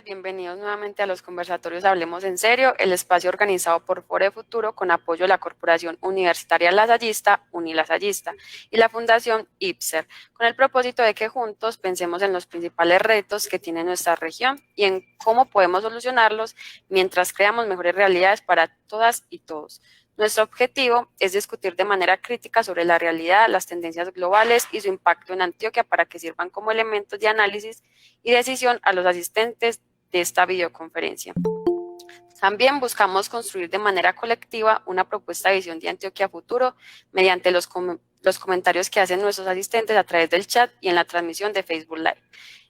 tardes, bienvenidos nuevamente a los conversatorios Hablemos en Serio, el espacio organizado por Foro de Futuro con apoyo de la Corporación Universitaria Lasallista, Unilasallista y la Fundación IPSER, con el propósito de que juntos pensemos en los principales retos que tiene nuestra región y en cómo podemos solucionarlos mientras creamos mejores realidades para todas y todos. Nuestro objetivo es discutir de manera crítica sobre la realidad, las tendencias globales y su impacto en Antioquia para que sirvan como elementos de análisis y decisión a los asistentes de esta videoconferencia. También buscamos construir de manera colectiva una propuesta de visión de Antioquia futuro mediante los comentarios que hacen nuestros asistentes a través del chat y en la transmisión de Facebook Live.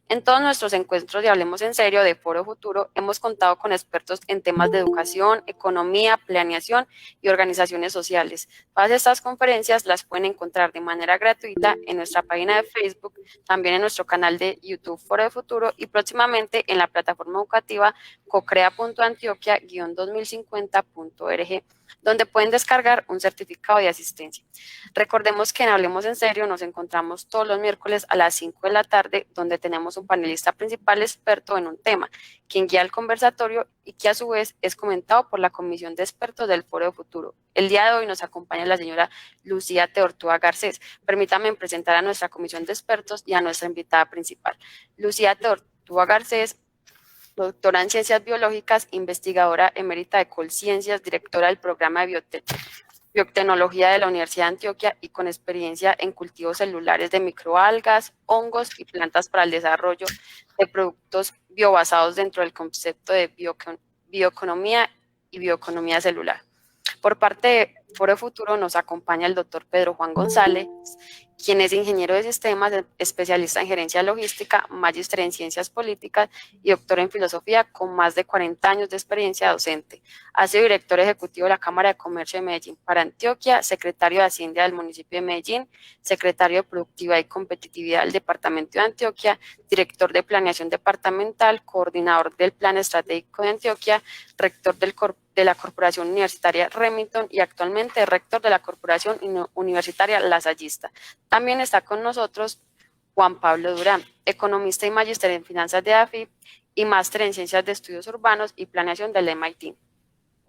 En todos nuestros encuentros de Hablemos en Serio de Foro Futuro hemos contado con expertos en temas de educación, economía, planeación y organizaciones sociales. Todas estas conferencias las pueden encontrar de manera gratuita en nuestra página de Facebook, también en nuestro canal de YouTube Foro de Futuro y próximamente en la plataforma educativa cocrea.antioquia-2050.org, donde pueden descargar un certificado de asistencia. Recordemos que en Hablemos en Serio nos encontramos todos los miércoles a las 5 de la tarde, donde tenemos un panelista principal experto en un tema, quien guía el conversatorio y que a su vez es comentado por la Comisión de Expertos del Foro de Futuro. El día de hoy nos acompaña la señora Lucía Teortúa Garcés. Permítanme presentar a nuestra Comisión de Expertos y a nuestra invitada principal. Lucía Teortúa Garcés, doctora en Ciencias Biológicas, investigadora emérita de Colciencias, directora del programa de biotecnología de la Universidad de Antioquia y con experiencia en cultivos celulares de microalgas, hongos y plantas para el desarrollo de productos biobasados dentro del concepto de bioeconomía y bioeconomía celular. Por parte de Foro Futuro nos acompaña el doctor Pedro Juan González, quien es ingeniero de sistemas, especialista en gerencia logística, magíster en ciencias políticas y doctor en filosofía con más de 40 años de experiencia docente. Ha sido director ejecutivo de la Cámara de Comercio de Medellín para Antioquia, secretario de Hacienda del municipio de Medellín, secretario de Productividad y Competitividad del departamento de Antioquia, director de planeación departamental, coordinador del Plan Estratégico de Antioquia, rector de la Corporación Universitaria Remington y actualmente rector de la Corporación Universitaria Lasallista. También está con nosotros Juan Pablo Durán, economista y magíster en finanzas de AFIP y máster en ciencias de estudios urbanos y planeación del MIT.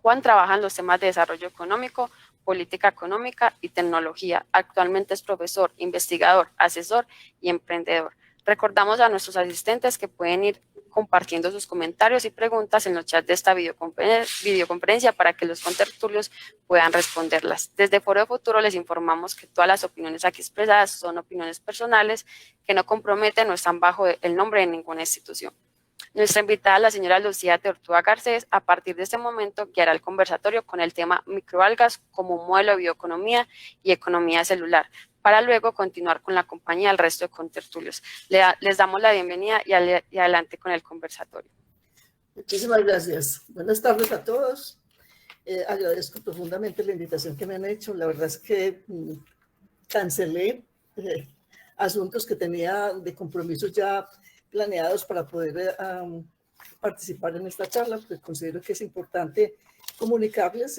Juan trabaja en los temas de desarrollo económico, política económica y tecnología. Actualmente es profesor, investigador, asesor y emprendedor. Recordamos a nuestros asistentes que pueden ir compartiendo sus comentarios y preguntas en los chats de esta videoconferencia para que los contertulios puedan responderlas. Desde Foro de Futuro les informamos que todas las opiniones aquí expresadas son opiniones personales que no comprometen o están bajo el nombre de ninguna institución. Nuestra invitada, la señora Lucía Teortúa Garcés, a partir de este momento guiará el conversatorio con el tema microalgas como un modelo de bioeconomía y economía celular, para luego continuar con la compañía del resto de contertulios. Les damos la bienvenida y adelante con el conversatorio. Muchísimas gracias. Buenas tardes a todos. Agradezco profundamente la invitación que me han hecho. La verdad es que cancelé asuntos que tenía de compromisos ya planeados para poder participar en esta charla, porque considero que es importante comunicarles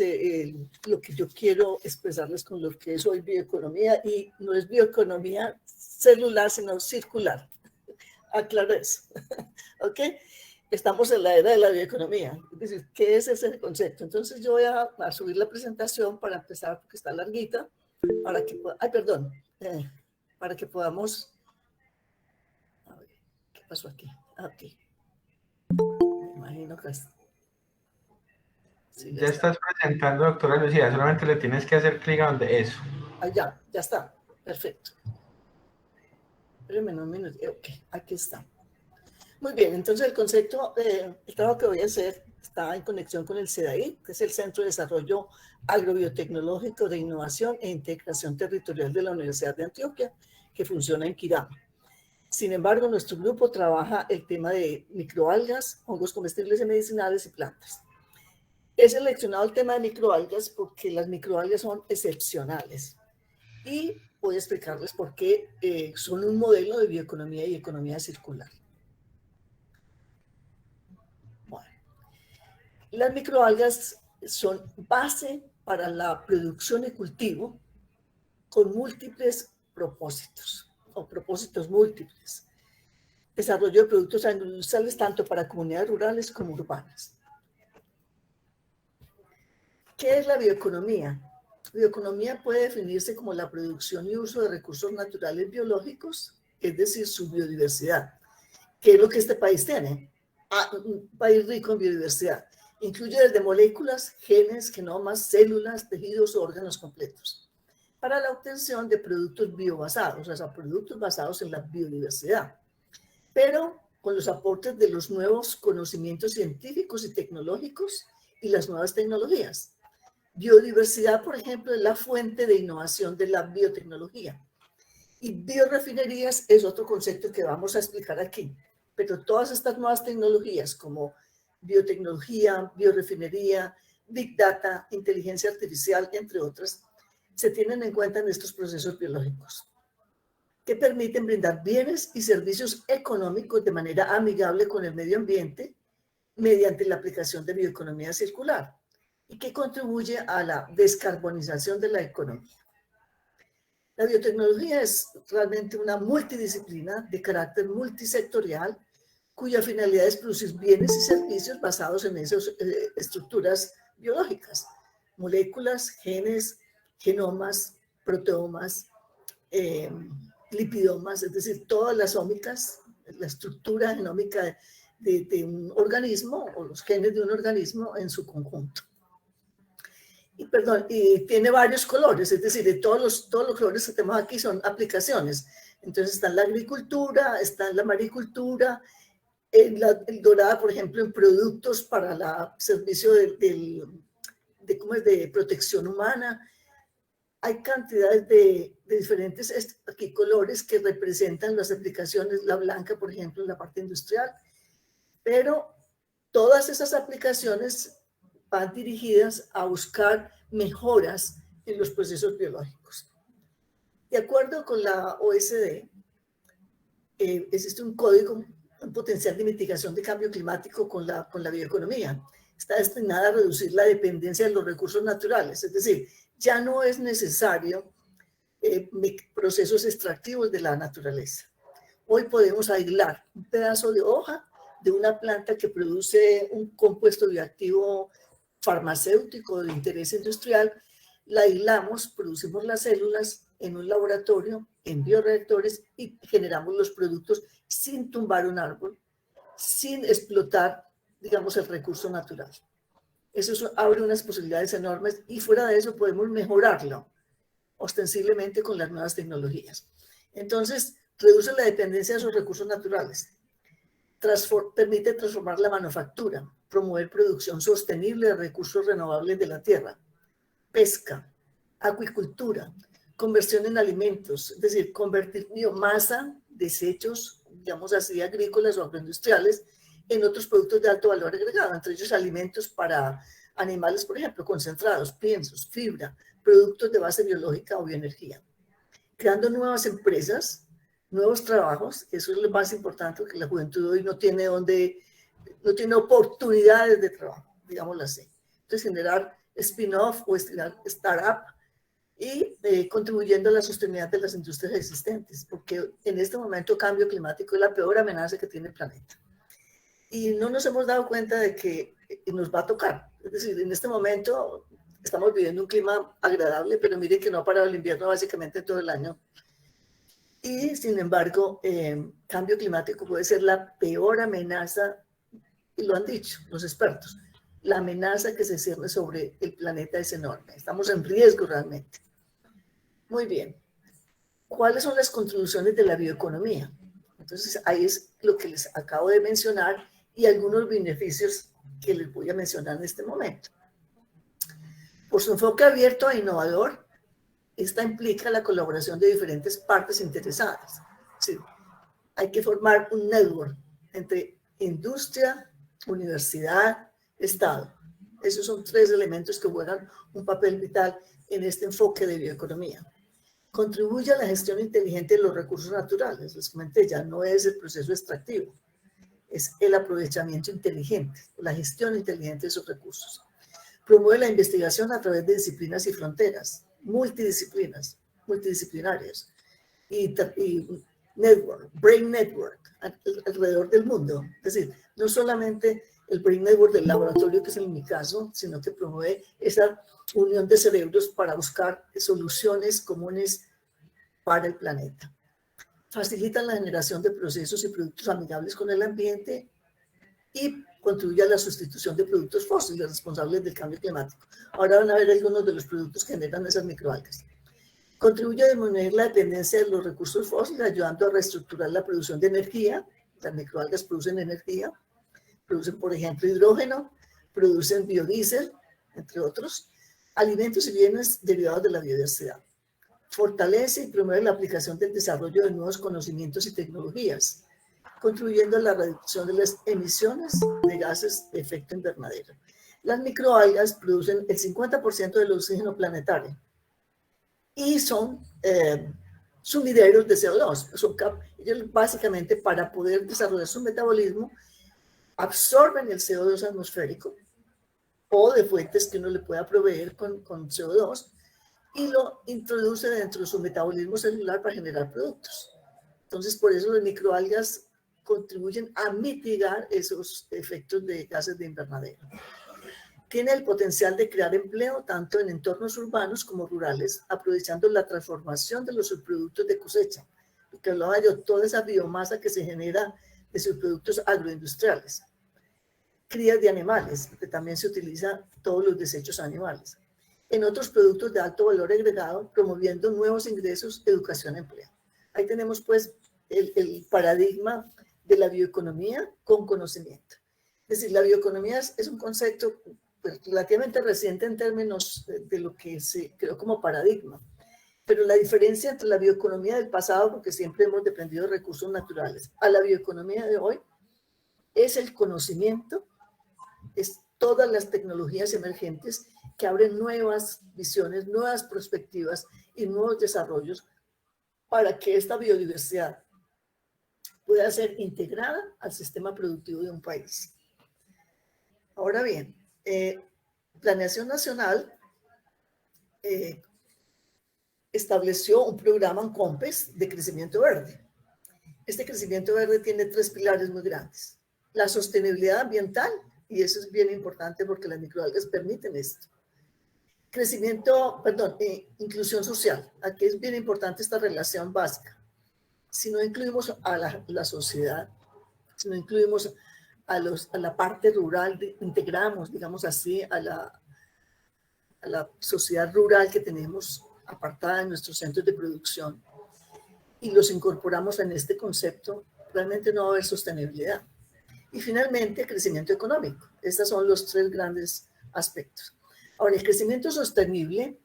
lo que yo quiero expresarles con lo que es hoy bioeconomía, y no es bioeconomía celular, sino circular. Aclaro eso. ¿Ok? Estamos en la era de la bioeconomía. Es decir, ¿qué es ese concepto? Entonces yo voy a subir la presentación para empezar, porque está larguita, para que, para que podamos... A ver, ¿qué pasó aquí? Aquí. Me imagino que es... Sí, ya estás presentando, doctora Lucía, solamente le tienes que hacer clic a donde eso. Ah, ya está, perfecto. Espérenme un minuto, ok, aquí está. Muy bien, entonces el concepto, el trabajo que voy a hacer está en conexión con el CEDAI, que es el Centro de Desarrollo Agrobiotecnológico de Innovación e Integración Territorial de la Universidad de Antioquia, que funciona en Quirama. Sin embargo, nuestro grupo trabaja el tema de microalgas, hongos comestibles y medicinales y plantas. He seleccionado el tema de microalgas porque las microalgas son excepcionales y voy a explicarles por qué son un modelo de bioeconomía y economía circular. Bueno, las microalgas son base para la producción y cultivo con múltiples propósitos o propósitos múltiples. desarrollo de productos agroindustriales tanto para comunidades rurales como urbanas. ¿Qué es la bioeconomía? La bioeconomía puede definirse como la producción y uso de recursos naturales biológicos, es decir, su biodiversidad. ¿Qué es lo que este país tiene? Un país rico en biodiversidad. Incluye desde moléculas, genes, genomas, células, tejidos o órganos completos, para la obtención de productos biobasados, o sea, productos basados en la biodiversidad, pero con los aportes de los nuevos conocimientos científicos y tecnológicos y las nuevas tecnologías. Biodiversidad, por ejemplo, es la fuente de innovación de la biotecnología. Y biorefinerías es otro concepto que vamos a explicar aquí. Pero todas estas nuevas tecnologías como biotecnología, biorefinería, big data, inteligencia artificial, entre otras, se tienen en cuenta en estos procesos biológicos, que permiten brindar bienes y servicios económicos de manera amigable con el medio ambiente mediante la aplicación de bioeconomía circular y que contribuye a la descarbonización de la economía. La biotecnología es realmente una multidisciplina de carácter multisectorial cuya finalidad es producir bienes y servicios basados en esas estructuras biológicas, moléculas, genes, genomas, proteomas, lipidomas, es decir, todas las ómicas, la estructura genómica de un organismo o los genes de un organismo en su conjunto. Y tiene varios colores, es decir, de todos los colores que tenemos aquí son aplicaciones. Entonces está en la agricultura, está en la maricultura, el dorada, por ejemplo, en productos para el servicio de protección humana. Hay cantidades de diferentes aquí colores que representan las aplicaciones, la blanca, por ejemplo, en la parte industrial, pero todas esas aplicaciones van dirigidas a buscar mejoras en los procesos biológicos. De acuerdo con la OSD, existe un código, un potencial de mitigación de cambio climático con la bioeconomía. Está destinada a reducir la dependencia de los recursos naturales, es decir, ya no es necesario procesos extractivos de la naturaleza. Hoy podemos aislar un pedazo de hoja de una planta que produce un compuesto bioactivo farmacéutico de interés industrial, la aislamos, producimos las células en un laboratorio, en bioreactores y generamos los productos sin tumbar un árbol, sin explotar, digamos, el recurso natural. Eso abre unas posibilidades enormes y fuera de eso podemos mejorarlo ostensiblemente con las nuevas tecnologías. Entonces, reduce la dependencia de esos recursos naturales, permite transformar la manufactura, promover producción sostenible de recursos renovables de la tierra, pesca, acuicultura, conversión en alimentos, es decir, convertir biomasa, desechos, digamos así, agrícolas o agroindustriales, en otros productos de alto valor agregado, entre ellos alimentos para animales, por ejemplo, concentrados, piensos, fibra, productos de base biológica o bioenergía, creando nuevas empresas, nuevos trabajos. Eso es lo más importante, porque la juventud hoy no tiene oportunidades de trabajo, digámoslo así. Entonces, generar spin-off o startup y contribuyendo a la sostenibilidad de las industrias existentes, porque en este momento el cambio climático es la peor amenaza que tiene el planeta. Y no nos hemos dado cuenta de que nos va a tocar. Es decir, en este momento estamos viviendo un clima agradable, pero miren que no ha parado el invierno básicamente todo el año. Y sin embargo, cambio climático puede ser la peor amenaza, y lo han dicho los expertos, la amenaza que se cierne sobre el planeta es enorme. Estamos en riesgo realmente. Muy bien. ¿Cuáles son las contribuciones de la bioeconomía? Entonces, ahí es lo que les acabo de mencionar y algunos beneficios que les voy a mencionar en este momento. Por su enfoque abierto e innovador, esta implica la colaboración de diferentes partes interesadas. Sí, hay que formar un network entre industria, universidad, Estado. Esos son tres elementos que juegan un papel vital en este enfoque de bioeconomía. Contribuye a la gestión inteligente de los recursos naturales. Les comenté, ya no es el proceso extractivo, es el aprovechamiento inteligente, la gestión inteligente de esos recursos. Promueve la investigación a través de disciplinas y fronteras, multidisciplinarias, y network, brain network, alrededor del mundo. Es decir, no solamente el brain network del laboratorio, que es en mi caso, sino que promueve esa unión de cerebros para buscar soluciones comunes para el planeta. Facilitan la generación de procesos y productos amigables con el ambiente y contribuye a la sustitución de productos fósiles responsables del cambio climático. Ahora van a ver algunos de los productos que generan esas microalgas. Contribuye a disminuir la dependencia de los recursos fósiles, ayudando a reestructurar la producción de energía. Las microalgas producen energía, producen, por ejemplo, hidrógeno, producen biodiesel, entre otros, alimentos y bienes derivados de la biodiversidad. Fortalece y promueve la aplicación del desarrollo de nuevos conocimientos y tecnologías, contribuyendo a la reducción de las emisiones de gases de efecto invernadero. Las microalgas producen el 50% del oxígeno planetario y son sumideros de CO2. Ellos básicamente, para poder desarrollar su metabolismo, absorben el CO2 atmosférico o de fuentes que uno le pueda proveer con CO2 y lo introduce dentro de su metabolismo celular para generar productos. Entonces, por eso las microalgas contribuyen a mitigar esos efectos de gases de invernadero. Tiene el potencial de crear empleo tanto en entornos urbanos como rurales, aprovechando la transformación de los subproductos de cosecha, porque hablaba yo, toda esa biomasa que se genera de subproductos agroindustriales. Crías de animales, porque también se utilizan todos los desechos animales. En otros productos de alto valor agregado, promoviendo nuevos ingresos, educación, empleo. Ahí tenemos pues el paradigma de la bioeconomía con conocimiento. Es decir, la bioeconomía es un concepto relativamente reciente en términos de lo que se creó como paradigma. Pero la diferencia entre la bioeconomía del pasado, porque siempre hemos dependido de recursos naturales, a la bioeconomía de hoy, es el conocimiento, es todas las tecnologías emergentes que abren nuevas visiones, nuevas perspectivas y nuevos desarrollos para que esta biodiversidad pueda ser integrada al sistema productivo de un país. Ahora bien, Planeación Nacional estableció un programa en COMPES de crecimiento verde. Este crecimiento verde tiene 3 pilares muy grandes. La sostenibilidad ambiental, y eso es bien importante porque las microalgas permiten esto. Inclusión social. Aquí es bien importante esta relación básica. Si no incluimos a la sociedad, si no incluimos a la parte rural, integramos, digamos así, a la sociedad rural que tenemos apartada de nuestros centros de producción y los incorporamos en este concepto, realmente no va a haber sostenibilidad. Y finalmente, crecimiento económico. Estos son los 3 grandes aspectos. Ahora, el crecimiento sostenible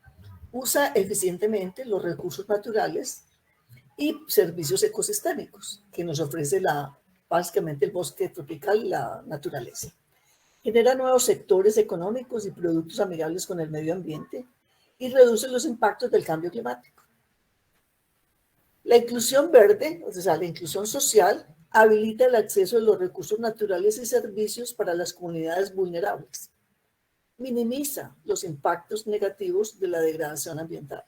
usa eficientemente los recursos naturales y servicios ecosistémicos que nos ofrece básicamente el bosque tropical y la naturaleza. Genera nuevos sectores económicos y productos amigables con el medio ambiente y reduce los impactos del cambio climático. La inclusión verde, o sea, la inclusión social, habilita el acceso a los recursos naturales y servicios para las comunidades vulnerables. Minimiza los impactos negativos de la degradación ambiental,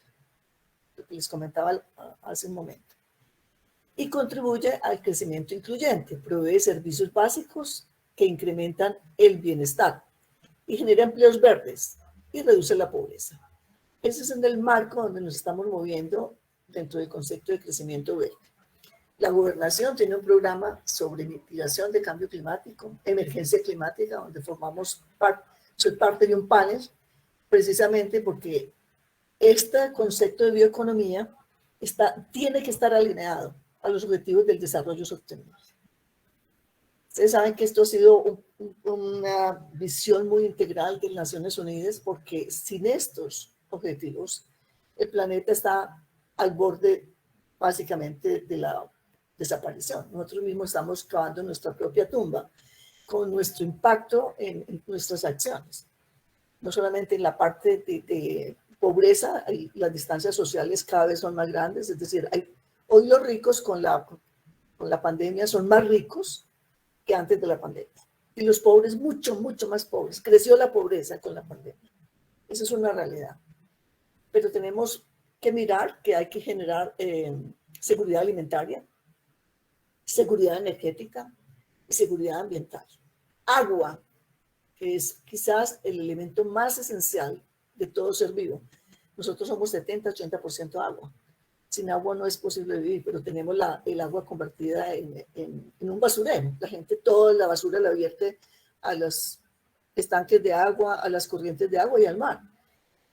lo que les comentaba hace un momento. Y contribuye al crecimiento incluyente, provee servicios básicos que incrementan el bienestar y genera empleos verdes y reduce la pobreza. Ese es en el marco donde nos estamos moviendo dentro del concepto de crecimiento verde. La gobernación tiene un programa sobre mitigación de cambio climático, emergencia climática, donde soy parte de un panel, precisamente porque este concepto de bioeconomía tiene que estar alineado a los objetivos del desarrollo sostenible. Ustedes saben que esto ha sido una visión muy integral de las Naciones Unidas, porque sin estos objetivos, el planeta está al borde básicamente de la desaparición. Nosotros mismos estamos cavando nuestra propia tumba con nuestro impacto en nuestras acciones. No solamente en la parte de pobreza, las distancias sociales cada vez son más grandes, es decir, hoy los ricos con la pandemia son más ricos que antes de la pandemia. Y los pobres mucho, mucho más pobres. Creció la pobreza con la pandemia. Esa es una realidad. Pero tenemos que mirar que hay que generar seguridad alimentaria, seguridad energética y seguridad ambiental. Agua, que es quizás el elemento más esencial de todo ser vivo. Nosotros somos 70-80% agua. Sin agua no es posible vivir, pero tenemos el agua convertida en un basurero. La gente toda la basura la vierte a los estanques de agua, a las corrientes de agua y al mar.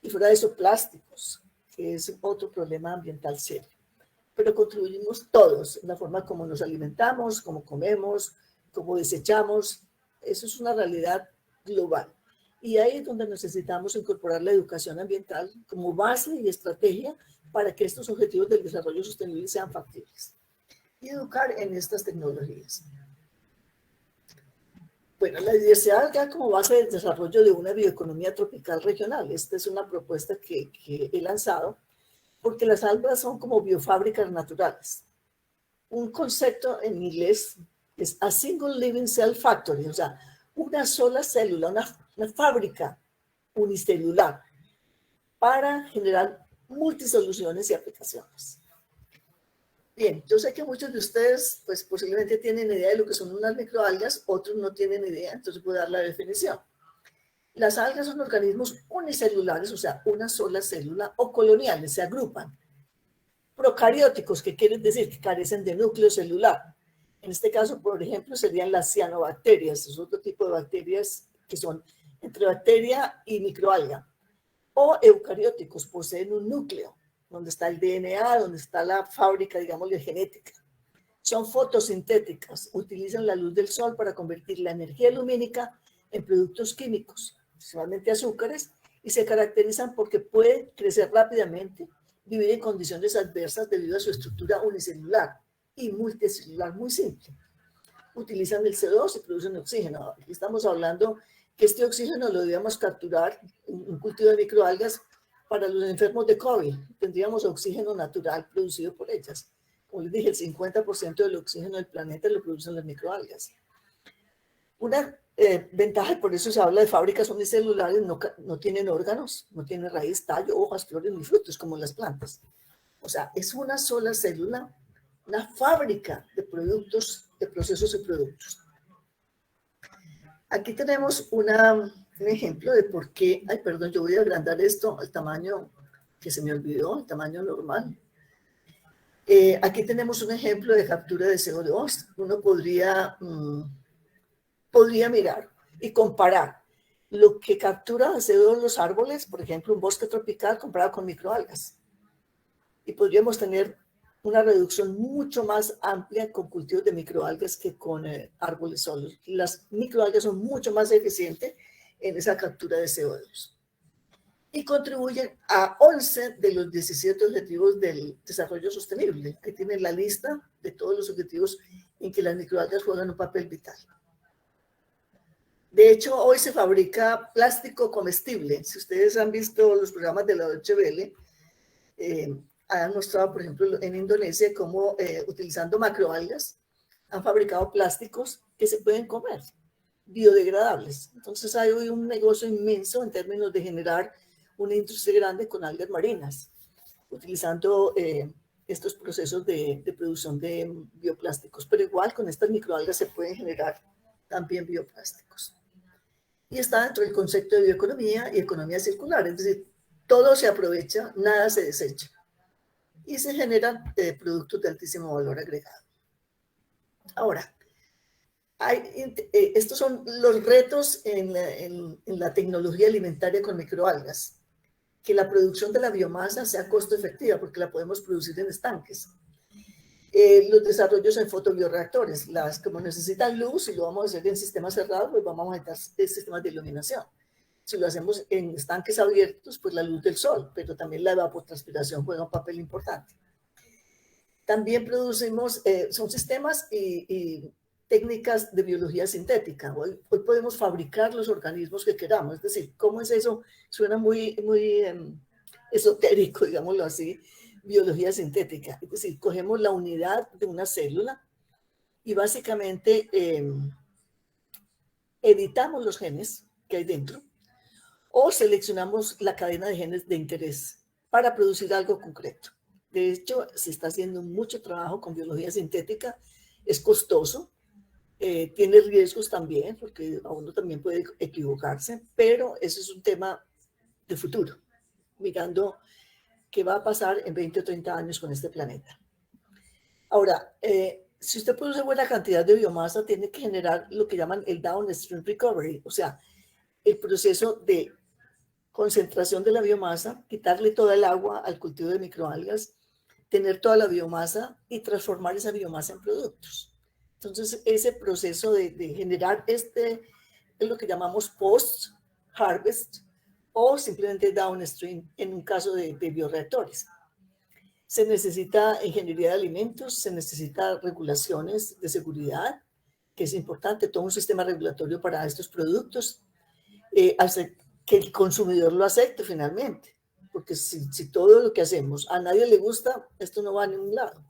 Y fuera de eso, plásticos, que es otro problema ambiental serio. Pero contribuimos todos en la forma como nos alimentamos, como comemos, como desechamos. Eso es una realidad global. Y ahí es donde necesitamos incorporar la educación ambiental como base y estrategia para que estos objetivos del desarrollo sostenible sean factibles. Y educar en estas tecnologías. Bueno, la diversidad alga como base del desarrollo de una bioeconomía tropical regional. Esta es una propuesta que he lanzado porque las algas son como biofábricas naturales. Un concepto en inglés es a single living cell factory, o sea, una sola célula, una fábrica unicelular para generar multisoluciones y aplicaciones. Bien, yo sé que muchos de ustedes pues posiblemente tienen idea de lo que son unas microalgas, otros no tienen idea, entonces voy a dar la definición. Las algas son organismos unicelulares, o sea, una sola célula, o coloniales, se agrupan. Procarióticos, que quieren decir que carecen de núcleo celular. En este caso, por ejemplo, serían las cianobacterias, es otro tipo de bacterias que son entre bacteria y microalga. O eucarióticos, poseen un núcleo, donde está el DNA, donde está la fábrica, digamos, de genética. Son fotosintéticas, utilizan la luz del sol para convertir la energía lumínica en productos químicos, principalmente azúcares, y se caracterizan porque pueden crecer rápidamente, vivir en condiciones adversas debido a su estructura unicelular y multicelular muy simple. Utilizan el CO2 y producen oxígeno. Aquí estamos hablando que este oxígeno lo debíamos capturar en un cultivo de microalgas para los enfermos de COVID. Tendríamos oxígeno natural producido por ellas. Como les dije, el 50% del oxígeno del planeta lo producen las microalgas. Una ventaja, y por eso se habla de fábricas unicelulares, no tienen órganos, no tienen raíz, tallo, hojas, flores ni frutos como las plantas. O sea, es una sola célula, una fábrica de productos, de procesos y productos. Aquí tenemos un ejemplo de por qué, ay, perdón, yo voy a agrandar esto al tamaño que se me olvidó, el tamaño normal. Aquí tenemos un ejemplo de captura de CO2. Uno podría mirar y comparar lo que captura CO2 los árboles, por ejemplo, un bosque tropical comparado con microalgas. Y podríamos tener una reducción mucho más amplia con cultivos de microalgas que con árboles solos. Las microalgas son mucho más eficientes en esa captura de CO2. Y contribuyen a 11 de los 17 objetivos del desarrollo sostenible. Ahí tienen la lista de todos los objetivos en que las microalgas juegan un papel vital. De hecho, hoy se fabrica plástico comestible. Si ustedes han visto los programas de la Deutsche Welle, han mostrado, por ejemplo, en Indonesia, cómo utilizando macroalgas han fabricado plásticos que se pueden comer, biodegradables. Entonces hay hoy un negocio inmenso en términos de generar una industria grande con algas marinas, utilizando estos procesos de producción de bioplásticos. Pero igual con estas microalgas se pueden generar también bioplásticos. Y está dentro del concepto de bioeconomía y economía circular, es decir, todo se aprovecha, nada se desecha. Y se generan productos de altísimo valor agregado. Ahora, estos son los retos en la tecnología alimentaria con microalgas. Que la producción de la biomasa sea costo efectiva, porque la podemos producir en estanques. Los desarrollos en fotobioreactores, como necesitan luz, y lo vamos a hacer en sistemas cerrados, pues vamos a necesitar sistemas de iluminación. Si lo hacemos en estanques abiertos, pues la luz del sol, pero también la evapotranspiración juega un papel importante. También producimos, son sistemas y técnicas de biología sintética. Hoy podemos fabricar los organismos que queramos. Es decir, ¿cómo es eso? Suena muy esotérico, digámoslo así, biología sintética. Es decir, cogemos la unidad de una célula y básicamente editamos los genes que hay dentro o seleccionamos la cadena de genes de interés para producir algo concreto. De hecho, se está haciendo mucho trabajo con biología sintética es costoso, tiene riesgos también, porque a uno también puede equivocarse, pero ese es un tema de futuro, mirando qué va a pasar en 20 o 30 años con este planeta. Ahora, si usted produce buena cantidad de biomasa, tiene que generar lo que llaman el downstream recovery, o sea, el proceso de concentración de la biomasa, quitarle toda el agua al cultivo de microalgas, tener toda la biomasa y transformar esa biomasa en productos. Entonces, ese proceso de generar es lo que llamamos post-harvest o simplemente downstream en un caso de bioreactores. Se necesita ingeniería de alimentos, se necesita regulaciones de seguridad, que es importante, todo un sistema regulatorio para estos productos, que el consumidor lo acepte finalmente, porque si todo lo que hacemos a nadie le gusta, esto no va a ningún lado.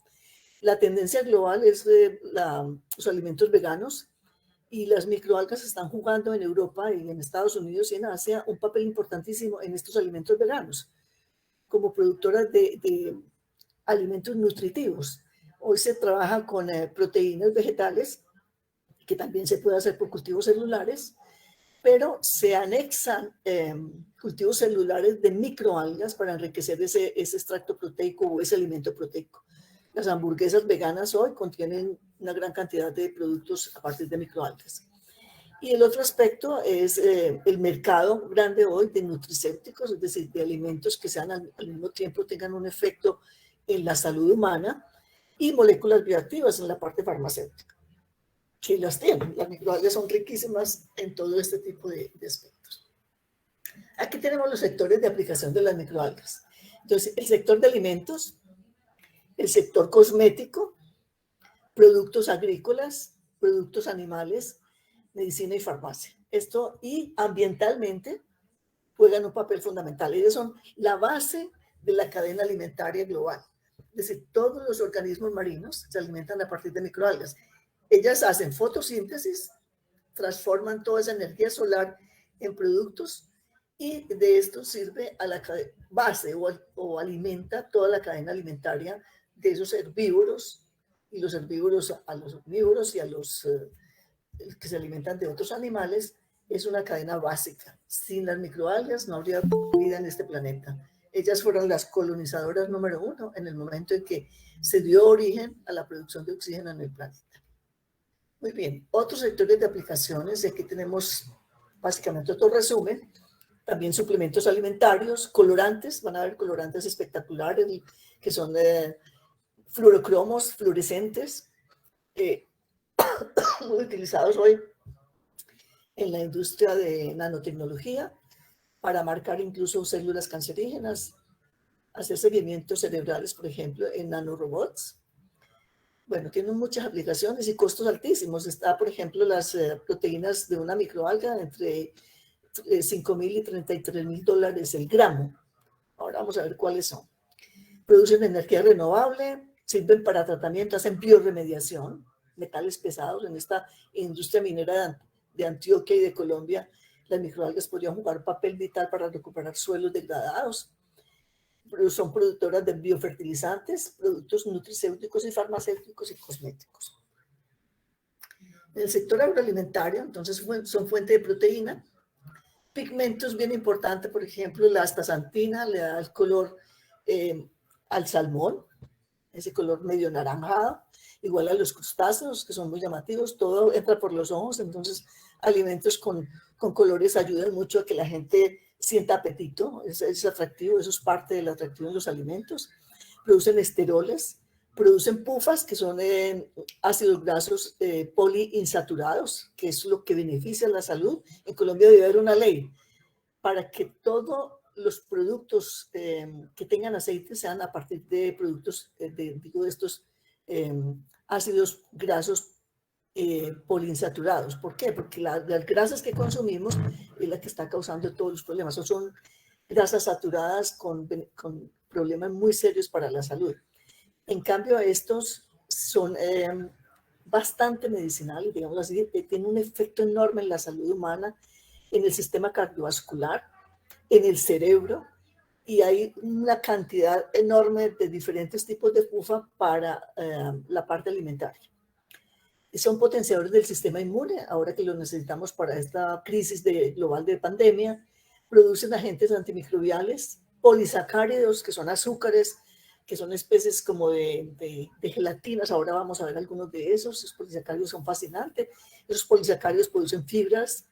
La tendencia global es los alimentos veganos, y las microalgas están jugando en Europa y en Estados Unidos y en Asia un papel importantísimo en estos alimentos veganos, como productoras de alimentos nutritivos. Hoy se trabaja con proteínas vegetales, que también se puede hacer por cultivos celulares, pero se anexan cultivos celulares de microalgas para enriquecer ese extracto proteico o ese alimento proteico. Las hamburguesas veganas hoy contienen una gran cantidad de productos a partir de microalgas. Y el otro aspecto es el mercado grande hoy de nutricéuticos, es decir, de alimentos que sean al mismo tiempo tengan un efecto en la salud humana, y moléculas bioactivas en la parte farmacéutica, que las tienen. Las microalgas son riquísimas en todo este tipo de aspectos. Aquí tenemos los sectores de aplicación de las microalgas. Entonces, el sector de alimentos, el sector cosmético, productos agrícolas, productos animales, medicina y farmacia. Esto, y ambientalmente, juegan un papel fundamental. Ellos son la base de la cadena alimentaria global. Es decir, todos los organismos marinos se alimentan a partir de microalgas. Ellas hacen fotosíntesis, transforman toda esa energía solar en productos, y de esto sirve a la base o alimenta toda la cadena alimentaria de esos herbívoros, y los herbívoros a los omnívoros y a los que se alimentan de otros animales. Es una cadena básica. Sin las microalgas no habría vida en este planeta. Ellas fueron las colonizadoras número 1 en el momento en que se dio origen a la producción de oxígeno en el planeta. Muy bien, otros sectores de aplicaciones, y aquí tenemos básicamente otro resumen. También suplementos alimentarios, colorantes, van a haber colorantes espectaculares que son fluorocromos fluorescentes, muy utilizados hoy en la industria de nanotecnología para marcar incluso células cancerígenas, hacer seguimientos cerebrales, por ejemplo, en nanorobots. Bueno, tienen muchas aplicaciones y costos altísimos. Está, por ejemplo, las proteínas de una microalga entre $5,000 y $33,000 el gramo. Ahora vamos a ver cuáles son. Producen energía renovable, sirven para tratamiento, hacen bioremediación, metales pesados. En esta industria minera de Antioquia y de Colombia, las microalgas podrían jugar un papel vital para recuperar suelos degradados. Son productoras de biofertilizantes, productos nutricéuticos y farmacéuticos y cosméticos. En el sector agroalimentario, entonces, son fuente de proteína. Pigmentos bien importantes, por ejemplo, la astaxantina le da el color al salmón, ese color medio naranjado, igual a los crustáceos, que son muy llamativos. Todo entra por los ojos, entonces alimentos con colores ayudan mucho a que la gente sienta apetito. Es atractivo, eso es parte del atractivo de los alimentos. Producen esteroles, producen pufas, que son ácidos grasos poliinsaturados, que es lo que beneficia la salud. En Colombia debe haber una ley para que todos los productos que tengan aceite sean a partir de productos de estos ácidos grasos poliinsaturados. ¿Por qué? Porque las grasas que consumimos es la que está causando todos los problemas. Son grasas saturadas con problemas muy serios para la salud. En cambio, estos son bastante medicinales, digamos así, tienen un efecto enorme en la salud humana, en el sistema cardiovascular, en el cerebro, y hay una cantidad enorme de diferentes tipos de pufa para la parte alimentaria. son potenciadores del sistema inmune, ahora que lo necesitamos para esta crisis global de pandemia. Producen agentes antimicrobiales, polisacáridos, que son azúcares, que son especies como de gelatinas. Ahora vamos a ver algunos de esos. Los polisacáridos son fascinantes. Esos polisacáridos producen fibras,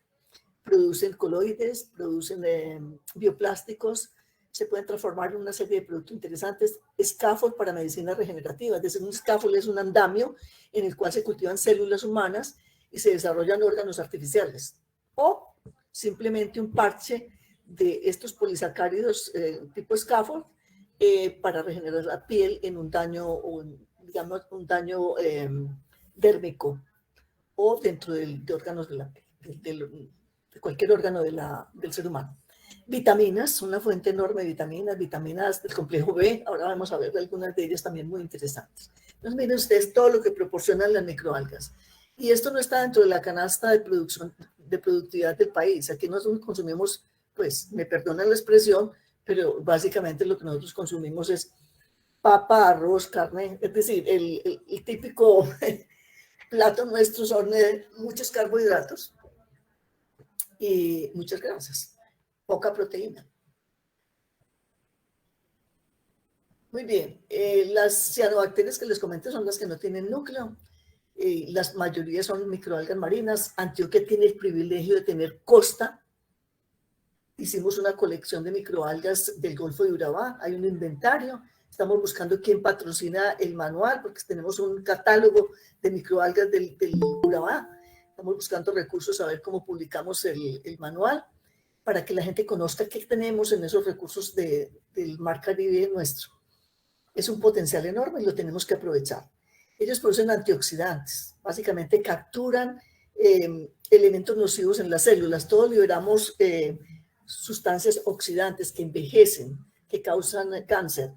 producen coloides, producen bioplásticos, se pueden transformar en una serie de productos interesantes. Scaffold para medicina regenerativa, es decir, un scaffold es un andamio en el cual se cultivan células humanas y se desarrollan órganos artificiales. O simplemente un parche de estos polisacáridos tipo scaffold para regenerar la piel en un daño, digamos, un daño dérmico o dentro de órganos de la piel, de cualquier órgano del ser humano. Vitaminas, una fuente enorme de vitaminas del complejo B. Ahora vamos a ver algunas de ellas también muy interesantes. Entonces miren ustedes todo lo que proporcionan las microalgas. Y esto no está dentro de la canasta de productividad del país. Aquí nosotros consumimos, pues, me perdonan la expresión, pero básicamente lo que nosotros consumimos es papa, arroz, carne. Es decir, el típico plato nuestro son muchos carbohidratos y muchas grasas, poca proteína. Muy bien, las cianobacterias que les comenté son las que no tienen núcleo. Las mayorías son microalgas marinas. Antioquia tiene el privilegio de tener costa. Hicimos una colección de microalgas del Golfo de Urabá. Hay un inventario. Estamos buscando quién patrocina el manual, porque tenemos un catálogo de microalgas del Urabá. Estamos buscando recursos a ver cómo publicamos el manual para que la gente conozca qué tenemos en esos recursos del Mar Caribe nuestro. Es un potencial enorme y lo tenemos que aprovechar. Ellos producen antioxidantes, básicamente capturan elementos nocivos en las células. Todos liberamos sustancias oxidantes que envejecen, que causan cáncer.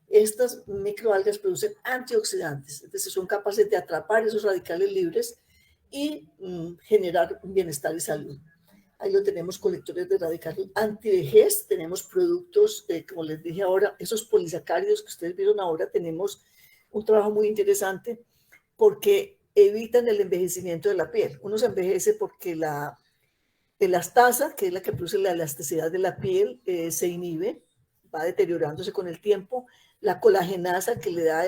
Estas microalgas producen antioxidantes, es decir, son capaces de atrapar esos radicales libres y generar bienestar y salud. Ahí lo tenemos, colectores de radicales antivejez, tenemos productos, como les dije ahora, esos polisacáridos que ustedes vieron ahora, tenemos un trabajo muy interesante porque evitan el envejecimiento de la piel. Uno se envejece porque la elastasa, que es la que produce la elasticidad de la piel, se inhibe, va deteriorándose con el tiempo. La colagenasa, que le da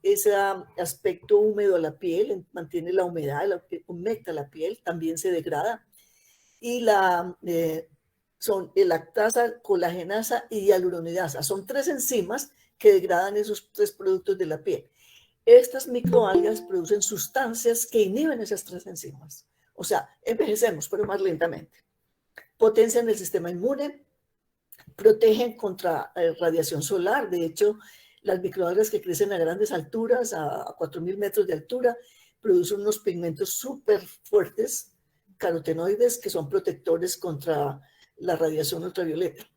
ese aspecto húmedo a la piel, mantiene la humedad, humecta la piel, también se degrada. Y son lactasa, colagenasa y hialuronidasa. Son 3 enzimas que degradan esos 3 productos de la piel. Estas microalgas producen sustancias que inhiben esas 3 enzimas. O sea, envejecemos, pero más lentamente. Potencian el sistema inmune, protegen contra radiación solar. De hecho, las microalgas que crecen a grandes alturas, a 4.000 metros de altura, producen unos pigmentos súper fuertes, carotenoides, que son protectores contra la radiación ultravioleta.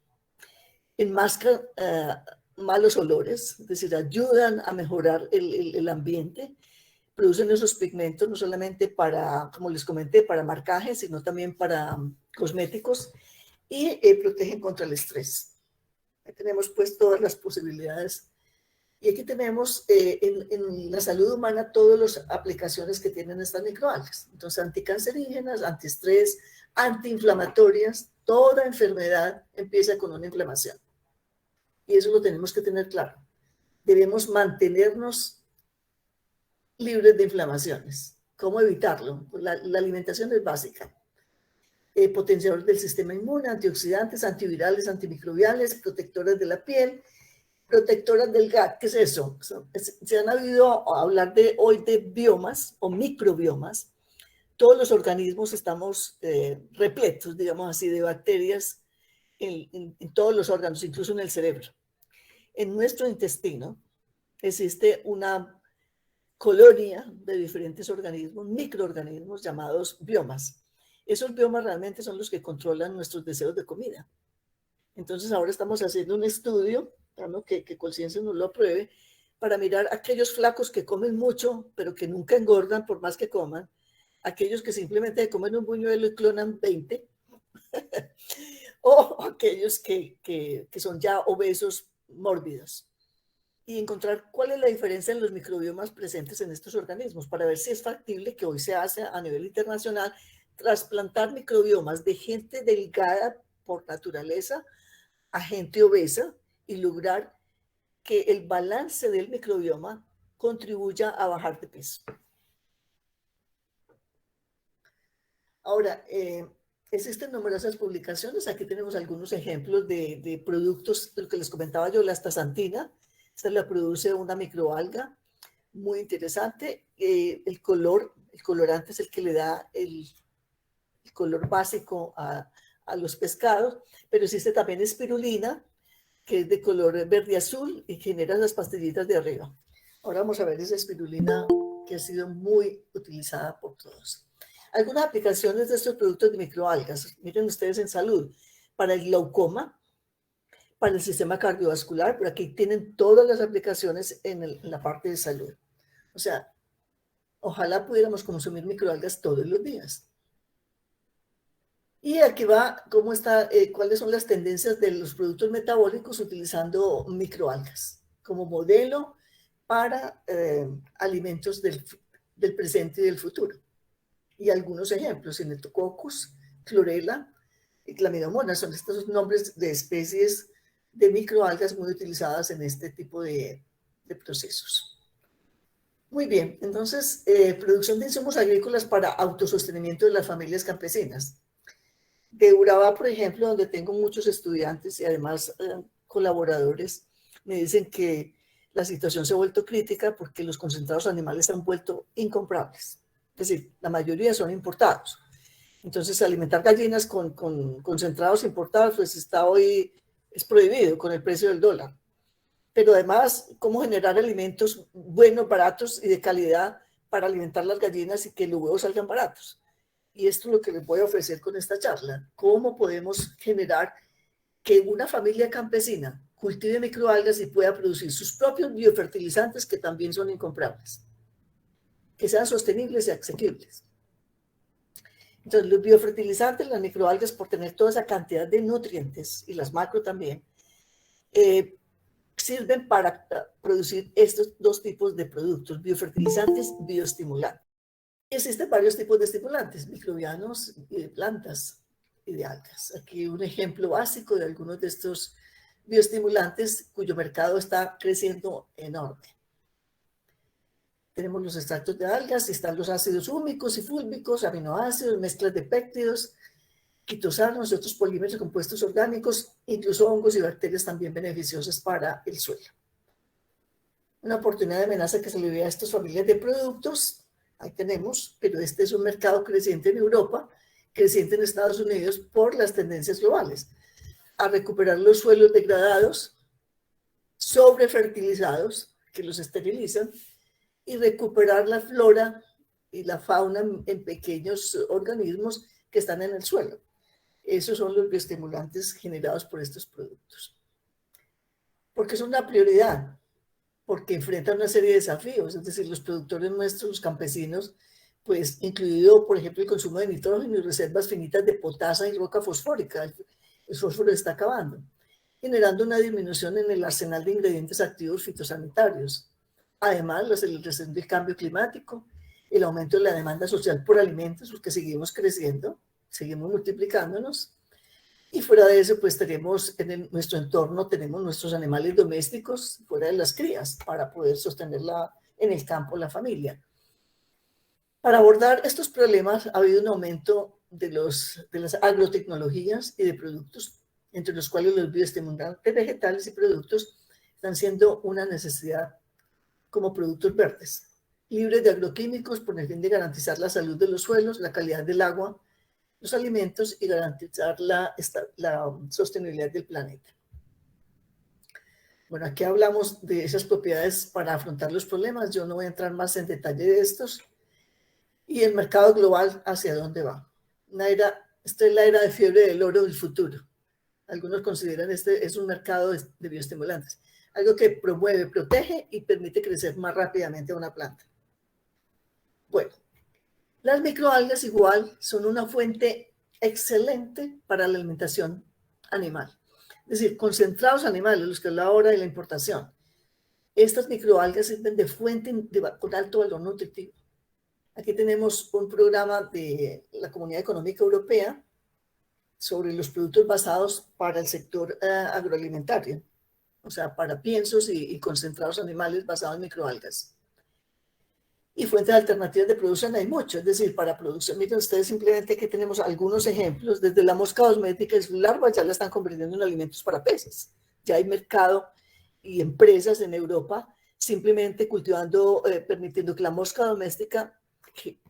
Enmascaran malos olores, es decir, ayudan a mejorar el ambiente. Producen esos pigmentos no solamente para, como les comenté, para marcaje, sino también para cosméticos y protegen contra el estrés. Ahí tenemos pues todas las posibilidades. Y aquí tenemos en la salud humana todas las aplicaciones que tienen estas microalgas. Entonces, anticancerígenas, antiestrés, antiinflamatorias. Toda enfermedad empieza con una inflamación. Y eso lo tenemos que tener claro. Debemos mantenernos libres de inflamaciones. ¿Cómo evitarlo? Pues la alimentación es básica. Potenciadores del sistema inmune, antioxidantes, antivirales, antimicrobiales, protectores de la piel, protectoras del GAT. ¿Qué es eso? Se han oído hablar hoy de biomas o microbiomas. Todos los organismos estamos repletos, digamos así, de bacterias en todos los órganos, incluso en el cerebro. En nuestro intestino existe una colonia de diferentes organismos, microorganismos llamados biomas. Esos biomas realmente son los que controlan nuestros deseos de comida. Entonces ahora estamos haciendo un estudio, ¿no? que Colciencia nos lo apruebe, para mirar aquellos flacos que comen mucho, pero que nunca engordan por más que coman, aquellos que simplemente comen un buñuelo y clonan 20, o aquellos que son ya obesos mórbidos. y encontrar cuál es la diferencia en los microbiomas presentes en estos organismos para ver si es factible, que hoy se hace a nivel internacional, trasplantar microbiomas de gente delgada por naturaleza a gente obesa y lograr que el balance del microbioma contribuya a bajar de peso. Ahora, existen numerosas publicaciones. Aquí tenemos algunos ejemplos de productos, lo que les comentaba yo, la astaxantina. Esta la produce una microalga muy interesante. El colorante es el que le da el color básico a los pescados, pero existe también espirulina, que es de color verde azul y genera las pastillitas de arriba. Ahora vamos a ver esa espirulina que ha sido muy utilizada por todos. Algunas aplicaciones de estos productos de microalgas, miren ustedes en salud, para el glaucoma, para el sistema cardiovascular, pero aquí tienen todas las aplicaciones en la parte de salud. O sea, ojalá pudiéramos consumir microalgas todos los días. Y aquí va cómo está, cuáles son las tendencias de los productos metabólicos utilizando microalgas como modelo para alimentos del presente y del futuro. Y algunos ejemplos, Cinetococcus, Chlorella y Chlamydomonas, son estos nombres de especies de microalgas muy utilizadas en este tipo de procesos. Muy bien, entonces, producción de insumos agrícolas para autosostenimiento de las familias campesinas. De Urabá, por ejemplo, donde tengo muchos estudiantes y además colaboradores, me dicen que la situación se ha vuelto crítica porque los concentrados animales se han vuelto incomprables. Es decir, la mayoría son importados. Entonces, alimentar gallinas con concentrados importados, pues está hoy, es prohibido con el precio del dólar. Pero además, cómo generar alimentos buenos, baratos y de calidad para alimentar las gallinas y que los huevos salgan baratos. Y esto es lo que les voy a ofrecer con esta charla. ¿Cómo podemos generar que una familia campesina cultive microalgas y pueda producir sus propios biofertilizantes que también son incomprables? Que sean sostenibles y asequibles. Entonces, los biofertilizantes, las microalgas, por tener toda esa cantidad de nutrientes, y las macro también, sirven para producir estos dos tipos de productos, biofertilizantes, bioestimulantes. Existen varios tipos de estimulantes, microbianos y de plantas y de algas. Aquí un ejemplo básico de algunos de estos bioestimulantes cuyo mercado está creciendo enorme. Tenemos los extractos de algas, están los ácidos húmicos y fúlbicos, aminoácidos, mezclas de péptidos, quitosanos y otros polímeros y compuestos orgánicos, incluso hongos y bacterias también beneficiosas para el suelo. Una oportunidad de amenaza que se le ve a estas familias de productos. Ahí tenemos, pero este es un mercado creciente en Europa, creciente en Estados Unidos por las tendencias globales, a recuperar los suelos degradados, sobrefertilizados, que los esterilizan, y recuperar la flora y la fauna en pequeños organismos que están en el suelo. Esos son los bioestimulantes generados por estos productos. Porque es una prioridad, porque enfrentan una serie de desafíos, es decir, los productores nuestros, los campesinos, pues incluido, por ejemplo, el consumo de nitrógeno y reservas finitas de potasa y roca fosfórica. El fósforo está acabando, generando una disminución en el arsenal de ingredientes activos fitosanitarios. Además, la aceleración del cambio climático, el aumento de la demanda social por alimentos, porque seguimos creciendo, seguimos multiplicándonos. Y fuera de eso, pues tenemos nuestro entorno, tenemos nuestros animales domésticos fuera de las crías para poder sostenerla en el campo, la familia. Para abordar estos problemas ha habido un aumento de las agrotecnologías y de productos, entre los cuales los bioestimulantes vegetales y productos están siendo una necesidad como productos verdes, libres de agroquímicos por el fin de garantizar la salud de los suelos, la calidad del agua, los alimentos y garantizar la sostenibilidad del planeta. Bueno, aquí hablamos de esas propiedades para afrontar los problemas. Yo no voy a entrar más en detalle de estos. Y el mercado global, ¿hacia dónde va? Esta es la era de fiebre del oro del futuro. Algunos consideran este es un mercado de bioestimulantes. Algo que promueve, protege y permite crecer más rápidamente a una planta. Bueno. Las microalgas igual son una fuente excelente para la alimentación animal. Es decir, concentrados animales, los que hablaba ahora de la importación. Estas microalgas sirven de fuente con alto valor nutritivo. Aquí tenemos un programa de la Comunidad Económica Europea sobre los productos basados para el sector agroalimentario, o sea, para piensos y concentrados animales basados en microalgas. Y fuentes alternativas de producción hay mucho, es decir, para producción, miren ustedes simplemente que tenemos algunos ejemplos, desde la mosca cosmética y sus larvas ya la están convirtiendo en alimentos para peces. Ya hay mercado y empresas en Europa simplemente cultivando, permitiendo que la mosca doméstica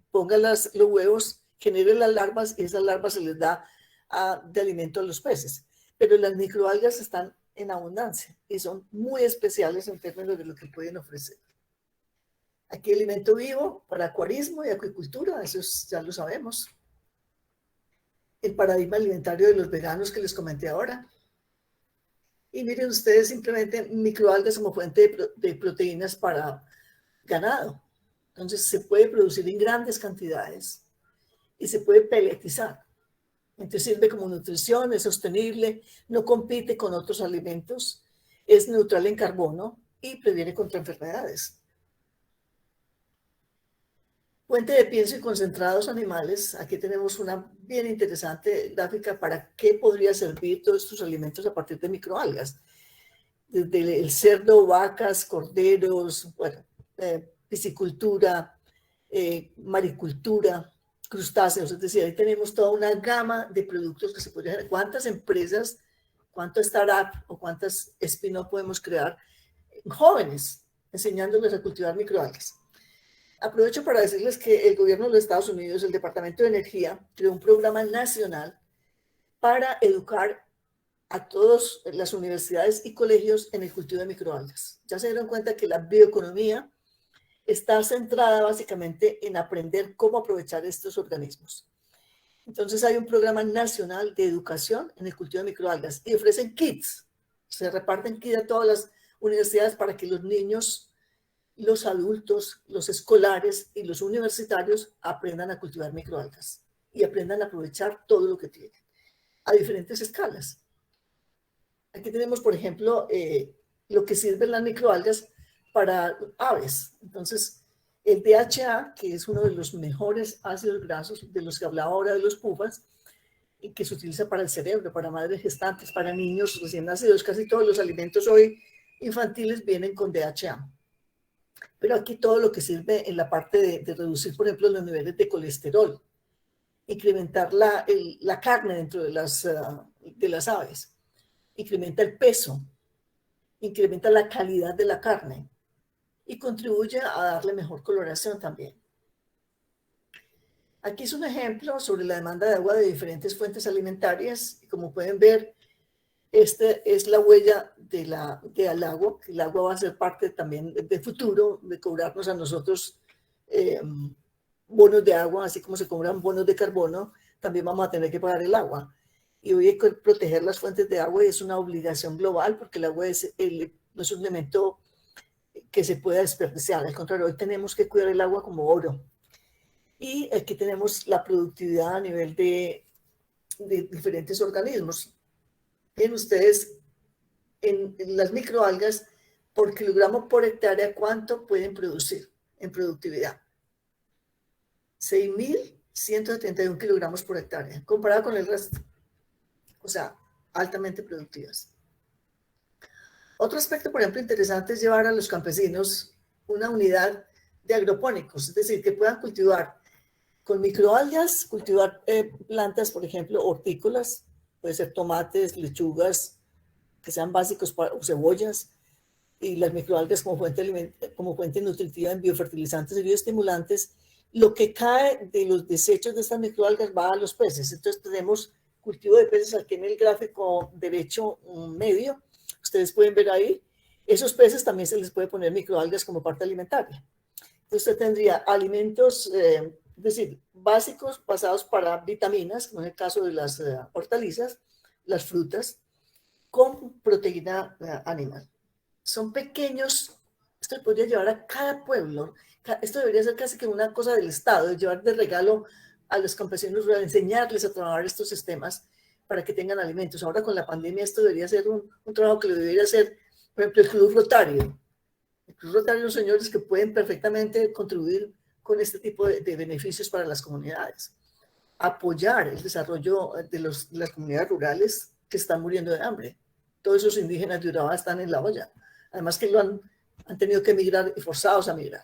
ponga los huevos, genere las larvas y esas larvas se les da de alimento a los peces. Pero las microalgas están en abundancia y son muy especiales en términos de lo que pueden ofrecer. Aquí alimento vivo para acuarismo y acuicultura, eso ya lo sabemos. El paradigma alimentario de los veganos que les comenté ahora. Y miren ustedes simplemente microalgas como fuente de proteínas para ganado. Entonces se puede producir en grandes cantidades y se puede peletizar. Entonces sirve como nutrición, es sostenible, no compite con otros alimentos, es neutral en carbono y previene contra enfermedades. Fuente de pienso y concentrados animales. Aquí tenemos una bien interesante gráfica para qué podría servir todos estos alimentos a partir de microalgas. Desde el cerdo, vacas, corderos, bueno, piscicultura, maricultura, crustáceos. Es decir, ahí tenemos toda una gama de productos que se podrían hacer. ¿Cuántas empresas, cuántas startups o cuántas spin-off podemos crear jóvenes enseñándoles a cultivar microalgas? Aprovecho para decirles que el gobierno de los Estados Unidos, el Departamento de Energía, creó un programa nacional para educar a todas las universidades y colegios en el cultivo de microalgas. Ya se dieron cuenta que la bioeconomía está centrada básicamente en aprender cómo aprovechar estos organismos. Entonces hay un programa nacional de educación en el cultivo de microalgas y ofrecen kits. Se reparten kits a todas las universidades para que los niños, los adultos, los escolares y los universitarios aprendan a cultivar microalgas y aprendan a aprovechar todo lo que tienen a diferentes escalas. Aquí tenemos, por ejemplo, lo que sirven las microalgas para aves. Entonces, el DHA, que es uno de los mejores ácidos grasos de los que hablaba ahora de los PUFAs, y que se utiliza para el cerebro, para madres gestantes, para niños recién nacidos, casi todos los alimentos hoy infantiles vienen con DHA. Pero aquí todo lo que sirve en la parte de reducir, por ejemplo, los niveles de colesterol, incrementar la carne dentro de las aves, incrementa el peso, incrementa la calidad de la carne y contribuye a darle mejor coloración también. Aquí es un ejemplo sobre la demanda de agua de diferentes fuentes alimentarias. Como pueden ver, esta es la huella del agua. El agua va a ser parte también del futuro, de cobrarnos a nosotros bonos de agua, así como se cobran bonos de carbono, también vamos a tener que pagar el agua. Y hoy hay que proteger las fuentes de agua y es una obligación global porque el agua no es un elemento que se pueda desperdiciar. Al contrario, hoy tenemos que cuidar el agua como oro. Y aquí tenemos la productividad a nivel de diferentes organismos. Ven ustedes en las microalgas por kilogramo por hectárea cuánto pueden producir en productividad. 6.171 kilogramos por hectárea, comparado con el resto. O sea, altamente productivas. Otro aspecto, por ejemplo, interesante es llevar a los campesinos una unidad de agropónicos, es decir, que puedan cultivar con microalgas, cultivar plantas, por ejemplo, hortícolas, puede ser tomates, lechugas, que sean básicos o cebollas, y las microalgas como fuente nutritiva en biofertilizantes y bioestimulantes. Lo que cae de los desechos de estas microalgas va a los peces. Entonces tenemos cultivo de peces aquí en el gráfico derecho medio. Ustedes pueden ver ahí, esos peces también se les puede poner microalgas como parte alimentaria. Entonces usted tendría alimentos, es decir, básicos basados para vitaminas, como en el caso de las hortalizas, las frutas, con proteína animal. Son pequeños, esto podría llevar a cada pueblo, esto debería ser casi que una cosa del Estado, de llevar de regalo a los campesinos rurales, enseñarles a trabajar estos sistemas para que tengan alimentos. Ahora con la pandemia esto debería ser un trabajo que lo debería hacer, por ejemplo, el Club Rotario. El Club Rotario son señores que pueden perfectamente contribuir con este tipo de beneficios para las comunidades. Apoyar el desarrollo de las comunidades rurales que están muriendo de hambre. Todos esos indígenas de Urabá están en la olla. Además que han tenido que emigrar y forzados a migrar.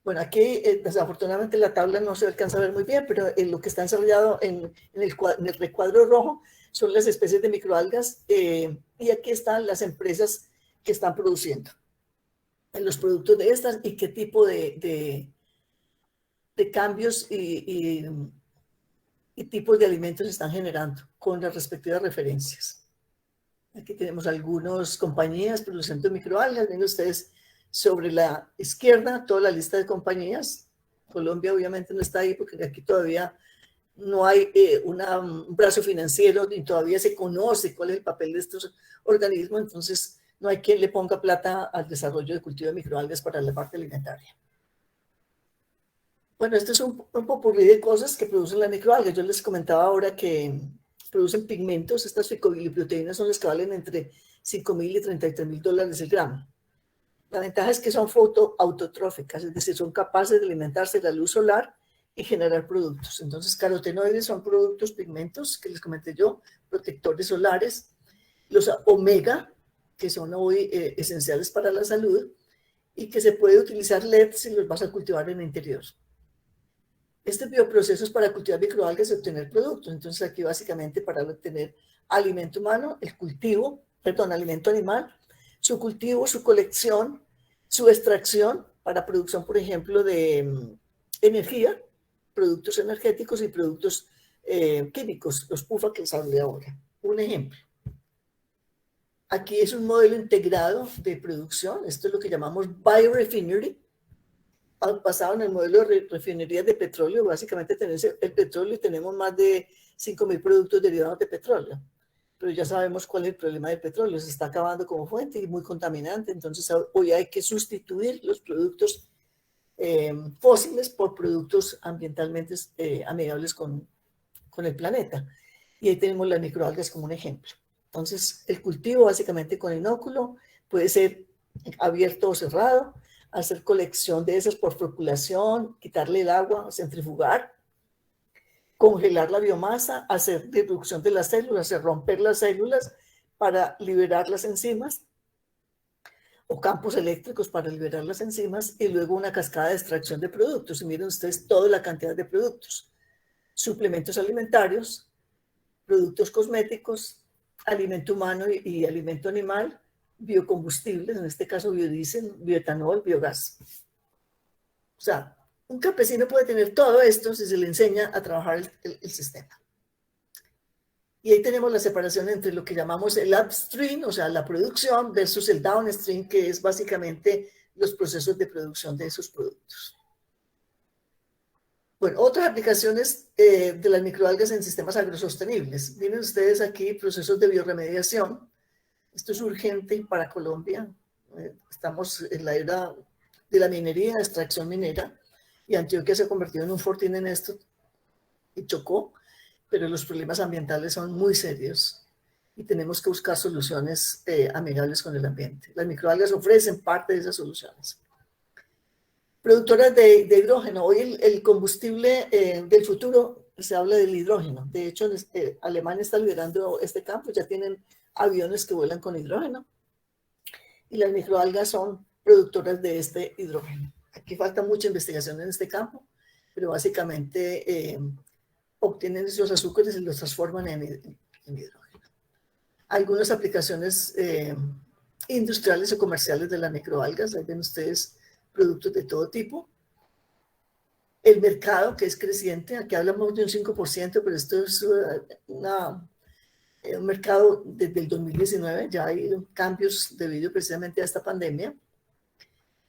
Bueno, aquí desafortunadamente la tabla no se alcanza a ver muy bien, pero lo que está ensayado en el recuadro rojo son las especies de microalgas y aquí están las empresas que están produciendo los productos de estas y qué tipo de cambios y tipos de alimentos están generando con las respectivas referencias. Aquí tenemos algunas compañías produciendo microalgas. Ven ustedes sobre la izquierda toda la lista de compañías. Colombia obviamente no está ahí porque aquí todavía no hay un brazo financiero ni todavía se conoce cuál es el papel de estos organismos, entonces no hay quien le ponga plata al desarrollo de cultivo de microalgas para la parte alimentaria. Bueno, esto es un popurrí de cosas que producen las microalgas. Yo les comentaba ahora que producen pigmentos. Estas ficobiliproteínas son las que valen entre $5.000 y $33.000 el gramo. La ventaja es que son autotróficas, es decir, son capaces de alimentarse de la luz solar y generar productos. Entonces, carotenoides son productos, pigmentos, que les comenté yo, protectores solares. Los omega, que son hoy esenciales para la salud, y que se puede utilizar LED si los vas a cultivar en el interior. Este bioproceso es para cultivar microalgas y obtener productos. Entonces, aquí básicamente para obtener alimento humano, alimento animal, su cultivo, su colección, su extracción para producción, por ejemplo, de energía, productos energéticos y productos químicos, los PUFA que les hablé ahora. Un ejemplo. Aquí es un modelo integrado de producción. Esto es lo que llamamos biorefinery, basado en el modelo de refinerías de petróleo. Básicamente tenemos el petróleo y tenemos más de 5.000 productos derivados de petróleo. Pero ya sabemos cuál es el problema del petróleo. Se está acabando como fuente y muy contaminante. Entonces hoy hay que sustituir los productos fósiles por productos ambientalmente amigables con el planeta. Y ahí tenemos las microalgas como un ejemplo. Entonces, el cultivo básicamente con inóculo puede ser abierto o cerrado, hacer colección de esas por floculación, quitarle el agua, centrifugar, congelar la biomasa, hacer reducción de las células, hacer romper las células para liberar las enzimas, o campos eléctricos para liberar las enzimas, y luego una cascada de extracción de productos. Y miren ustedes toda la cantidad de productos: suplementos alimentarios, productos cosméticos, alimento humano y alimento animal, biocombustibles, en este caso biodiesel, bioetanol, biogás. O sea, un campesino puede tener todo esto si se le enseña a trabajar el sistema. Y ahí tenemos la separación entre lo que llamamos el upstream, o sea, la producción, versus el downstream, que es básicamente los procesos de producción de esos productos. Bueno, otras aplicaciones de las microalgas en sistemas agrosostenibles. Miren ustedes aquí procesos de bioremediación. Esto es urgente para Colombia. Estamos en la era de la minería, de extracción minera, y Antioquia se ha convertido en un fortín en esto y Chocó, pero los problemas ambientales son muy serios y tenemos que buscar soluciones amigables con el ambiente. Las microalgas ofrecen parte de esas soluciones. Productoras de hidrógeno. Hoy el combustible del futuro se habla del hidrógeno. De hecho, Alemania está liderando este campo. Ya tienen aviones que vuelan con hidrógeno. Y las microalgas son productoras de este hidrógeno. Aquí falta mucha investigación en este campo, pero básicamente obtienen esos azúcares y los transforman en hidrógeno. Algunas aplicaciones industriales o comerciales de las microalgas. Ahí ven ustedes productos de todo tipo. El mercado, que es creciente, aquí hablamos de un 5%, pero esto es un mercado desde el 2019, ya hay cambios debido precisamente a esta pandemia.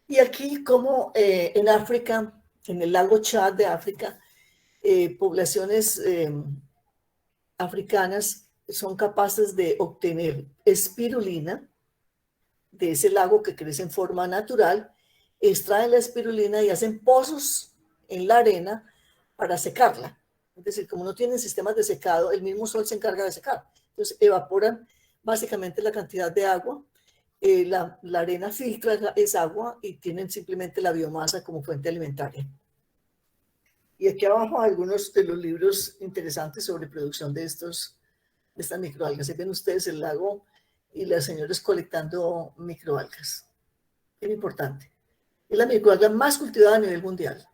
Y aquí, como en África, en el lago Chad de África, poblaciones africanas son capaces de obtener espirulina de ese lago que crece en forma natural, extraen la espirulina y hacen pozos en la arena para secarla. Es decir, como no tienen sistemas de secado, el mismo sol se encarga de secar. Entonces evaporan básicamente la cantidad de agua la arena filtra esa agua y tienen simplemente la biomasa como fuente alimentaria. Y aquí abajo algunos de los libros interesantes sobre producción de estas microalgas. Ahí ven ustedes el lago y las señoras colectando microalgas. Es importante. Es la microalga más cultivada a nivel mundial,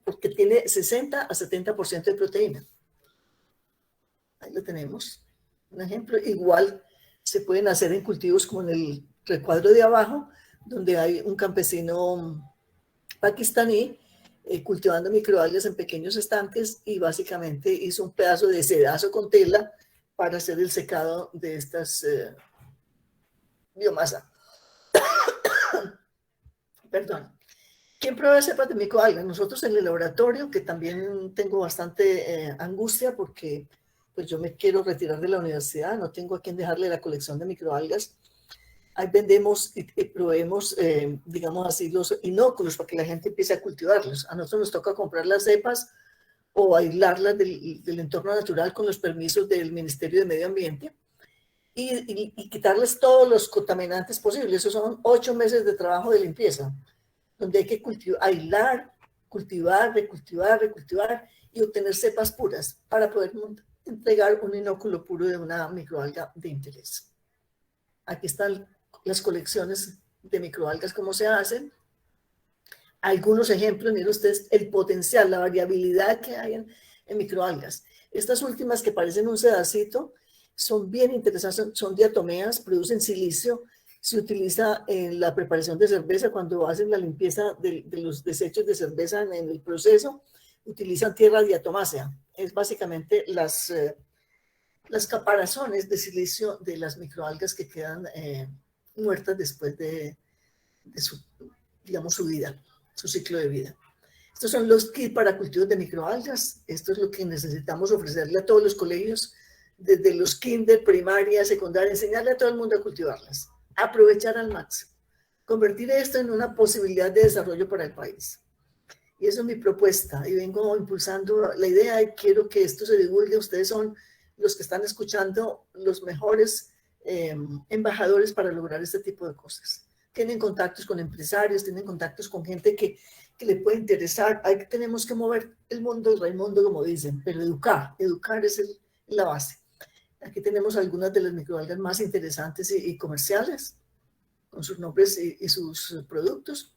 porque tiene 60 a 70% de proteína. Ahí lo tenemos. Un ejemplo, igual se pueden hacer en cultivos como en el recuadro de abajo, donde hay un campesino pakistaní cultivando microalgas en pequeños estanques y básicamente hizo un pedazo de sedazo con tela para hacer el secado de estas biomasa. Perdón. ¿Quién prueba cepas de microalgas? Nosotros en el laboratorio, que también tengo bastante angustia porque pues yo me quiero retirar de la universidad, no tengo a quién dejarle la colección de microalgas. Ahí vendemos y proveemos, digamos así, los inóculos para que la gente empiece a cultivarlos. A nosotros nos toca comprar las cepas o aislarlas del entorno natural con los permisos del Ministerio de Medio Ambiente y quitarles todos los contaminantes posibles. Esos son 8 meses de trabajo de limpieza, donde hay que aislar, cultivar, recultivar y obtener cepas puras para poder entregar un inóculo puro de una microalga de interés. Aquí están las colecciones de microalgas, cómo se hacen. Algunos ejemplos, miren ustedes el potencial, la variabilidad que hay en microalgas. Estas últimas que parecen un sedacito son bien interesantes, son diatomeas, producen silicio. Se utiliza en la preparación de cerveza cuando hacen la limpieza de los desechos de cerveza en el proceso. Utilizan tierra diatomácea. Es básicamente las caparazones de silicio de las microalgas que quedan muertas después de su, digamos, su vida, su ciclo de vida. Estos son los kits para cultivos de microalgas. Esto es lo que necesitamos ofrecerle a todos los colegios, desde los kinder, primaria, secundaria, enseñarle a todo el mundo a cultivarlas. Aprovechar al máximo. Convertir esto en una posibilidad de desarrollo para el país. Y eso es mi propuesta. Y vengo impulsando la idea y quiero que esto se divulgue. Ustedes son los que están escuchando los mejores embajadores para lograr este tipo de cosas. Tienen contactos con empresarios, tienen contactos con gente que le puede interesar. Tenemos que mover el mundo, el Raimundo, como dicen, pero educar es la base. Aquí tenemos algunas de las microalgas más interesantes y comerciales, con sus nombres y sus productos.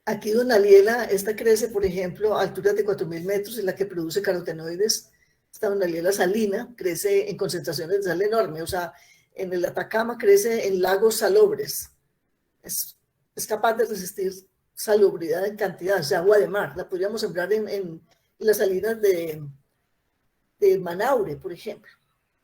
Aquí Donaliela, esta crece, por ejemplo, a alturas de 4.000 metros, es la que produce carotenoides. Esta Donaliela salina crece en concentraciones de sal enorme, o sea, en el Atacama crece en lagos salobres. Es capaz de resistir salubridad en cantidad, o sea, agua de mar. La podríamos sembrar en las salinas de Manaure, por ejemplo.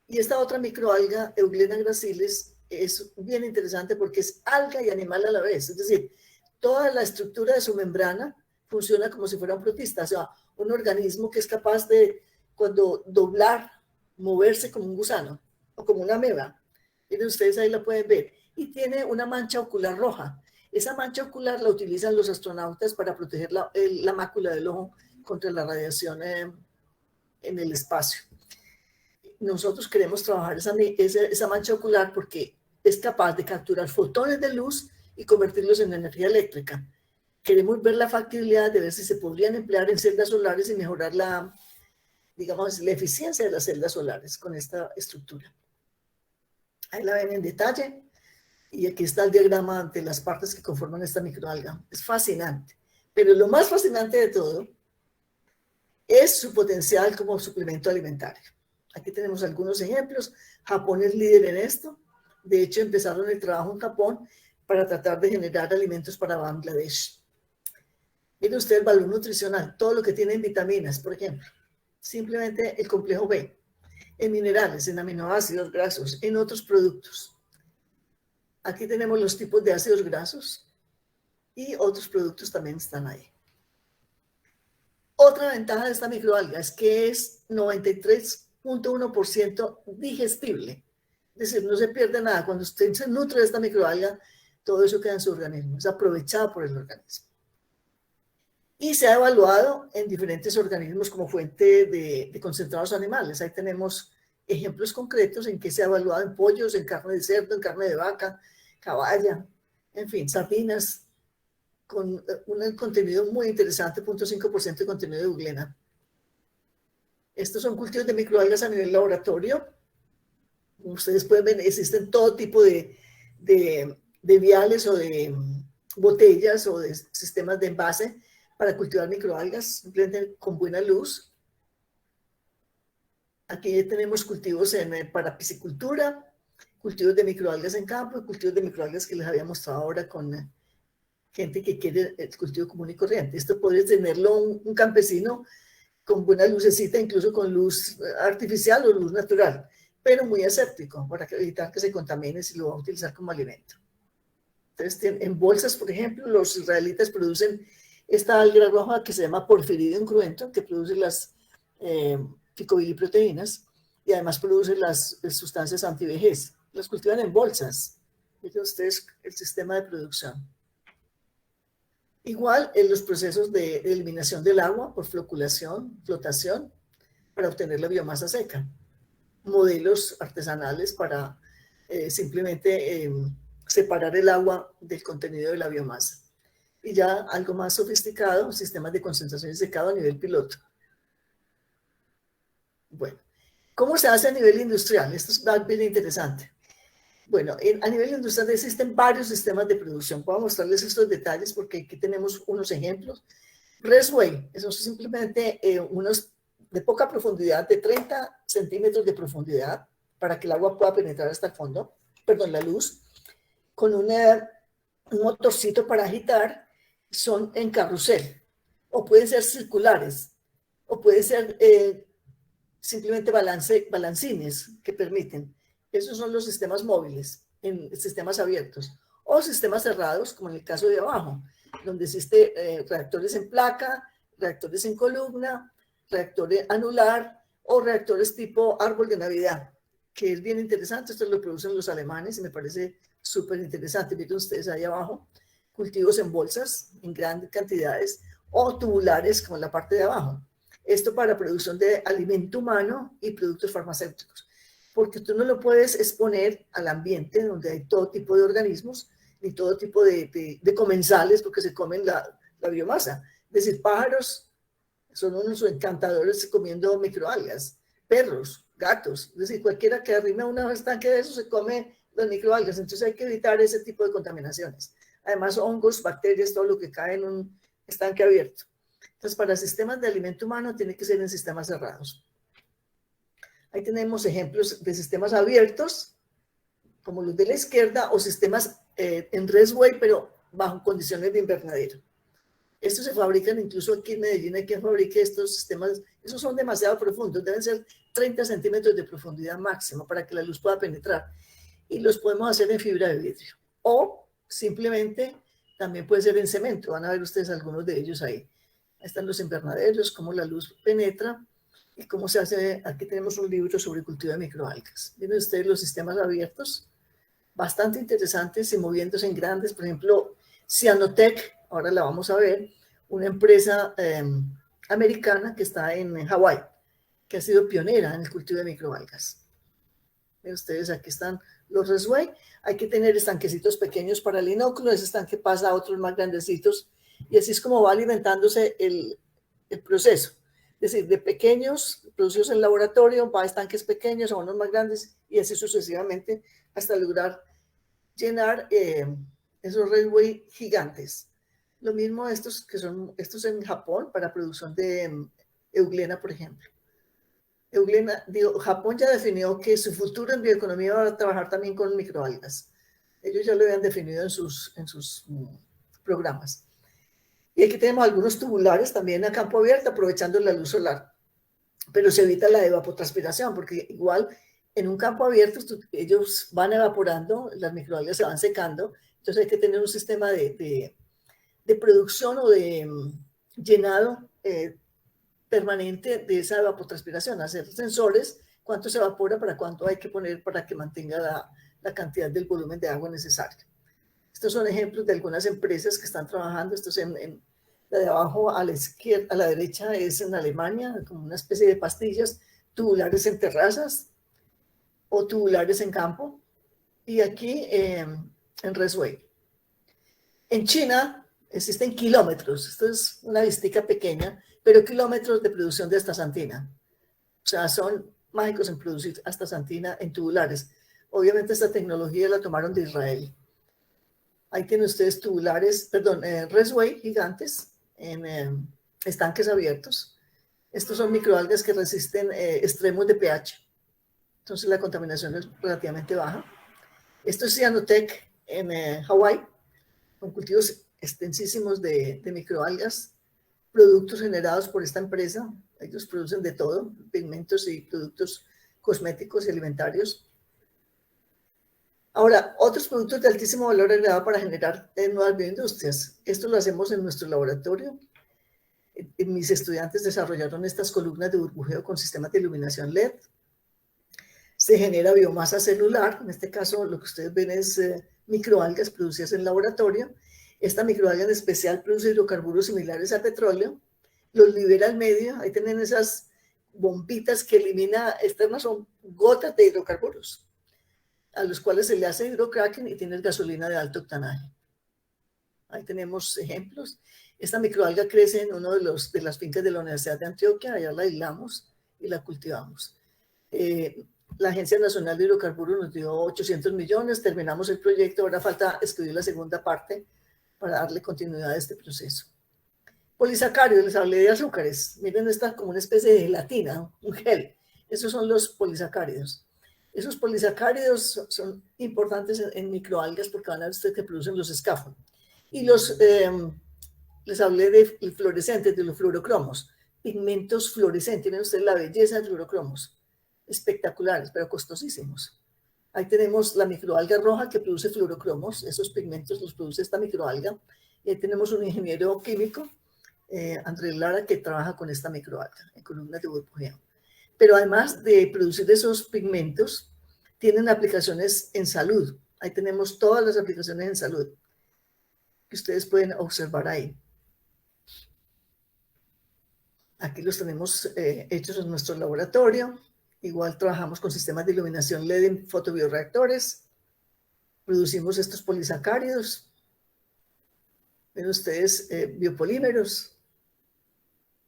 Y esta otra microalga, Euglena gracilis, es bien interesante porque es alga y animal a la vez. Es decir, toda la estructura de su membrana funciona como si fuera un protista, o sea, un organismo que es capaz de, cuando doblar, moverse como un gusano o como una ameba. Miren ustedes, ahí la pueden ver. Y tiene una mancha ocular roja. Esa mancha ocular la utilizan los astronautas para proteger la mácula del ojo contra la radiación en el espacio. Nosotros queremos trabajar esa mancha ocular porque es capaz de capturar fotones de luz y convertirlos en energía eléctrica. Queremos ver la factibilidad de ver si se podrían emplear en celdas solares y mejorar la eficiencia de las celdas solares con esta estructura. Ahí la ven en detalle y aquí está el diagrama de las partes que conforman esta microalga. Es fascinante, pero lo más fascinante de todo es su potencial como suplemento alimentario. Aquí tenemos algunos ejemplos. Japón es líder en esto. De hecho, empezaron el trabajo en Japón para tratar de generar alimentos para Bangladesh. Mire usted el valor nutricional, todo lo que tiene en vitaminas, por ejemplo. Simplemente el complejo B, en minerales, en aminoácidos grasos, en otros productos. Aquí tenemos los tipos de ácidos grasos y otros productos también están ahí. Otra ventaja de esta microalga es que es 93.1% digestible. Es decir, no se pierde nada. Cuando usted se nutre de esta microalga, todo eso queda en su organismo. Es aprovechado por el organismo. Y se ha evaluado en diferentes organismos como fuente de concentrados animales. Ahí tenemos ejemplos concretos en que se ha evaluado en pollos, en carne de cerdo, en carne de vaca, caballa, en fin, sardinas, con un contenido muy interesante, 0.5% de contenido de euglena. Estos son cultivos de microalgas a nivel laboratorio. Como ustedes pueden ver, existen todo tipo de viales o de botellas o de sistemas de envase para cultivar microalgas, simplemente con buena luz. Aquí tenemos cultivos para piscicultura, cultivos de microalgas en campo y cultivos de microalgas que les había mostrado ahora con gente que quiere el cultivo común y corriente. Esto podría tenerlo un campesino con buena lucecita, incluso con luz artificial o luz natural, pero muy aséptico para evitar que se contamine si lo va a utilizar como alimento. Entonces, en bolsas, por ejemplo, los israelitas producen esta alga roja que se llama porfiridium cruento, que produce las ficobiliproteínas y además produce las sustancias antivejez. Las cultivan en bolsas. Miren ustedes el sistema de producción. Igual en los procesos de eliminación del agua por floculación, flotación, para obtener la biomasa seca. Modelos artesanales para simplemente separar el agua del contenido de la biomasa. Y ya algo más sofisticado, sistemas de concentración y secado a nivel piloto. Bueno, ¿cómo se hace a nivel industrial? Esto es bien interesante. Bueno, a nivel industrial existen varios sistemas de producción. Puedo mostrarles estos detalles porque aquí tenemos unos ejemplos. Resway, esos son simplemente unos de poca profundidad, de 30 centímetros de profundidad, para que el agua pueda penetrar hasta el fondo, perdón, la luz, con un motorcito para agitar, son en carrusel, o pueden ser circulares, o pueden ser simplemente balancines que permiten. Esos son los sistemas móviles, en sistemas abiertos, o sistemas cerrados, como en el caso de abajo, donde existen reactores en placa, reactores en columna, reactores anular o reactores tipo árbol de Navidad, que es bien interesante. Esto lo producen los alemanes y me parece súper interesante. Miren ustedes ahí abajo, cultivos en bolsas en grandes cantidades o tubulares como en la parte de abajo. Esto para producción de alimento humano y productos farmacéuticos, porque tú no lo puedes exponer al ambiente donde hay todo tipo de organismos ni todo tipo de comensales, porque se comen la biomasa. Es decir, pájaros son unos encantadores comiendo microalgas, perros, gatos, es decir, cualquiera que arrime a un estanque de eso se come las microalgas, entonces hay que evitar ese tipo de contaminaciones. Además, hongos, bacterias, todo lo que cae en un estanque abierto. Entonces, para sistemas de alimento humano tiene que ser en sistemas cerrados. Ahí tenemos ejemplos de sistemas abiertos, como los de la izquierda, o sistemas en Resway, pero bajo condiciones de invernadero. Estos se fabrican incluso aquí en Medellín, hay quien fabrique estos sistemas. Esos son demasiado profundos, deben ser 30 centímetros de profundidad máxima para que la luz pueda penetrar. Y los podemos hacer en fibra de vidrio. O simplemente también puede ser en cemento. Van a ver ustedes algunos de ellos ahí. Ahí están los invernaderos, cómo la luz penetra y cómo se hace. Aquí tenemos un libro sobre cultivo de microalgas. Miren ustedes los sistemas abiertos, bastante interesantes y moviéndose en grandes. Por ejemplo, Cyanotech, ahora la vamos a ver, una empresa americana que está en Hawái, que ha sido pionera en el cultivo de microalgas. Miren ustedes, aquí están los Resway. Hay que tener estanquecitos pequeños para el inóculo, ese estanque pasa a otros más grandecitos, y así es como va alimentándose el proceso. Es decir, de pequeños, producidos en laboratorio, va a estanques pequeños, a unos más grandes, y así sucesivamente, hasta lograr llenar esos Resway gigantes. Lo mismo estos que son estos en Japón para producción de euglena, por ejemplo. Japón ya definió que su futuro en bioeconomía va a trabajar también con microalgas. Ellos ya lo habían definido en sus programas. Y aquí tenemos algunos tubulares también a campo abierto, aprovechando la luz solar. Pero se evita la evapotranspiración, porque igual en un campo abierto ellos van evaporando, las microalgas se van secando, entonces hay que tener un sistema de producción o de llenado permanente de esa evapotranspiración, hacer sensores, cuánto se evapora, para cuánto hay que poner para que mantenga la cantidad del volumen de agua necesario. Estos son ejemplos de algunas empresas que están trabajando. Esto es la de abajo a la izquierda, a la derecha es en Alemania, como una especie de pastillas tubulares en terrazas o tubulares en campo. Y aquí en Resway. En China existen kilómetros, esto es una vistica pequeña, pero kilómetros de producción de astaxantina. O sea, son mágicos en producir astaxantina en tubulares. Obviamente esta tecnología la tomaron de Israel. Ahí tienen ustedes tubulares, perdón, Resway gigantes en estanques abiertos. Estos son microalgas que resisten extremos de pH. Entonces la contaminación es relativamente baja. Esto es Cyanotech en Hawái, con cultivos extensísimos de microalgas, productos generados por esta empresa. Ellos producen de todo, pigmentos y productos cosméticos y alimentarios. Ahora, otros productos de altísimo valor agregado para generar nuevas bioindustrias. Esto lo hacemos en nuestro laboratorio. Mis estudiantes desarrollaron estas columnas de burbujeo con sistemas de iluminación LED. Se genera biomasa celular. En este caso, lo que ustedes ven es microalgas producidas en laboratorio. Esta microalga en especial produce hidrocarburos similares al petróleo. Los libera al medio. Ahí tienen esas bombitas que elimina, externas son gotas de hidrocarburos, a los cuales se le hace hidrocracking y tienes gasolina de alto octanaje. Ahí tenemos ejemplos. Esta microalga crece en uno de las fincas de la Universidad de Antioquia, allá la aislamos y la cultivamos. La Agencia Nacional de Hidrocarburos nos dio 800 millones, terminamos el proyecto, ahora falta escribir la segunda parte para darle continuidad a este proceso. Polisacáridos, les hablé de azúcares. Miren, esta como una especie de gelatina, un gel. Esos son los polisacáridos. Esos polisacáridos son importantes en microalgas porque van a ver ustedes que producen los scaffolds. Y les hablé de fluorescentes, de los fluorocromos, pigmentos fluorescentes. Tienen ustedes la belleza de fluorocromos, espectaculares, pero costosísimos. Ahí tenemos la microalga roja que produce fluorocromos, esos pigmentos los produce esta microalga. Y ahí tenemos un ingeniero químico, Andrés Lara, que trabaja con esta microalga en columnas de burbujeo. Pero además de producir esos pigmentos, tienen aplicaciones en salud. Ahí tenemos todas las aplicaciones en salud que ustedes pueden observar ahí. Aquí los tenemos hechos en nuestro laboratorio. Igual trabajamos con sistemas de iluminación LED en fotobioreactores. Producimos estos polisacáridos. Ven ustedes biopolímeros,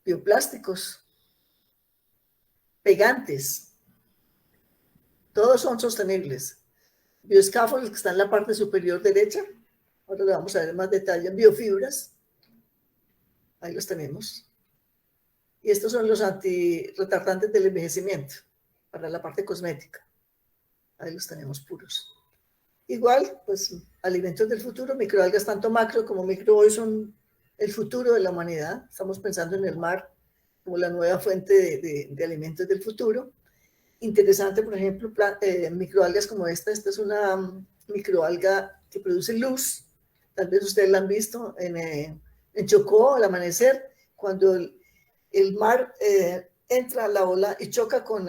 bioplásticos, pegantes. Todos son sostenibles. Bioscaffolds, que está en la parte superior derecha. Ahora lo vamos a ver en más detalle. Biofibras. Ahí los tenemos. Y estos son los antirretardantes del envejecimiento para la parte cosmética. Ahí los tenemos puros. Igual, pues, alimentos del futuro, microalgas tanto macro como micro hoy son el futuro de la humanidad. Estamos pensando en el mar como la nueva fuente de alimentos del futuro. Interesante, por ejemplo, microalgas como esta. Esta es una microalga que produce luz. Tal vez ustedes la han visto en Chocó al amanecer, cuando el mar entra a la ola y choca con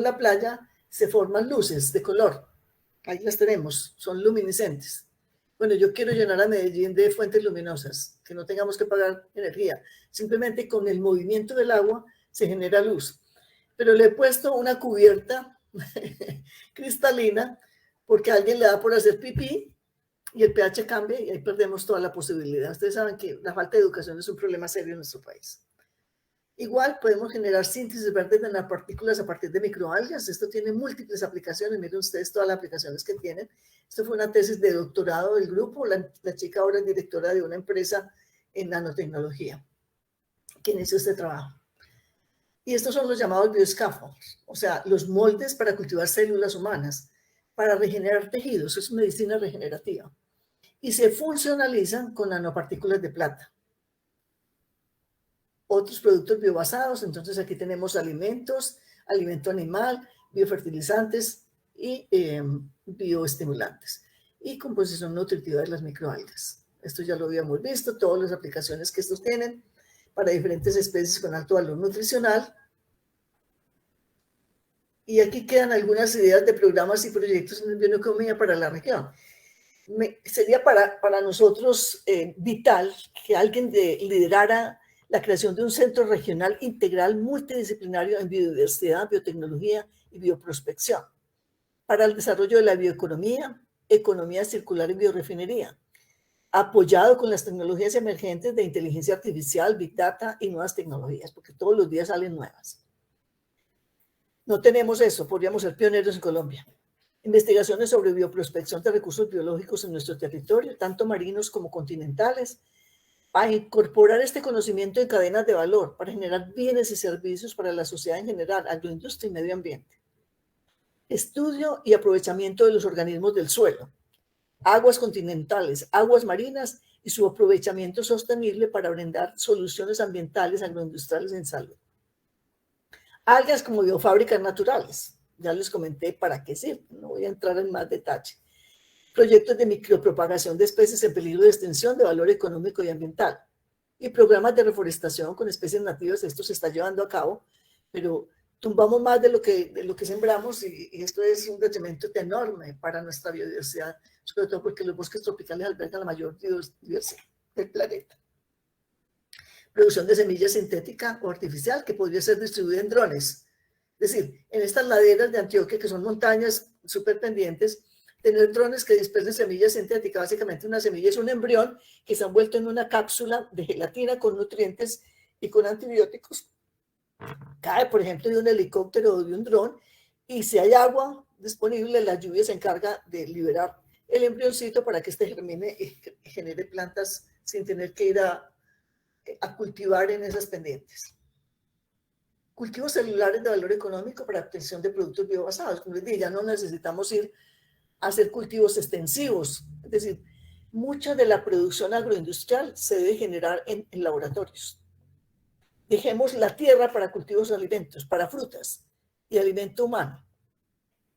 la playa, se forman luces de color. Ahí las tenemos, son luminiscentes. Bueno, yo quiero llenar a Medellín de fuentes luminosas, que no tengamos que pagar energía. Simplemente con el movimiento del agua se genera luz. Pero le he puesto una cubierta cristalina porque a alguien le da por hacer pipí y el pH cambia y ahí perdemos toda la posibilidad. Ustedes saben que la falta de educación es un problema serio en nuestro país. Igual podemos generar síntesis verdes de nanopartículas a partir de microalgas. Esto tiene múltiples aplicaciones. Miren ustedes todas las aplicaciones que tienen. Esto fue una tesis de doctorado del grupo. La chica ahora es directora de una empresa en nanotecnología que inició este trabajo. Y estos son los llamados bioscaffolds, o sea, los moldes para cultivar células humanas, para regenerar tejidos. Es medicina regenerativa. Y se funcionalizan con nanopartículas de plata. Otros productos biobasados, entonces aquí tenemos alimentos, alimento animal, biofertilizantes y bioestimulantes. Y composición nutritiva de las microalgas. Esto ya lo habíamos visto, todas las aplicaciones que estos tienen para diferentes especies con alto valor nutricional. Y aquí quedan algunas ideas de programas y proyectos en bioeconomía para la región. Sería para nosotros vital que alguien liderara la creación de un centro regional integral multidisciplinario en biodiversidad, biotecnología y bioprospección para el desarrollo de la bioeconomía, economía circular y biorefinería, apoyado con las tecnologías emergentes de inteligencia artificial, Big Data y nuevas tecnologías, porque todos los días salen nuevas. No tenemos eso, podríamos ser pioneros en Colombia. Investigaciones sobre bioprospección de recursos biológicos en nuestro territorio, tanto marinos como continentales, para incorporar este conocimiento en cadenas de valor, para generar bienes y servicios para la sociedad en general, agroindustria y medio ambiente. Estudio y aprovechamiento de los organismos del suelo, aguas continentales, aguas marinas y su aprovechamiento sostenible para brindar soluciones ambientales agroindustriales en salud. Algas como biofábricas naturales, ya les comenté para qué sirven, no voy a entrar en más detalle. Proyectos de micropropagación de especies en peligro de extinción de valor económico y ambiental. Y programas de reforestación con especies nativas, esto se está llevando a cabo, pero tumbamos más de lo que sembramos y esto es un detrimento enorme para nuestra biodiversidad, sobre todo porque los bosques tropicales albergan la mayor diversidad del planeta. Producción de semilla sintética o artificial que podría ser distribuida en drones. Es decir, en estas laderas de Antioquia, que son montañas súper pendientes, tener drones que dispersen semillas sintéticas. Básicamente una semilla es un embrión que se ha envuelto en una cápsula de gelatina con nutrientes y con antibióticos. Cae, por ejemplo, de un helicóptero o de un dron, y si hay agua disponible, la lluvia se encarga de liberar el embrioncito para que éste germine y genere plantas sin tener que ir a cultivar en esas pendientes. Cultivos celulares de valor económico para obtención de productos biobasados. Como les dije, ya no necesitamos ir a hacer cultivos extensivos. Es decir, mucha de la producción agroindustrial se debe generar en laboratorios. Dejemos la tierra para cultivos de alimentos, para frutas y alimento humano.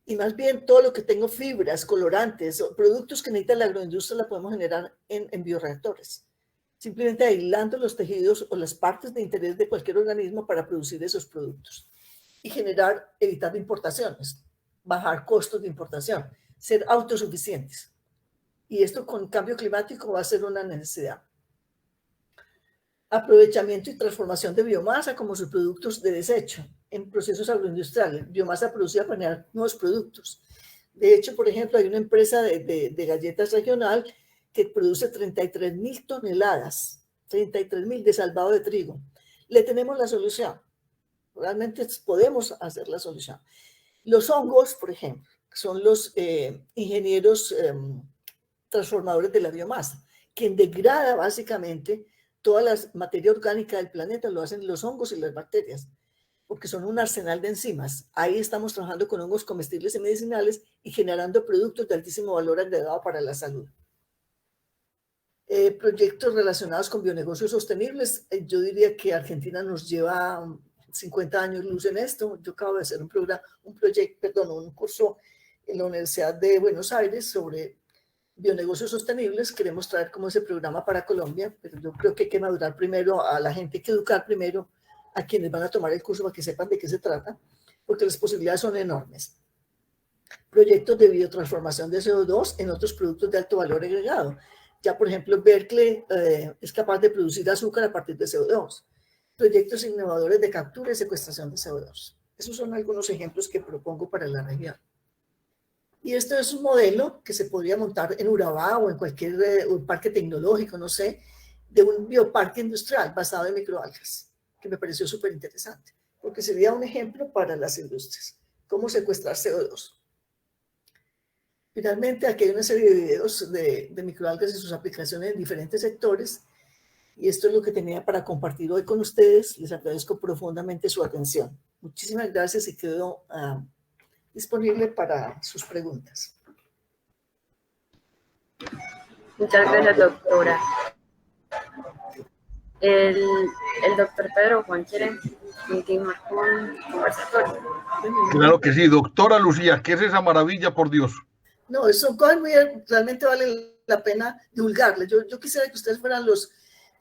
Y más bien todo lo que tenga fibras, colorantes, o productos que necesita la agroindustria la podemos generar en bioreactores. Simplemente aislando los tejidos o las partes de interés de cualquier organismo para producir esos productos. Y evitar importaciones, bajar costos de importación, ser autosuficientes. Y esto con cambio climático va a ser una necesidad. Aprovechamiento y transformación de biomasa como subproductos de desecho en procesos agroindustriales. Biomasa producida para generar nuevos productos. De hecho, por ejemplo, hay una empresa de galletas regional que produce 33.000 toneladas, 33.000 de salvado de trigo. Le tenemos la solución. Realmente podemos hacer la solución. Los hongos, por ejemplo, son los ingenieros transformadores de la biomasa, quien degrada básicamente toda la materia orgánica del planeta, lo hacen los hongos y las bacterias, porque son un arsenal de enzimas. Ahí estamos trabajando con hongos comestibles y medicinales y generando productos de altísimo valor agregado para la salud. Proyectos relacionados con bionegocios sostenibles. Yo diría que Argentina nos lleva 50 años luz en esto. Yo acabo de hacer un curso en la Universidad de Buenos Aires sobre bionegocios sostenibles. Queremos traer como ese programa para Colombia, pero yo creo que hay que madurar primero a la gente, hay que educar primero a quienes van a tomar el curso para que sepan de qué se trata, porque las posibilidades son enormes. Proyectos de biotransformación de CO2 en otros productos de alto valor agregado. Ya, por ejemplo, Berkeley es capaz de producir azúcar a partir de CO2. Proyectos innovadores de captura y secuestración de CO2. Esos son algunos ejemplos que propongo para la región. Y esto es un modelo que se podría montar en Urabá o en cualquier parque tecnológico, no sé, de un bioparque industrial basado en microalgas, que me pareció súper interesante, porque sería un ejemplo para las industrias, cómo secuestrar CO2. Finalmente, aquí hay una serie de videos de microalgas y sus aplicaciones en diferentes sectores, y esto es lo que tenía para compartir hoy con ustedes. Les agradezco profundamente su atención. Muchísimas gracias y quedo disponible para sus preguntas. Muchas gracias, doctora. El doctor Pedro Juan quiere continuar con el conversatorio. Claro que sí. Doctora Lucía, ¿qué es esa maravilla, por Dios? No, son cosas realmente vale la pena divulgarles. Yo quisiera que ustedes fueran los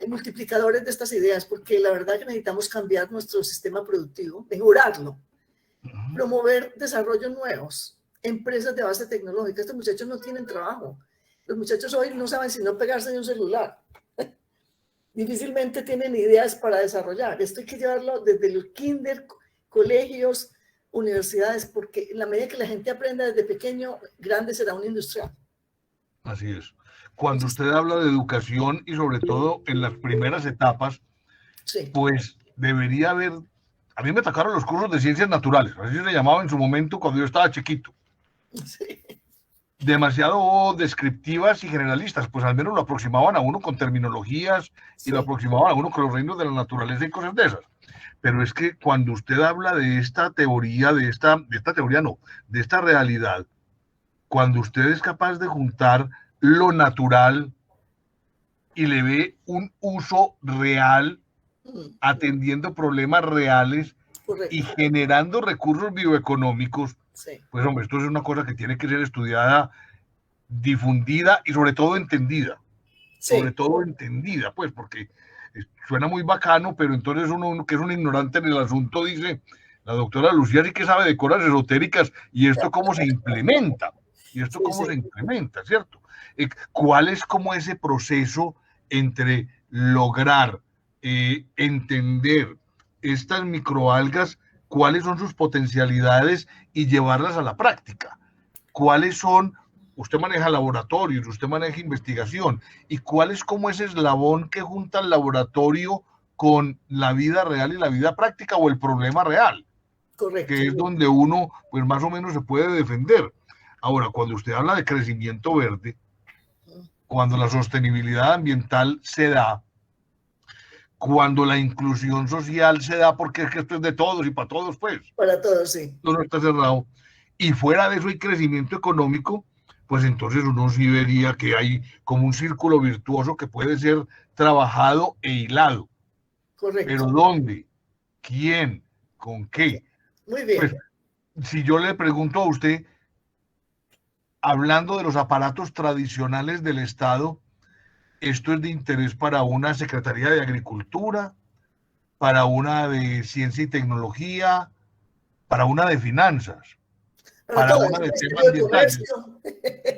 multiplicadores de estas ideas, porque la verdad que necesitamos cambiar nuestro sistema productivo, mejorarlo, promover desarrollos nuevos, empresas de base tecnológica. Estos muchachos no tienen trabajo. Los muchachos hoy no saben sino pegarse de un celular. Difícilmente tienen ideas para desarrollar. Esto hay que llevarlo desde los kinder, colegios, universidades, porque en la medida que la gente aprenda desde pequeño, grande será un industrial. Así es. Cuando usted habla de educación y sobre todo en las primeras etapas, Sí, pues debería haber, a mí me tocaron los cursos de ciencias naturales, así se llamaba en su momento cuando yo estaba chiquito, sí, demasiado descriptivas y generalistas, pues al menos lo aproximaban a uno con terminologías y lo sí, aproximaban a uno con los reinos de la naturaleza y cosas de esas. Pero es que cuando usted habla de esta teoría, de esta teoría no, de esta realidad, cuando usted es capaz de juntar lo natural y le ve un uso real, atendiendo problemas reales y correcto, generando recursos bioeconómicos, sí, pues hombre, esto es una cosa que tiene que ser estudiada, difundida y sobre sí, todo entendida, pues porque suena muy bacano, pero entonces uno que es un ignorante en el asunto dice, la doctora Lucía sí que sabe de cosas esotéricas y esto cómo se implementa, sí, sí. ¿cierto? ¿Cuál es como ese proceso entre lograr entender estas microalgas, cuáles son sus potencialidades y llevarlas a la práctica? ¿Cuáles son? Usted maneja laboratorios, usted maneja investigación, y cuál es como ese eslabón que junta el laboratorio con la vida real y la vida práctica o el problema real, Correcto. que es donde uno pues más o menos se puede defender. Ahora, cuando usted habla de crecimiento verde, cuando la sostenibilidad ambiental se da, cuando la inclusión social se da, porque es que esto es de todos y para todos, pues, Para todos, sí. no está cerrado, y fuera de eso hay crecimiento económico, pues entonces uno sí vería que hay como un círculo virtuoso que puede ser trabajado e hilado. Correcto. Pero ¿dónde? ¿Quién? ¿Con Ok. qué? Muy Pues bien. si yo le pregunto a usted, hablando de los aparatos tradicionales del Estado, esto es de interés para una Secretaría de Agricultura, para una de Ciencia y Tecnología, para una de Finanzas, Para para todos. una de temas Ministerio de ambientales. Comercio.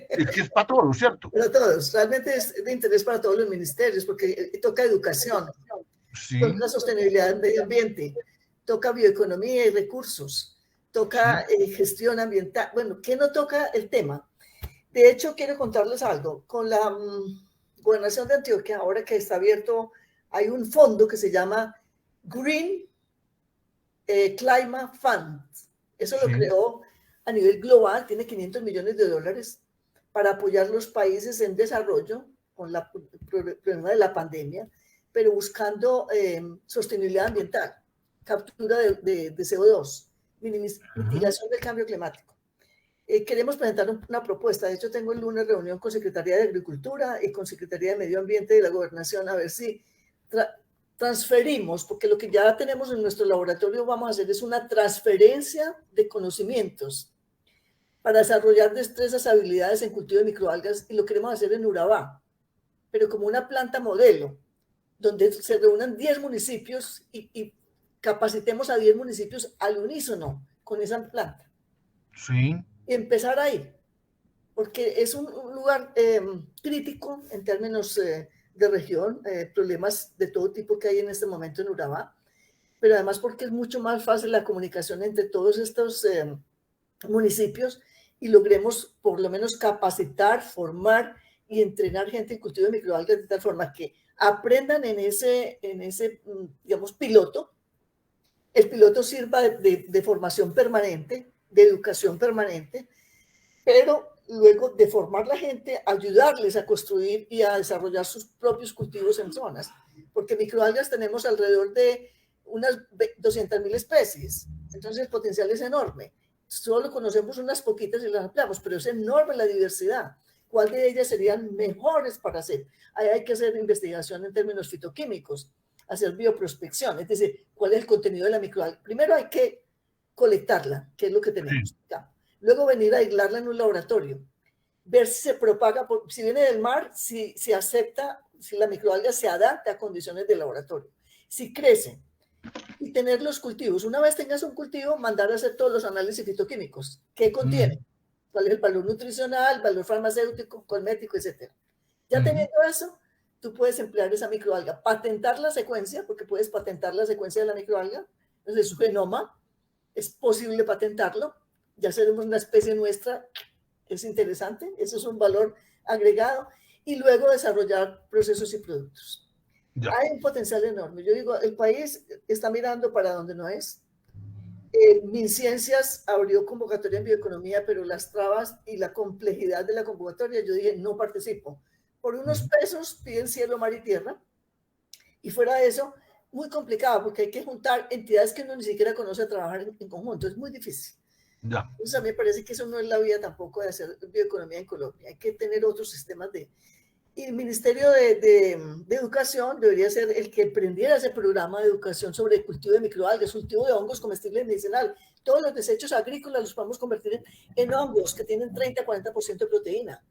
Es que es para todos, ¿cierto? Para todos. Realmente es de interés para todos los ministerios porque toca educación, toca Sí, la sostenibilidad del medio ambiente, toca bioeconomía y recursos, toca sí, gestión ambiental. Bueno, ¿qué no toca el tema? De hecho, quiero contarles algo. Con la gobernación de Antioquia, ahora que está abierto, hay un fondo que se llama Green Climate Fund. Eso lo sí. creó a nivel global, tiene 500 millones de dólares para apoyar los países en desarrollo con el problema de la pandemia, pero buscando sostenibilidad ambiental, captura de CO2, Ujú. mitigación del cambio climático. Queremos presentar una propuesta. De hecho, tengo el lunes reunión con Secretaría de Agricultura y con Secretaría de Medio Ambiente de la Gobernación a ver si transferimos, porque lo que ya tenemos en nuestro laboratorio vamos a hacer es una transferencia de conocimientos para desarrollar destrezas, habilidades en cultivo de microalgas y lo queremos hacer en Urabá, pero como una planta modelo, donde se reúnan 10 municipios y capacitemos a 10 municipios al unísono con esa planta. Sí, Y empezar ahí, porque es un lugar crítico en términos de región, problemas de todo tipo que hay en este momento en Urabá, pero además porque es mucho más fácil la comunicación entre todos estos municipios y logremos por lo menos capacitar, formar y entrenar gente en cultivo de microalgas de tal forma que aprendan en ese digamos, piloto. El piloto sirva de formación permanente, de educación permanente, pero luego de formar la gente, ayudarles a construir y a desarrollar sus propios cultivos en zonas, porque microalgas tenemos alrededor de unas 200.000 especies, entonces el potencial es enorme. Solo conocemos unas poquitas y las ampliamos, pero es enorme la diversidad. ¿Cuál de ellas serían mejores para hacer? Ahí hay que hacer investigación en términos fitoquímicos, hacer bioprospección, es decir, cuál es el contenido de la microalga. Primero hay que colectarla, que es lo que sí. tenemos. Ya. Luego venir a aislarla en un laboratorio, ver si se propaga, si viene del mar, si acepta, si la microalga se adapta a condiciones de laboratorio, si crece y tener los cultivos. Una vez tengas un cultivo, mandar a hacer todos los análisis fitoquímicos. ¿Qué contiene? ¿Cuál es el valor nutricional, valor farmacéutico, cosmético, etcétera? Ya teniendo eso, tú puedes emplear esa microalga, patentar la secuencia, porque puedes patentar la secuencia de la microalga, entonces su genoma, es posible patentarlo, ya seremos una especie nuestra, es interesante, eso es un valor agregado y luego desarrollar procesos y productos. Ya. Hay un potencial enorme. Yo digo, el país está mirando para donde no es. MinCiencias abrió convocatoria en bioeconomía, pero las trabas y la complejidad de la convocatoria, yo dije, no participo. Por unos pesos piden cielo, mar y tierra, y fuera de eso, muy complicado, porque hay que juntar entidades que uno ni siquiera conoce a trabajar en conjunto, es muy difícil. Ya. Entonces a mí me parece que eso no es la vía tampoco de hacer bioeconomía en Colombia, hay que tener otros sistemas de... Y el Ministerio de Educación debería ser el que emprendiera ese programa de educación sobre el cultivo de microalgas, cultivo de hongos comestibles medicinal. Todos los desechos agrícolas los podemos convertir en hongos que tienen 30-40% de proteína.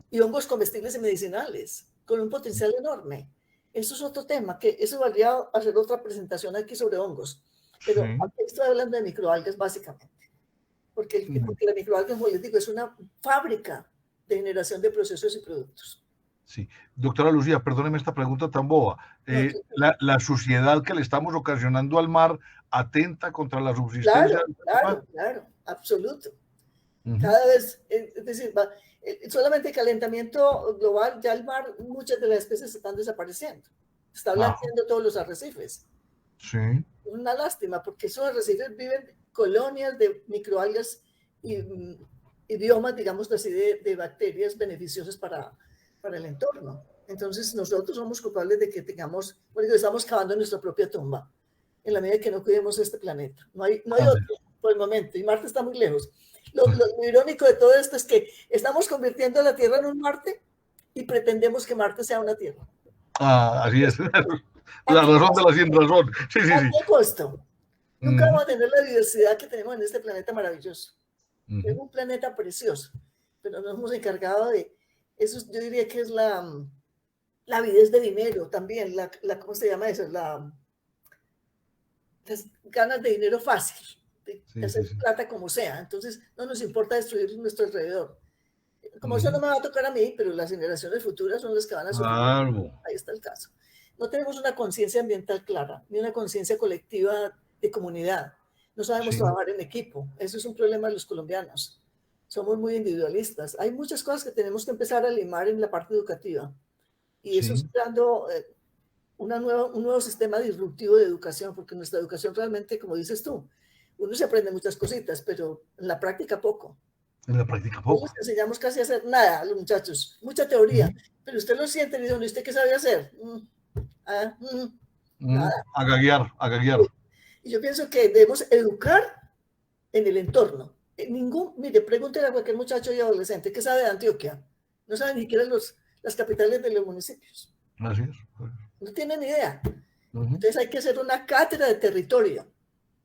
Y hongos comestibles y medicinales, con un potencial enorme. Eso es otro tema, que eso valdría hacer otra presentación aquí sobre hongos. Pero sí, aquí estoy hablando de microalgas básicamente. Porque la microalga, como les digo, es una fábrica de generación de procesos y productos. Sí. Doctora Lucía, perdóneme esta pregunta tan boba. La suciedad que le estamos ocasionando al mar atenta contra la subsistencia. Claro, absoluto. Cada vez, es decir, solamente el calentamiento global, ya el mar, muchas de las especies están desapareciendo. Está blanqueando todos los arrecifes. Sí. Una lástima, porque esos arrecifes viven colonias de microalgas y biomas, digamos así, de bacterias beneficiosas para el entorno. Entonces nosotros somos culpables de que tengamos, bueno, estamos cavando nuestra propia tumba en la medida que no cuidemos este planeta. No hay otro por el momento, y Marte está muy lejos. Lo irónico de todo esto es que estamos convirtiendo a la Tierra en un Marte y pretendemos que Marte sea una Tierra. Así es. La razón de la sin razón. Sí. ¿A qué costo? Nunca vamos a tener la diversidad que tenemos en este planeta maravilloso. Es un planeta precioso, pero nos hemos encargado de eso. Yo diría que es la avidez de dinero también, ¿cómo se llama eso? Las ganas de dinero fácil, de hacer plata como sea. Entonces no nos importa destruir nuestro alrededor. Como eso no me va a tocar a mí, pero las generaciones futuras son las que van a sufrir. Ahí está el caso. No tenemos una conciencia ambiental clara, ni una conciencia colectiva de comunidad. No sabemos trabajar en equipo. Eso es un problema de los colombianos. Somos muy individualistas. Hay muchas cosas que tenemos que empezar a limar en la parte educativa. Y eso es dando un nuevo sistema disruptivo de educación, porque nuestra educación realmente, como dices tú, uno se aprende muchas cositas, pero en la práctica poco. En la práctica poco. No les enseñamos casi a hacer nada a los muchachos. Mucha teoría. Pero usted lo siente y dice, ¿y usted qué sabe hacer? Nada. A gaguear. Y yo pienso que debemos educar en el entorno. Mire, pregúntele a cualquier muchacho y adolescente qué sabe de Antioquia. No saben ni siquiera las capitales de los municipios. Así es. No tienen ni idea. Entonces hay que hacer una cátedra de territorio,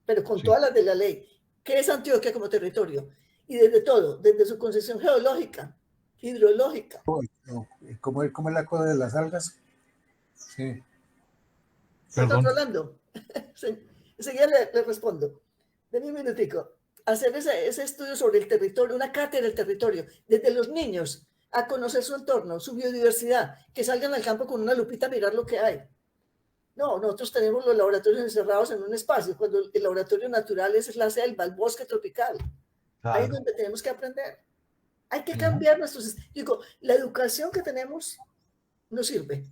pero con todas las de la ley. ¿Qué es Antioquia como territorio? Y desde todo, desde su concepción geológica, hidrológica. ¿Cómo es la cosa de las algas? Sí. ¿Está controlando? Enseguida le respondo. Denme un minutico. Hacer ese estudio sobre el territorio, una cátedra del territorio, desde los niños, a conocer su entorno, su biodiversidad, que salgan al campo con una lupita a mirar lo que hay. No, nosotros tenemos los laboratorios encerrados en un espacio, cuando el laboratorio natural es la selva, el bosque tropical. Claro. Ahí es donde tenemos que aprender. Hay que cambiar nuestros... Digo, la educación que tenemos no sirve.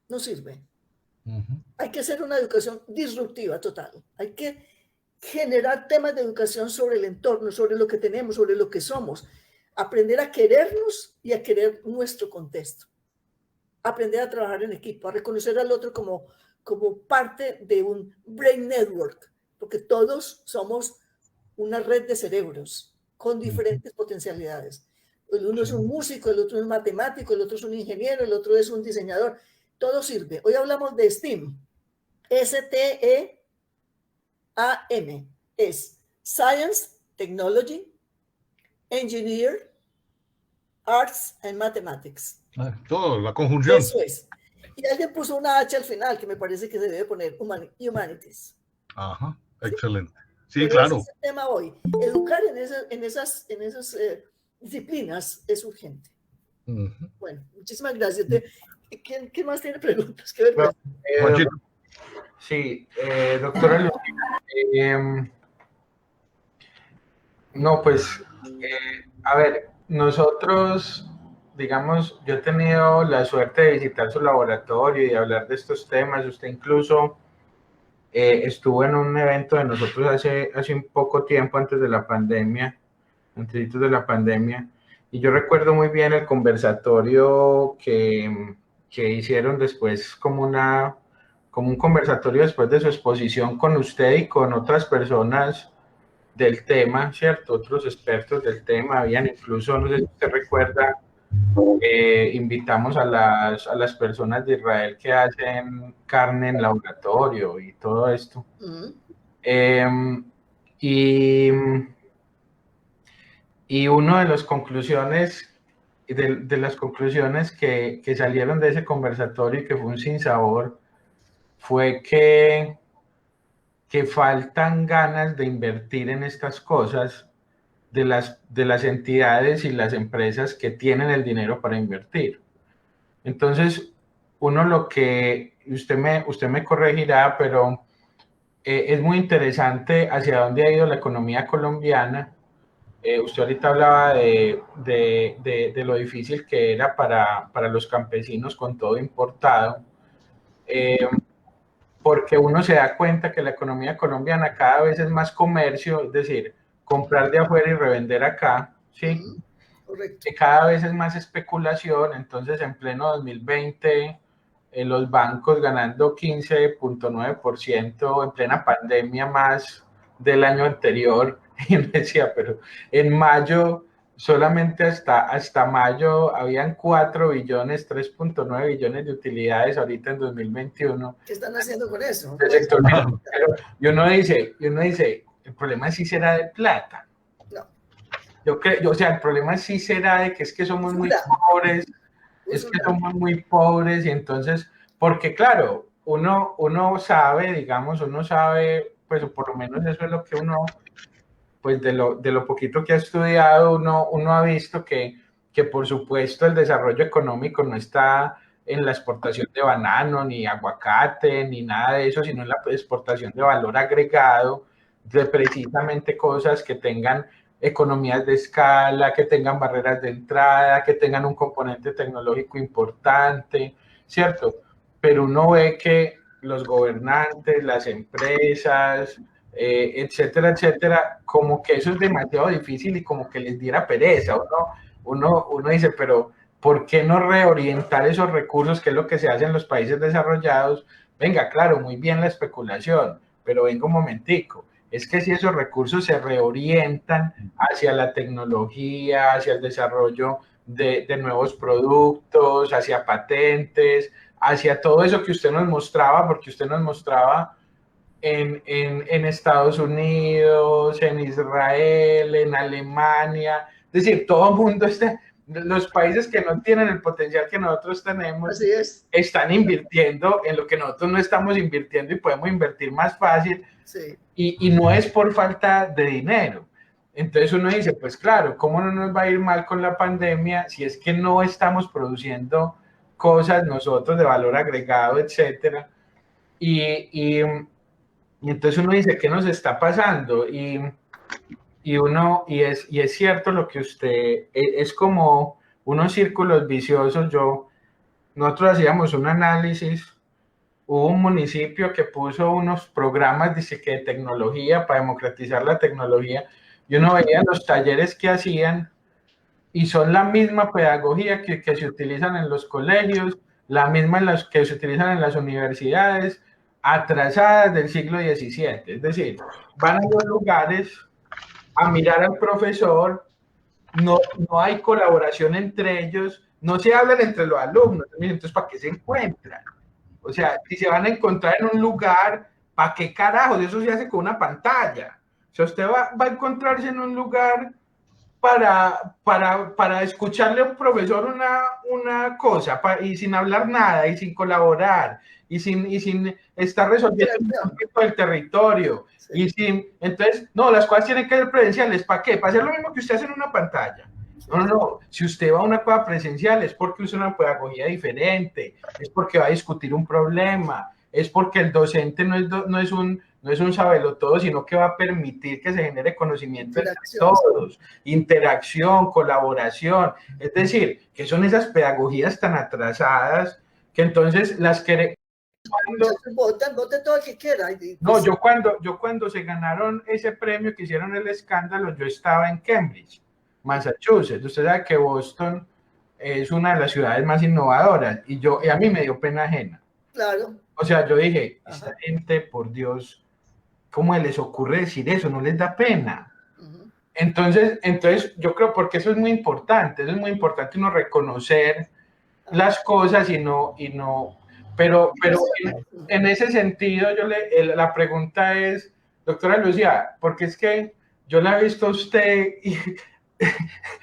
No sirve. Hay que hacer una educación disruptiva total. Hay que generar temas de educación sobre el entorno, sobre lo que tenemos, sobre lo que somos. Aprender a querernos y a querer nuestro contexto. Aprender a trabajar en equipo, a reconocer al otro como parte de un brain network, porque todos somos una red de cerebros con diferentes potencialidades. El uno es un músico, el otro es un matemático, el otro es un ingeniero, el otro es un diseñador. Todo sirve. Hoy hablamos de STEAM. S-T-E-A-M. Es Science, Technology, Engineer, Arts and Mathematics. Todo, la conjunción. Eso es. Y alguien puso una H al final que me parece que se debe poner Humanities. Ajá, excelente. Sí, pero claro. Ese es el tema hoy. Educar en esas disciplinas es urgente. Bueno, muchísimas gracias. ¿Quién más tiene preguntas? ¿Qué vergüenza? Sí, doctora Lucía. No, pues, a ver, nosotros digamos, yo he tenido la suerte de visitar su laboratorio y de hablar de estos temas. Usted incluso estuvo en un evento de nosotros hace un poco tiempo antes de la pandemia, y yo recuerdo muy bien el conversatorio que hicieron después, como un conversatorio después de su exposición con usted y con otras personas del tema, ¿cierto? Otros expertos del tema, habían incluso, no sé si usted recuerda, invitamos a las personas de Israel que hacen carne en laboratorio y todo esto. Y una de las conclusiones, de las conclusiones que salieron de ese conversatorio y que fue un sinsabor, fue que faltan ganas de invertir en estas cosas de las entidades y las empresas que tienen el dinero para invertir. Entonces, usted me corregirá, pero es muy interesante hacia dónde ha ido la economía colombiana. Usted ahorita hablaba de lo difícil que era para los campesinos con todo importado, porque uno se da cuenta que la economía colombiana cada vez es más comercio, es decir, comprar de afuera y revender acá, ¿sí? Correcto. Que cada vez es más especulación. Entonces en pleno 2020 los bancos ganando 15.9% en plena pandemia, más del año anterior, y me decía, pero en mayo, solamente hasta mayo habían 4 billones, 3.9 billones de utilidades ahorita en 2021. ¿Qué están haciendo con eso? El sector financiero. Y uno dice, el problema sí será de plata. No. O sea, el problema sí será de que es que somos muy pobres, y entonces, porque claro, uno sabe, pues por lo menos eso es lo que uno, pues de lo poquito que ha estudiado, uno ha visto que por supuesto el desarrollo económico no está en la exportación de banano, ni aguacate, ni nada de eso, sino en la exportación de valor agregado, de precisamente cosas que tengan economías de escala, que tengan barreras de entrada, que tengan un componente tecnológico importante, ¿cierto? Pero uno ve que los gobernantes, las empresas, etcétera, etcétera, como que eso es demasiado difícil y como que les diera pereza. Uno dice, pero ¿por qué no reorientar esos recursos, que es lo que se hace en los países desarrollados? Venga, claro, muy bien la especulación, pero venga un momentico. Es que si esos recursos se reorientan hacia la tecnología, hacia el desarrollo de nuevos productos, hacia patentes, hacia todo eso que usted nos mostraba, porque usted nos mostraba en Estados Unidos, en Israel, en Alemania, es decir, todo el mundo los países que no tienen el potencial que nosotros tenemos, así es, están invirtiendo en lo que nosotros no estamos invirtiendo y podemos invertir más fácil. Sí. Y no es por falta de dinero. Entonces uno dice, pues claro, ¿cómo no nos va a ir mal con la pandemia si es que no estamos produciendo cosas nosotros de valor agregado, etcétera? Y entonces uno dice, ¿qué nos está pasando? Y es cierto lo que usted, es como unos círculos viciosos. Nosotros hacíamos un análisis. Hubo un municipio que puso unos programas de tecnología para democratizar la tecnología, y uno veía los talleres que hacían y son la misma pedagogía que se utilizan en los colegios, la misma en las que se utilizan en las universidades, atrasadas del siglo XVII. Es decir, van a los lugares a mirar al profesor, no hay colaboración entre ellos, no se hablan entre los alumnos. Entonces, ¿para qué se encuentran? O sea, si se van a encontrar en un lugar, ¿para qué carajos? Eso se hace con una pantalla. O sea, usted va a encontrarse en un lugar para escucharle a un profesor una cosa, y sin hablar nada, y sin colaborar, y sin estar resolviendo el territorio. Sí. Entonces, no, las cosas tienen que ser presenciales. ¿Para qué? Para hacer lo mismo que usted hace en una pantalla. No. Si usted va a una cosa presencial es porque usa una pedagogía diferente, es porque va a discutir un problema, es porque el docente no es un sabelotodo, sino que va a permitir que se genere conocimiento entre todos, interacción, colaboración. Es decir, que son esas pedagogías tan atrasadas que entonces las que... Voten todo el que quiera. No, yo cuando se ganaron ese premio, que hicieron el escándalo, yo estaba en Cambridge, Massachusetts. Usted sabe que Boston es una de las ciudades más innovadoras y a mí me dio pena ajena. Claro. O sea, yo dije, esta gente, por Dios, ¿cómo les ocurre decir eso? No les da pena. Entonces yo creo, porque eso es muy importante uno reconocer las cosas y no, pero en ese sentido la pregunta es, doctora Lucía, porque es que yo la he visto a usted y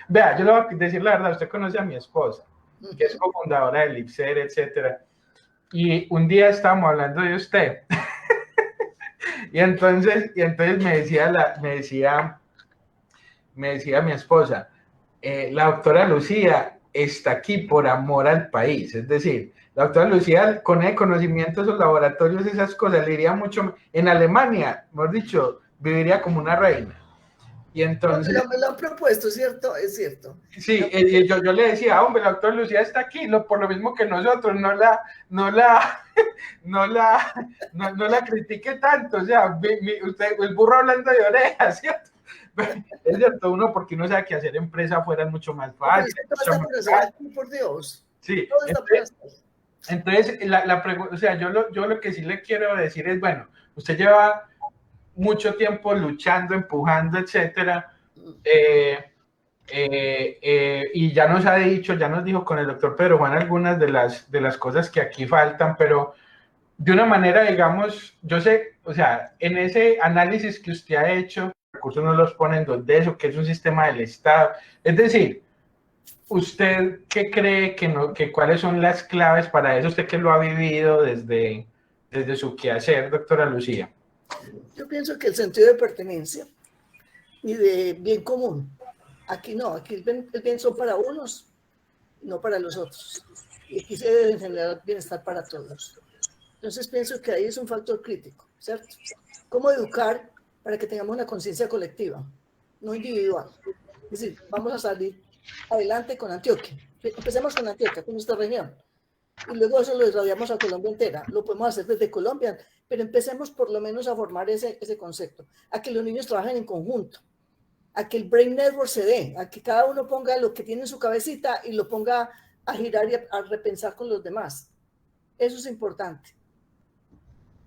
vea, yo le voy a decir la verdad, usted conoce a mi esposa, que es cofundadora del IPSER, etcétera, y un día estábamos hablando de usted y entonces me decía mi esposa, la doctora Lucía está aquí por amor al país, es decir, la doctora Lucía con el conocimiento de esos laboratorios, esas cosas, le iría mucho, en Alemania, mejor dicho, viviría como una reina. Y entonces... Me lo han propuesto, ¿cierto? Es cierto. Sí, yo le decía, hombre, la doctora Lucía está aquí, por lo mismo que nosotros, no la critique tanto, o sea, usted, el burro hablando de orejas, ¿cierto? Es cierto, porque uno sabe que hacer empresa afuera es mucho más fácil. Por Dios. Sí, entonces la pregunta, o sea, yo lo que sí le quiero decir es, bueno, usted lleva mucho tiempo luchando, empujando, etcétera, y ya nos dijo con el doctor Pedro Juan algunas de las cosas que aquí faltan, pero de una manera, digamos, yo sé, o sea, en ese análisis que usted ha hecho, recursos no los ponen donde eso, que es un sistema del Estado, es decir, ¿usted qué cree que cuáles son las claves para eso? Usted que lo ha vivido desde su quehacer, doctora Lucía. Yo pienso que el sentido de pertenencia y de bien común. Aquí no, aquí el bien son para unos, no para los otros. Y aquí se debe generar bienestar para todos. Entonces pienso que ahí es un factor crítico, ¿cierto? ¿Cómo educar para que tengamos una conciencia colectiva, no individual? Es decir, vamos a salir adelante con Antioquia. Empecemos con Antioquia, con nuestra región. Y luego eso lo irradiamos a Colombia entera. Lo podemos hacer desde Colombia, pero empecemos por lo menos a formar ese concepto, a que los niños trabajen en conjunto, a que el brain network se dé, a que cada uno ponga lo que tiene en su cabecita y lo ponga a girar y a repensar con los demás. Eso es importante.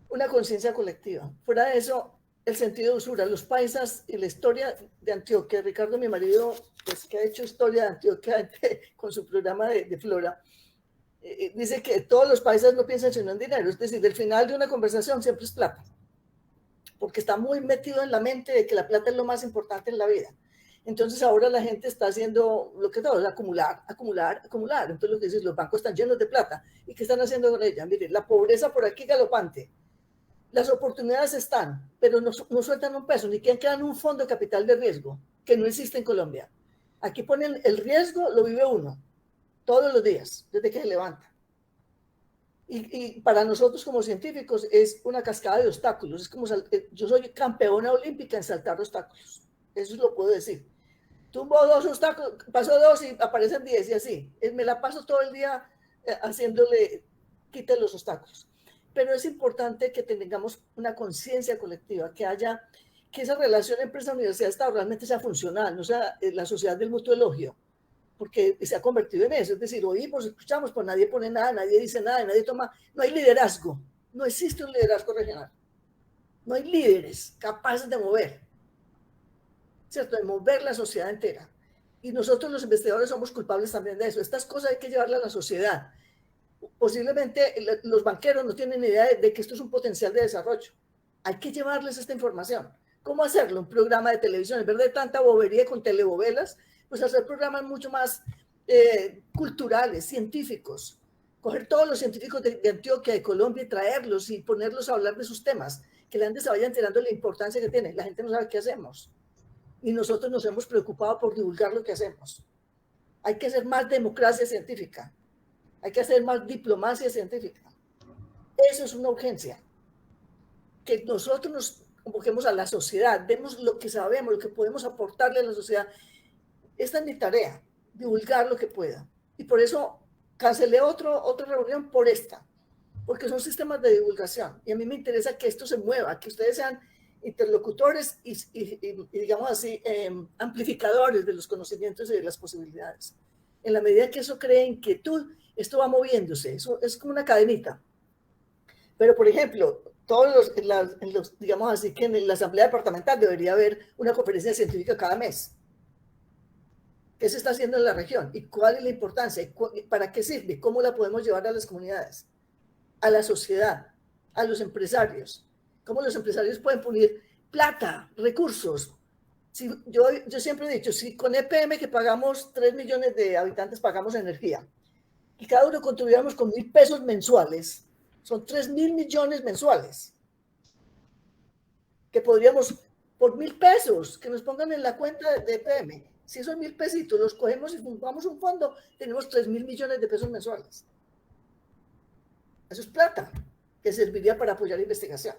Una conciencia colectiva. Fuera de eso, el sentido de usura, los paisas y la historia de Antioquia. Ricardo, mi marido, pues, que ha hecho historia de Antioquia con su programa de Flora, dice que todos los paisas no piensan sino en dinero. Es decir, el final de una conversación siempre es plata, porque está muy metido en la mente de que la plata es lo más importante en la vida. Entonces ahora la gente está haciendo lo que todo es acumular. Entonces lo que dices, los bancos están llenos de plata. ¿Y qué están haciendo con ella? Miren, la pobreza por aquí galopante. Las oportunidades están, pero no sueltan un peso, ni quieren crear un fondo de capital de riesgo, que no existe en Colombia. Aquí ponen el riesgo, lo vive uno, todos los días, desde que se levanta. Y para nosotros como científicos es una cascada de obstáculos. Es como yo soy campeona olímpica en saltar obstáculos. Eso lo puedo decir. Tumbo 2 obstáculos, paso 2 y aparecen 10 y así. Me la paso todo el día haciéndole quite los obstáculos. Pero es importante que tengamos una conciencia colectiva, que esa relación empresa-universidad realmente sea funcional, no sea la sociedad del mutuo elogio, porque se ha convertido en eso. Es decir, oímos, escuchamos, pues nadie pone nada, nadie dice nada, nadie toma, no hay liderazgo, no existe un liderazgo regional, no hay líderes capaces de mover, ¿cierto? De mover la sociedad entera. Y nosotros los investigadores somos culpables también de eso. Estas cosas hay que llevarlas a la sociedad. Posiblemente los banqueros no tienen idea de que esto es un potencial de desarrollo. Hay que llevarles esta información. ¿Cómo hacerlo? Un programa de televisión. En vez de tanta bobería con telenovelas, pues hacer programas mucho más culturales, científicos. Coger todos los científicos de Antioquia, de Colombia, y traerlos y ponerlos a hablar de sus temas. Que la gente se vaya enterando de la importancia que tiene. La gente no sabe qué hacemos. Y nosotros nos hemos preocupado por divulgar lo que hacemos. Hay que hacer más democracia científica. Hay que hacer más diplomacia científica. Eso es una urgencia. Que nosotros nos convoquemos a la sociedad, demos lo que sabemos, lo que podemos aportarle a la sociedad. Esta es mi tarea, divulgar lo que pueda. Y por eso cancelé otra reunión por esta, porque son sistemas de divulgación. Y a mí me interesa que esto se mueva, que ustedes sean interlocutores y digamos así, amplificadores de los conocimientos y de las posibilidades. En la medida que eso cree inquietud, esto va moviéndose, eso es como una cadenita. Pero, por ejemplo, digamos así, que en la asamblea departamental debería haber una conferencia científica cada mes. ¿Qué se está haciendo en la región? ¿Y cuál es la importancia? ¿Para qué sirve? ¿Cómo la podemos llevar a las comunidades? A la sociedad, a los empresarios. ¿Cómo los empresarios pueden poner plata, recursos? Yo siempre he dicho, si con EPM que pagamos 3 millones de habitantes pagamos energía y cada uno contribuyamos con 1.000 pesos mensuales, son 3.000 millones mensuales que podríamos, por 1.000 pesos, que nos pongan en la cuenta de EPM. Si esos 1.000 pesitos los cogemos y fundamos un fondo, tenemos 3.000 millones de pesos mensuales. Eso es plata que serviría para apoyar investigación.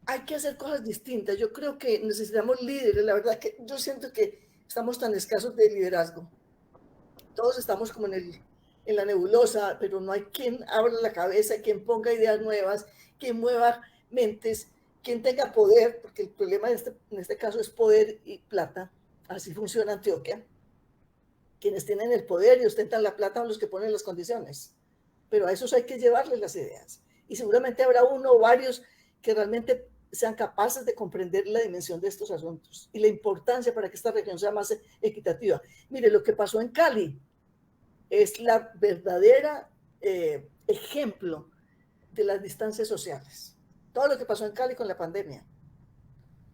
Hay que hacer cosas distintas. Yo creo que necesitamos líderes. La verdad que yo siento que estamos tan escasos de liderazgo. Todos estamos como en la nebulosa, pero no hay quien abra la cabeza, quien ponga ideas nuevas, quien mueva mentes, quien tenga poder, porque el problema en este caso es poder y plata. Así funciona Antioquia. Quienes tienen el poder y ostentan la plata son los que ponen las condiciones. Pero a esos hay que llevarles las ideas. Y seguramente habrá uno o varios que realmente sean capaces de comprender la dimensión de estos asuntos y la importancia para que esta región sea más equitativa. Mire, lo que pasó en Cali es la verdadera ejemplo de las distancias sociales. Todo lo que pasó en Cali con la pandemia.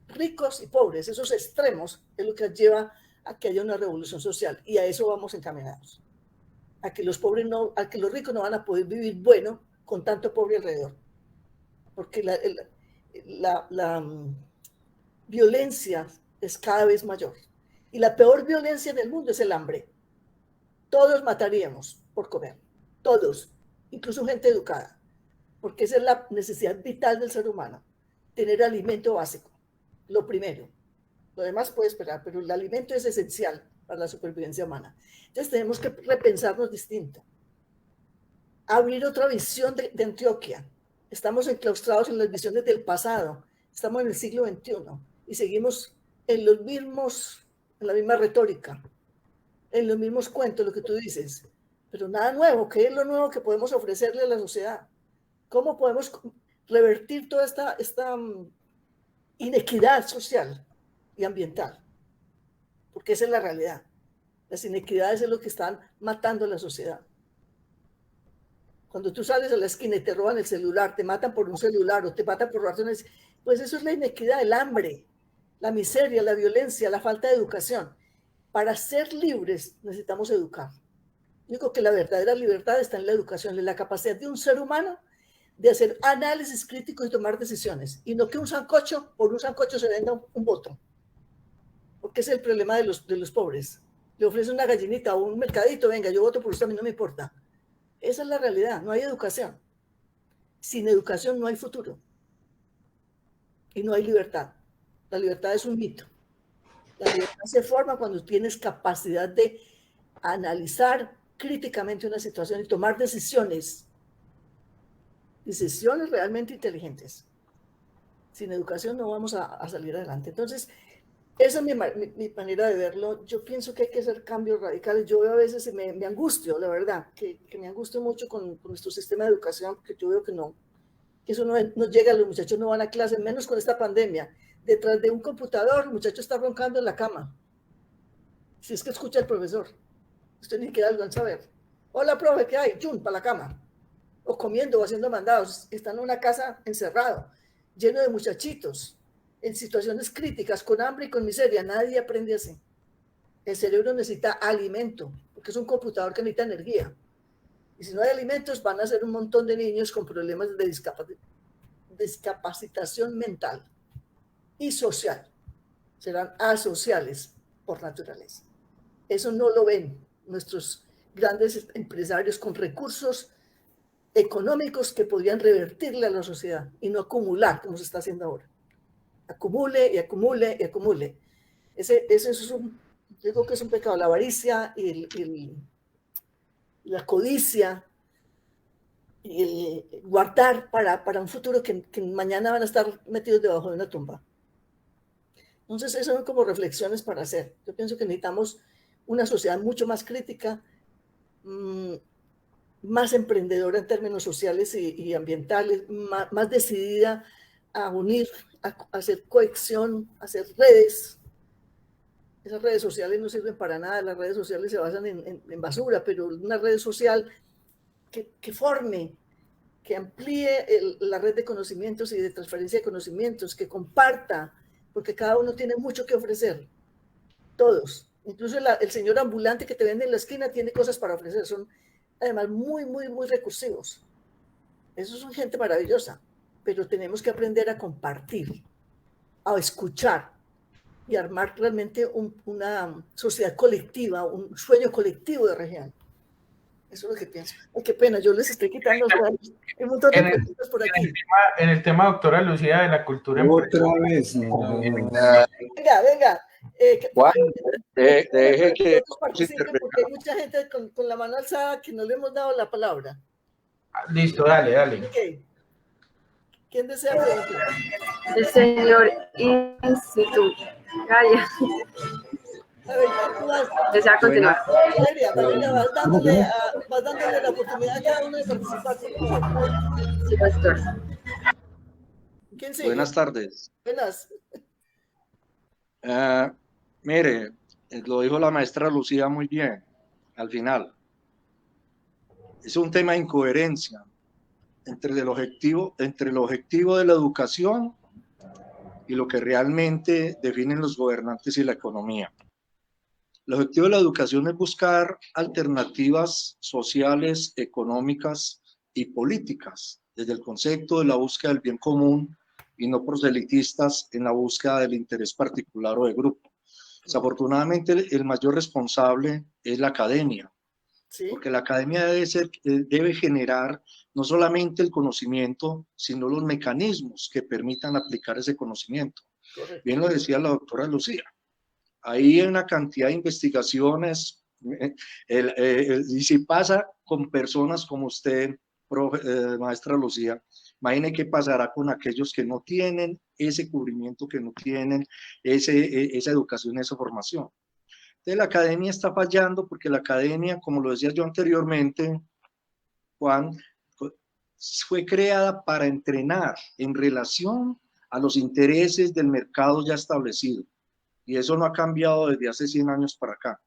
Ricos y pobres, esos extremos es lo que lleva a que haya una revolución social y a eso vamos encaminados. A que los ricos no van a poder vivir bueno con tanto pobre alrededor. Porque la violencia es cada vez mayor. Y la peor violencia en el mundo es el hambre. Todos mataríamos por comer. Todos. Incluso gente educada. Porque esa es la necesidad vital del ser humano. Tener alimento básico. Lo primero. Lo demás puede esperar, pero el alimento es esencial para la supervivencia humana. Entonces tenemos que repensarnos distinto. Abrir otra visión de Antioquia. Estamos enclaustrados en las visiones del pasado. Estamos en el siglo XXI y seguimos en la misma retórica, en los mismos cuentos, lo que tú dices. Pero nada nuevo. ¿Qué es lo nuevo que podemos ofrecerle a la sociedad? ¿Cómo podemos revertir toda esta inequidad social y ambiental? Porque esa es la realidad. Las inequidades es lo que están matando a la sociedad. Cuando tú sales a la esquina y te roban el celular, te matan por un celular o te matan por razones, pues eso es la inequidad, el hambre, la miseria, la violencia, la falta de educación. Para ser libres necesitamos educar. Digo que la verdadera libertad está en la educación, en la capacidad de un ser humano de hacer análisis crítico y tomar decisiones, y no que por un sancocho se venda un voto, porque es el problema de los pobres. Le ofrecen una gallinita o un mercadito, venga, yo voto por usted, a mí no me importa. Esa es la realidad, no hay educación. Sin educación no hay futuro. Y no hay libertad. La libertad es un mito. La libertad se forma cuando tienes capacidad de analizar críticamente una situación y tomar decisiones realmente inteligentes. Sin educación no vamos a salir adelante. Entonces, esa es mi manera de verlo. Yo pienso que hay que hacer cambios radicales. Yo veo a veces, me angustio, la verdad, que me angustio mucho con nuestro sistema de educación, porque yo veo que eso no llega, los muchachos no van a clase, menos con esta pandemia. Detrás de un computador, el muchacho está roncando en la cama. Si es que escucha al profesor, usted ni siquiera alcanza a ver. Hola, profe, ¿qué hay? ¡Chum! Para la cama. O comiendo o haciendo mandados. Están en una casa encerrado, lleno de muchachitos, en situaciones críticas, con hambre y con miseria. Nadie aprende así. El cerebro necesita alimento, porque es un computador que necesita energía. Y si no hay alimentos, van a ser un montón de niños con problemas de discapacitación mental y social. Serán asociales por naturaleza. Eso no lo ven nuestros grandes empresarios con recursos económicos que podrían revertirle a la sociedad y no acumular como se está haciendo ahora. Acumule y acumule y acumule. Ese es digo que es un pecado, la avaricia y la codicia y el guardar para un futuro que mañana van a estar metidos debajo de una tumba. Entonces, esas son como reflexiones para hacer. Yo pienso que necesitamos una sociedad mucho más crítica, más emprendedora en términos sociales y ambientales, más decidida a unir, a hacer cohesión, a hacer redes. Esas redes sociales no sirven para nada, las redes sociales se basan en basura, pero una red social que forme, que amplíe la red de conocimientos y de transferencia de conocimientos, que comparta, porque cada uno tiene mucho que ofrecer, todos. Incluso el señor ambulante que te vende en la esquina tiene cosas para ofrecer, son además muy, muy, muy recursivos. Esos son gente maravillosa, pero tenemos que aprender a compartir, a escuchar y armar realmente una sociedad colectiva, un sueño colectivo de región. Eso es lo que pienso. Ay, qué pena, yo les estoy quitando un montón de preguntas por aquí. En el tema, doctora Lucía, de la cultura Otra vez. Venga. Juan, deje que participen porque hay mucha gente con la mano alzada que no le hemos dado la palabra. Listo, dale. Okay. ¿Quién desea preguntar? El señor Instituto. Calla. A ver, Desea continuar. Valeria, vas dándole la oportunidad a cada uno de participar. Sí, pastor. ¿Quién sigue? Buenas tardes. Buenas. Mire, lo dijo la maestra Lucía muy bien al final. Es un tema de incoherencia entre el objetivo de la educación y lo que realmente definen los gobernantes y la economía. El objetivo de la educación es buscar alternativas sociales, económicas y políticas desde el concepto de la búsqueda del bien común y no proselitistas en la búsqueda del interés particular o de grupo. Desafortunadamente, el mayor responsable es la academia, ¿sí? Porque la academia debe generar no solamente el conocimiento, sino los mecanismos que permitan aplicar ese conocimiento. Correcto. Bien lo decía la doctora Lucía. Hay una cantidad de investigaciones, y si pasa con personas como usted, maestra Lucía, imagine qué pasará con aquellos que no tienen ese cubrimiento, que no tienen esa educación, esa formación. Entonces la academia está fallando porque la academia, como lo decía yo anteriormente, Juan, fue creada para entrenar en relación a los intereses del mercado ya establecido. Y eso no ha cambiado desde hace 100 años para acá.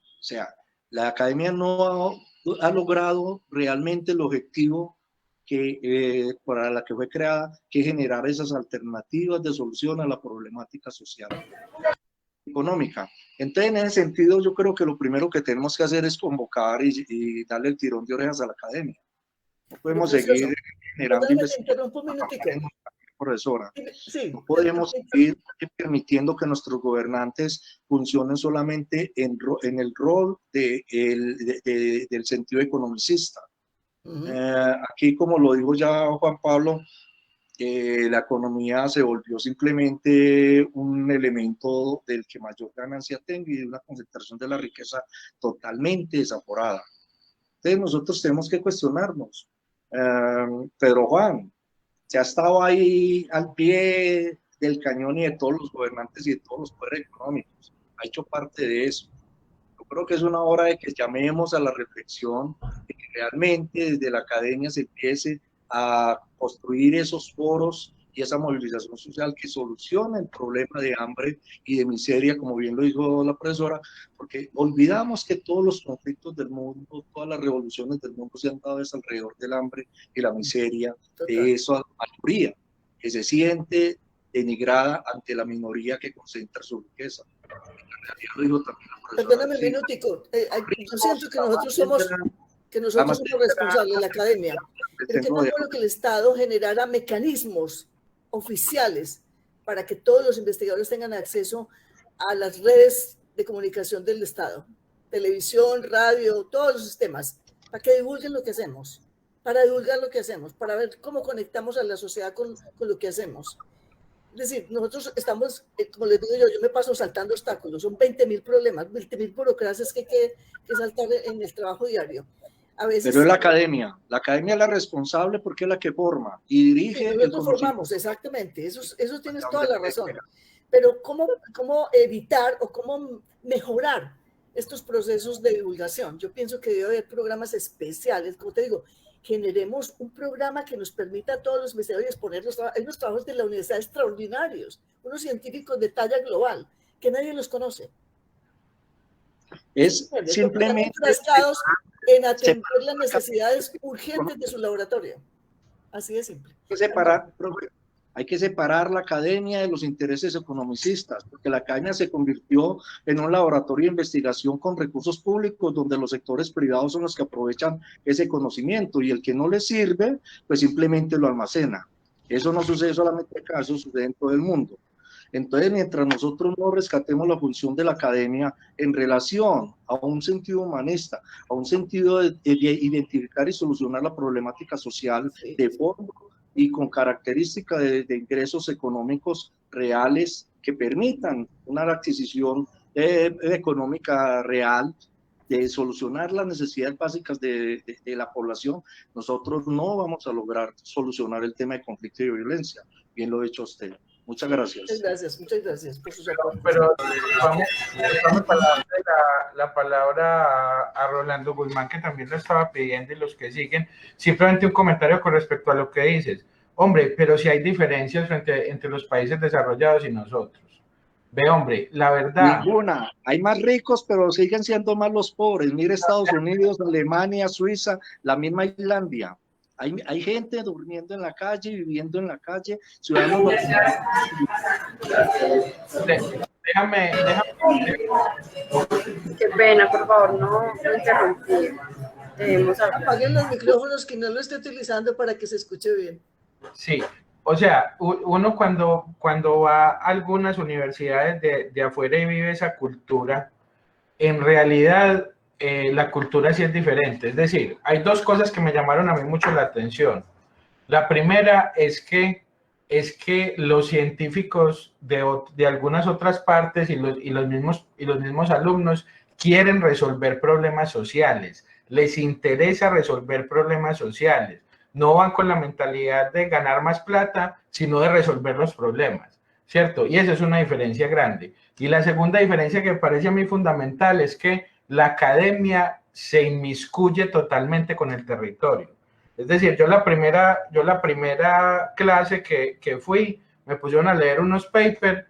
O sea, la academia no ha logrado realmente el objetivo para la que fue creada, que es generar esas alternativas de solución a la problemática social económica. Entonces, en ese sentido, yo creo que lo primero que tenemos que hacer es convocar y darle el tirón de orejas a la academia. No podemos seguir generando investigaciones. Profesora, sí, no podemos seguir permitiendo que nuestros gobernantes funcionen solamente en el rol del sentido economicista. Aquí, como lo dijo ya Juan Pablo, la economía se volvió simplemente un elemento del que mayor ganancia tenga y de una concentración de la riqueza totalmente desaforada. Entonces nosotros tenemos que cuestionarnos. Pedro Juan se ha estado ahí al pie del cañón y de todos los gobernantes y de todos los poderes económicos. Ha hecho parte de eso. Yo creo que es una hora de que llamemos a la reflexión, de que realmente desde la academia se empiece a construir esos foros y esa movilización social que solucione el problema de hambre y de miseria, como bien lo dijo la profesora, porque olvidamos que todos los conflictos del mundo, todas las revoluciones del mundo se han dado alrededor del hambre y la miseria, de esa mayoría que se siente denigrada ante la minoría que concentra su riqueza. Lo dijo también la profesora. Perdóname un minutico, yo siento que nosotros somos responsables, la academia, pero que no es bueno que el Estado generara mecanismos oficiales para que todos los investigadores tengan acceso a las redes de comunicación del Estado, televisión, radio, todos los sistemas, para que divulguen lo que hacemos. para divulgar lo que hacemos, para ver cómo conectamos a la sociedad con lo que hacemos. Es decir, nosotros estamos, como les digo yo me paso saltando obstáculos, son 20.000 problemas, 20.000 burocracias que hay que saltar en el trabajo diario. A veces, pero es la academia es la responsable porque es la que forma y dirige. Sí, nosotros formamos, exactamente, eso tienes toda la razón. Pero ¿cómo evitar o cómo mejorar estos procesos de divulgación? Yo pienso que debe haber programas especiales, como te digo, generemos un programa que nos permita a todos los investigadores ponerlos. Hay unos trabajos de la universidad extraordinarios, unos científicos de talla global, que nadie los conoce. Es simplemente enfrascados en atender las necesidades urgentes de su laboratorio. Así de simple. Hay que separar la academia de los intereses economicistas, porque la academia se convirtió en un laboratorio de investigación con recursos públicos, donde los sectores privados son los que aprovechan ese conocimiento, y el que no les sirve, pues simplemente lo almacena. Eso no sucede solamente acá, eso sucede en todo el mundo. Entonces, mientras nosotros no rescatemos la función de la academia en relación a un sentido humanista, a un sentido de identificar y solucionar la problemática social de fondo y con característica de ingresos económicos reales que permitan una adquisición económica real, de solucionar las necesidades básicas de la población, nosotros no vamos a lograr solucionar el tema de conflicto y violencia. Bien lo ha hecho usted. Muchas gracias. Muchas gracias por sus aportes. Pero vamos para darle la palabra a Rolando Guzmán, que también lo estaba pidiendo, y los que siguen. Simplemente un comentario con respecto a lo que dices. Hombre, pero si hay diferencias entre los países desarrollados y nosotros. Ve, hombre, la verdad... Ninguna. Hay más ricos, pero siguen siendo más los pobres. Mira Estados Unidos, Alemania, Suiza, la misma Islandia. Hay gente durmiendo en la calle, viviendo en la calle, ciudadanos... Déjame. Qué pena, por favor, no interrumpir. Apaguen los micrófonos, que no lo esté utilizando para que se escuche bien. Sí, o sea, uno cuando va a algunas universidades de afuera y vive esa cultura, en realidad la cultura sí es diferente. Es decir, hay dos cosas que me llamaron a mí mucho la atención. La primera es que los científicos de algunas otras partes y los mismos alumnos quieren resolver problemas sociales, les interesa resolver problemas sociales. No van con la mentalidad de ganar más plata, sino de resolver los problemas, ¿cierto? Y esa es una diferencia grande. Y la segunda diferencia que me parece a mí fundamental es que la academia se inmiscuye totalmente con el territorio. Es decir, yo la primera clase que fui, me pusieron a leer unos papers,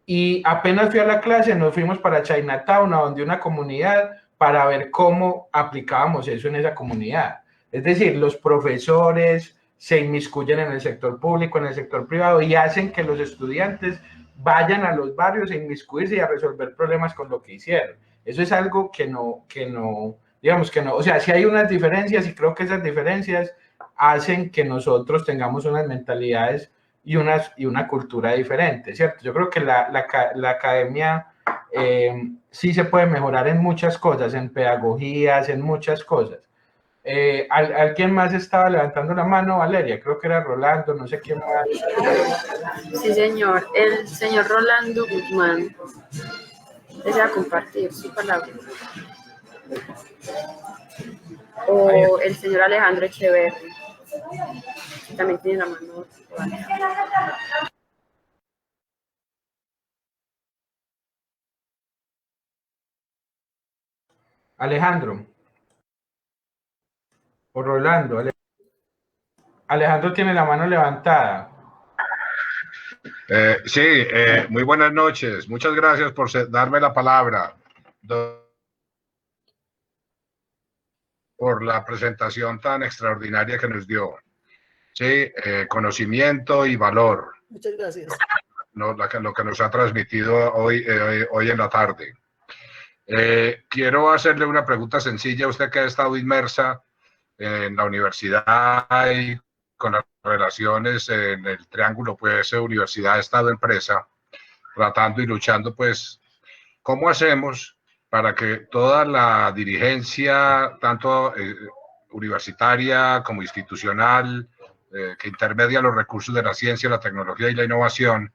y apenas fui a la clase nos fuimos para Chinatown, a donde una comunidad, para ver cómo aplicábamos eso en esa comunidad. Es decir, los profesores se inmiscuyen en el sector público, en el sector privado, y hacen que los estudiantes vayan a los barrios a inmiscuirse y a resolver problemas con lo que hicieron. Eso es algo que no, digamos que no. O sea, sí hay unas diferencias, y creo que esas diferencias hacen que nosotros tengamos unas mentalidades y una cultura diferente, ¿cierto? Yo creo que la academia sí se puede mejorar en muchas cosas, en pedagogías, en muchas cosas. ¿Alguien más estaba levantando la mano? Valeria, creo que era Rolando, no sé quién más. Sí, señor. El señor Rolando Guzmán desea compartir su palabra. O el señor Alejandro Echeverri, que también tiene la mano. Alejandro. O Rolando. Alejandro tiene la mano levantada. Sí, muy buenas noches. Muchas gracias por darme la palabra, por la presentación tan extraordinaria que nos dio. Sí, conocimiento y valor. Muchas gracias. Lo que nos ha transmitido hoy en la tarde. Quiero hacerle una pregunta sencilla a usted, que ha estado inmersa en la universidad y con las relaciones en el triángulo, pues, universidad, Estado, empresa, tratando y luchando, pues, ¿cómo hacemos para que toda la dirigencia, tanto universitaria como institucional, que intermedia los recursos de la ciencia, la tecnología y la innovación,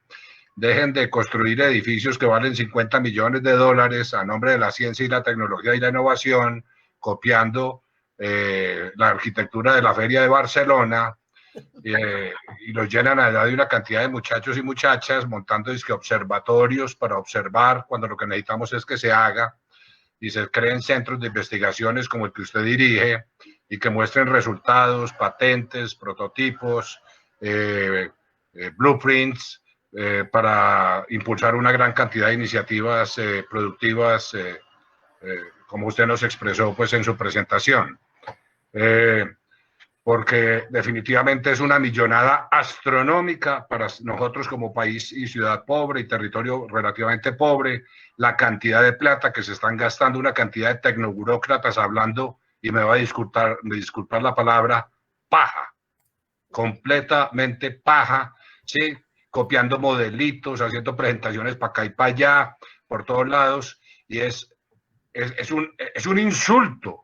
dejen de construir edificios que valen 50 millones de dólares a nombre de la ciencia y la tecnología y la innovación, copiando la arquitectura de la Feria de Barcelona, y los llenan allá de una cantidad de muchachos y muchachas montando observatorios para observar cuando lo que necesitamos es que se haga, y se creen centros de investigaciones como el que usted dirige y que muestren resultados, patentes, prototipos, blueprints, para impulsar una gran cantidad de iniciativas productivas, como usted nos expresó pues en su presentación. Porque definitivamente es una millonada astronómica para nosotros como país y ciudad pobre y territorio relativamente pobre, la cantidad de plata que se están gastando, una cantidad de tecnoburócratas hablando, y me va a disculpar la palabra, paja, completamente paja, ¿sí? Copiando modelitos, haciendo presentaciones para acá y para allá, por todos lados, y es un insulto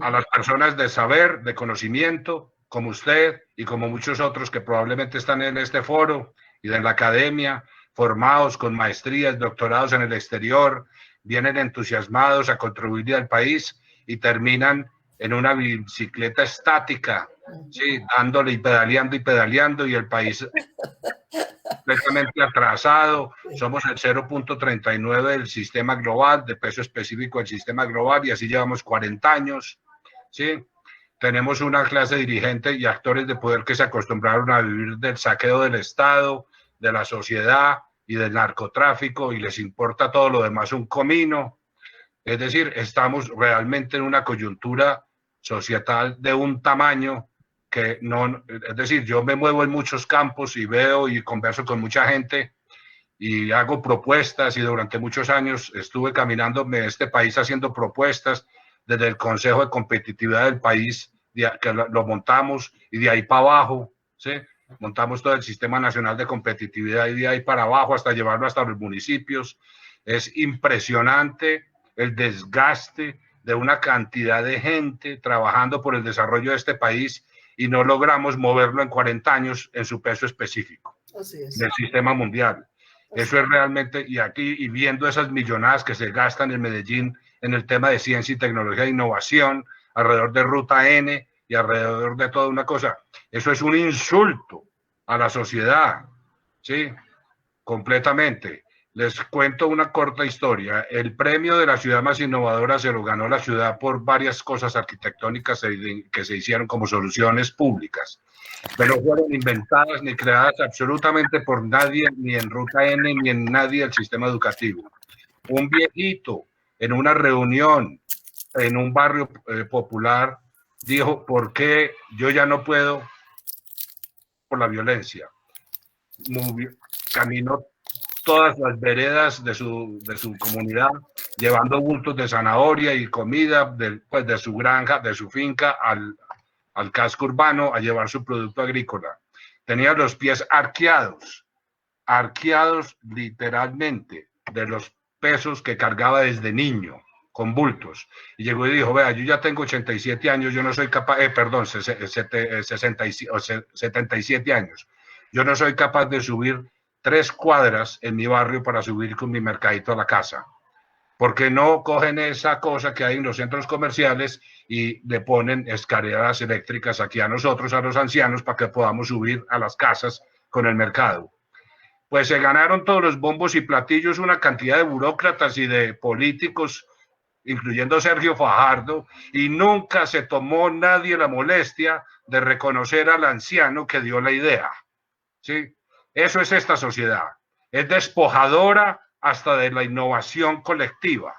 a las personas de saber, de conocimiento, como usted y como muchos otros que probablemente están en este foro y en la academia, formados con maestrías, doctorados en el exterior, vienen entusiasmados a contribuir al país y terminan en una bicicleta estática, ¿sí? Dándole y pedaleando, y el país completamente atrasado. Somos el 0.39 del sistema global, de peso específico del sistema global, y así llevamos 40 años, ¿sí? Tenemos una clase dirigente y actores de poder que se acostumbraron a vivir del saqueo del Estado, de la sociedad y del narcotráfico, y les importa todo lo demás un comino. Es decir, estamos realmente en una coyuntura societal de un tamaño que no, es decir, yo me muevo en muchos campos y veo y converso con mucha gente y hago propuestas, y durante muchos años estuve caminando en este país haciendo propuestas desde el Consejo de Competitividad del país, que lo montamos, y de ahí para abajo, ¿sí? Montamos todo el Sistema Nacional de Competitividad, y de ahí para abajo hasta llevarlo hasta los municipios. Es impresionante el desgaste de una cantidad de gente trabajando por el desarrollo de este país, y no logramos moverlo en 40 años en su peso específico del sistema mundial. Eso es realmente, y aquí, y viendo esas millonadas que se gastan en Medellín en el tema de ciencia y tecnología e innovación, alrededor de Ruta N y alrededor de toda una cosa, eso es un insulto a la sociedad, ¿sí? Completamente. Les cuento una corta historia. El premio de la ciudad más innovadora se lo ganó la ciudad por varias cosas arquitectónicas que se hicieron como soluciones públicas, pero no fueron inventadas ni creadas absolutamente por nadie, ni en Ruta N, ni en nadie del sistema educativo. Un viejito en una reunión en un barrio popular dijo: ¿por qué yo ya no puedo por la viencia? Caminó todas las veredas de su comunidad, llevando bultos de zanahoria y comida de su granja, de su finca, al casco urbano a llevar su producto agrícola. Tenía los pies arqueados literalmente, de los pesos que cargaba desde niño, con bultos. Y llegó y dijo: vea, yo ya tengo 87 años, yo no soy capaz, 77 años, yo no soy capaz de subir 3 cuadras en mi barrio para subir con mi mercadito a la casa. Porque no cogen esa cosa que hay en los centros comerciales y le ponen escaleras eléctricas aquí a nosotros, a los ancianos, para que podamos subir a las casas con el mercado? Pues se ganaron todos los bombos y platillos una cantidad de burócratas y de políticos, incluyendo Sergio Fajardo, y nunca se tomó nadie la molestia de reconocer al anciano que dio la idea, ¿sí? Eso es esta sociedad. Es despojadora hasta de la innovación colectiva.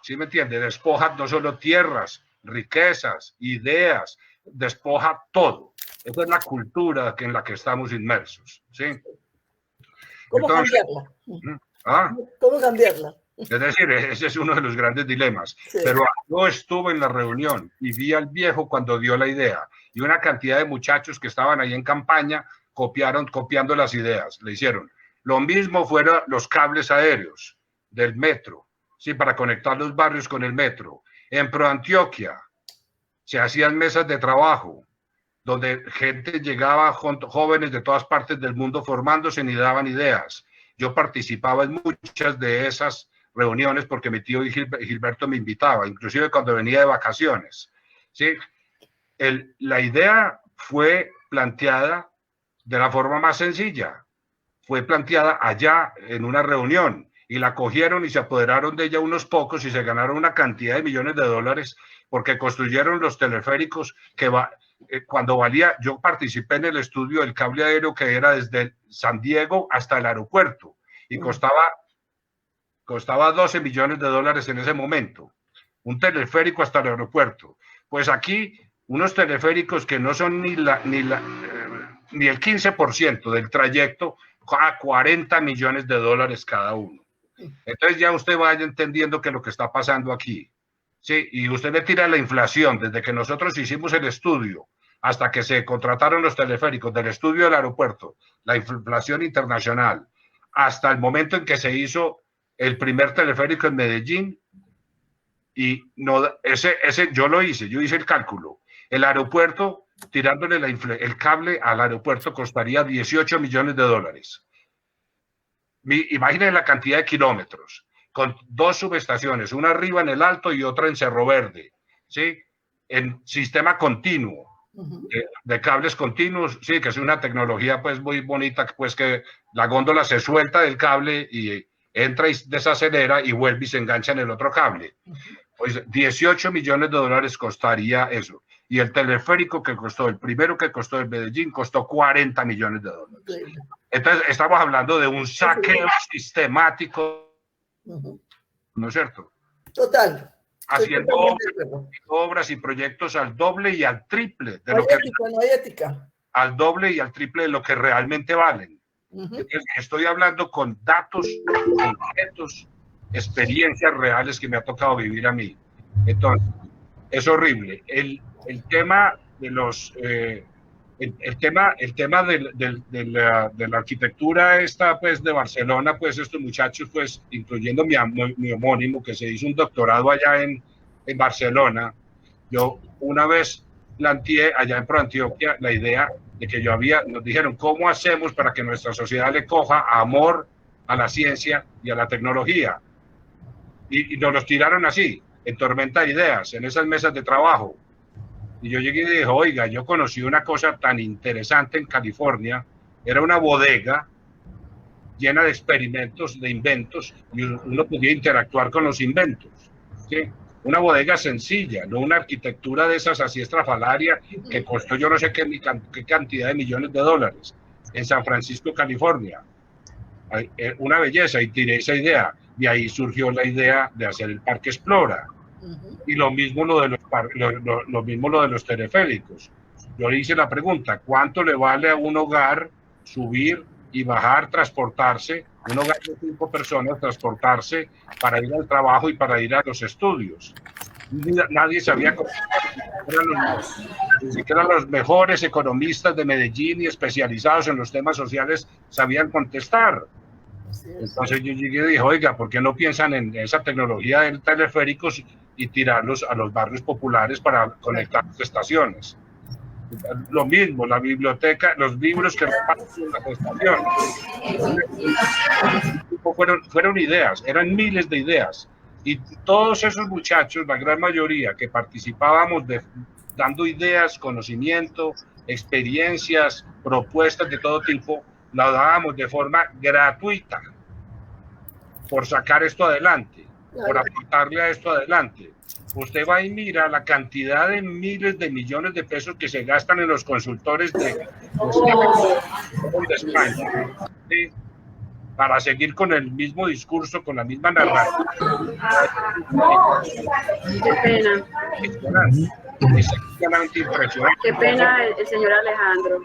¿Sí me entiende? Despoja no solo tierras, riquezas, ideas, despoja todo. Esa es la cultura en la que estamos inmersos, ¿sí? ¿Cómo cambiarla? ¿Cómo cambiarla? Es decir, ese es uno de los grandes dilemas. Sí. Pero yo estuve en la reunión y vi al viejo cuando dio la idea, y una cantidad de muchachos que estaban ahí en campaña copiando las ideas. Le hicieron lo mismo fuera los cables aéreos del metro, sí, para conectar los barrios con el metro. En ProAntioquia, se hacían mesas de trabajo, donde gente llegaba, jóvenes de todas partes del mundo formándose y daban ideas. Yo participaba en muchas de esas reuniones porque mi tío Gilberto me invitaba, inclusive cuando venía de vacaciones. ¿Sí? La idea fue planteada de la forma más sencilla. Fue planteada allá en una reunión y la cogieron y se apoderaron de ella unos pocos y se ganaron una cantidad de millones de dólares porque construyeron los teleféricos que cuando valía, yo participé en el estudio del cable aéreo que era desde San Diego hasta el aeropuerto y costaba 12 millones de dólares en ese momento, un teleférico hasta el aeropuerto. Pues aquí unos teleféricos que no son ni el 15% del trayecto, a 40 millones de dólares cada uno. Entonces ya usted vaya entendiendo que lo que está pasando aquí, sí, y usted le tira la inflación desde que nosotros hicimos el estudio hasta que se contrataron los teleféricos del estudio del aeropuerto, la inflación internacional, hasta el momento en que se hizo el primer teleférico en Medellín, y no, ese yo hice el cálculo. El aeropuerto, tirándole el cable al aeropuerto costaría 18 millones de dólares. Imagínense la cantidad de kilómetros, con 2 subestaciones, una arriba en el Alto y otra en Cerro Verde, ¿sí? En sistema continuo, de cables continuos, sí, que es una tecnología pues muy bonita, pues que la góndola se suelta del cable y entra y desacelera y vuelve y se engancha en el otro cable. Pues 18 millones de dólares costaría eso. Y el teleférico que costó, el primero que costó en Medellín, costó 40 millones de dólares. Entonces, estamos hablando de un saqueo sistemático, ¿no es cierto? Total. Haciendo obras y proyectos al doble y al triple de lo que... No hay ética. Al doble y al triple de lo que realmente valen. Estoy hablando con datos concretos, experiencias reales que me ha tocado vivir a mí. Entonces, es horrible. El tema de los el tema de la arquitectura esta pues de Barcelona, pues estos muchachos, pues incluyendo mi homónimo que se hizo un doctorado allá en Barcelona, yo una vez planteé allá en ProAntioquia la idea de que nos dijeron cómo hacemos para que nuestra sociedad le coja amor a la ciencia y a la tecnología, y nos los tiraron así, en tormenta de ideas, en esas mesas de trabajo. Y yo llegué y dije, oiga, yo conocí una cosa tan interesante en California, era una bodega llena de experimentos, de inventos, y uno podía interactuar con los inventos, ¿sí? Una bodega sencilla, no una arquitectura de esas así estrafalaria que costó yo no sé qué cantidad de millones de dólares, en San Francisco, California. Una belleza, y tiré esa idea, y ahí surgió la idea de hacer el Parque Explora. Y lo mismo lo de los teleféricos. Yo le hice la pregunta, ¿cuánto le vale a un hogar subir y bajar, transportarse, un hogar de 5 personas, transportarse para ir al trabajo y para ir a los estudios? Nadie sabía cómo. Ni siquiera los mejores economistas de Medellín y especializados en los temas sociales sabían contestar. Entonces yo llegué y dije, oiga, ¿por qué no piensan en esa tecnología de teleféricos y tirarlos a los barrios populares para conectar las estaciones? Lo mismo, la biblioteca, los libros que reparten las estaciones. Fueron ideas, eran miles de ideas. Y todos esos muchachos, la gran mayoría que participábamos dando ideas, conocimiento, experiencias, propuestas de todo tipo, la dábamos de forma gratuita por sacar esto adelante, por aportarle a esto adelante. Usted va y mira la cantidad de miles de millones de pesos que se gastan en los consultores de España, ¿sí? Para seguir con el mismo discurso, con la misma narrativa. Qué pena. Es extremadamente impresionante. Qué pena el señor Alejandro.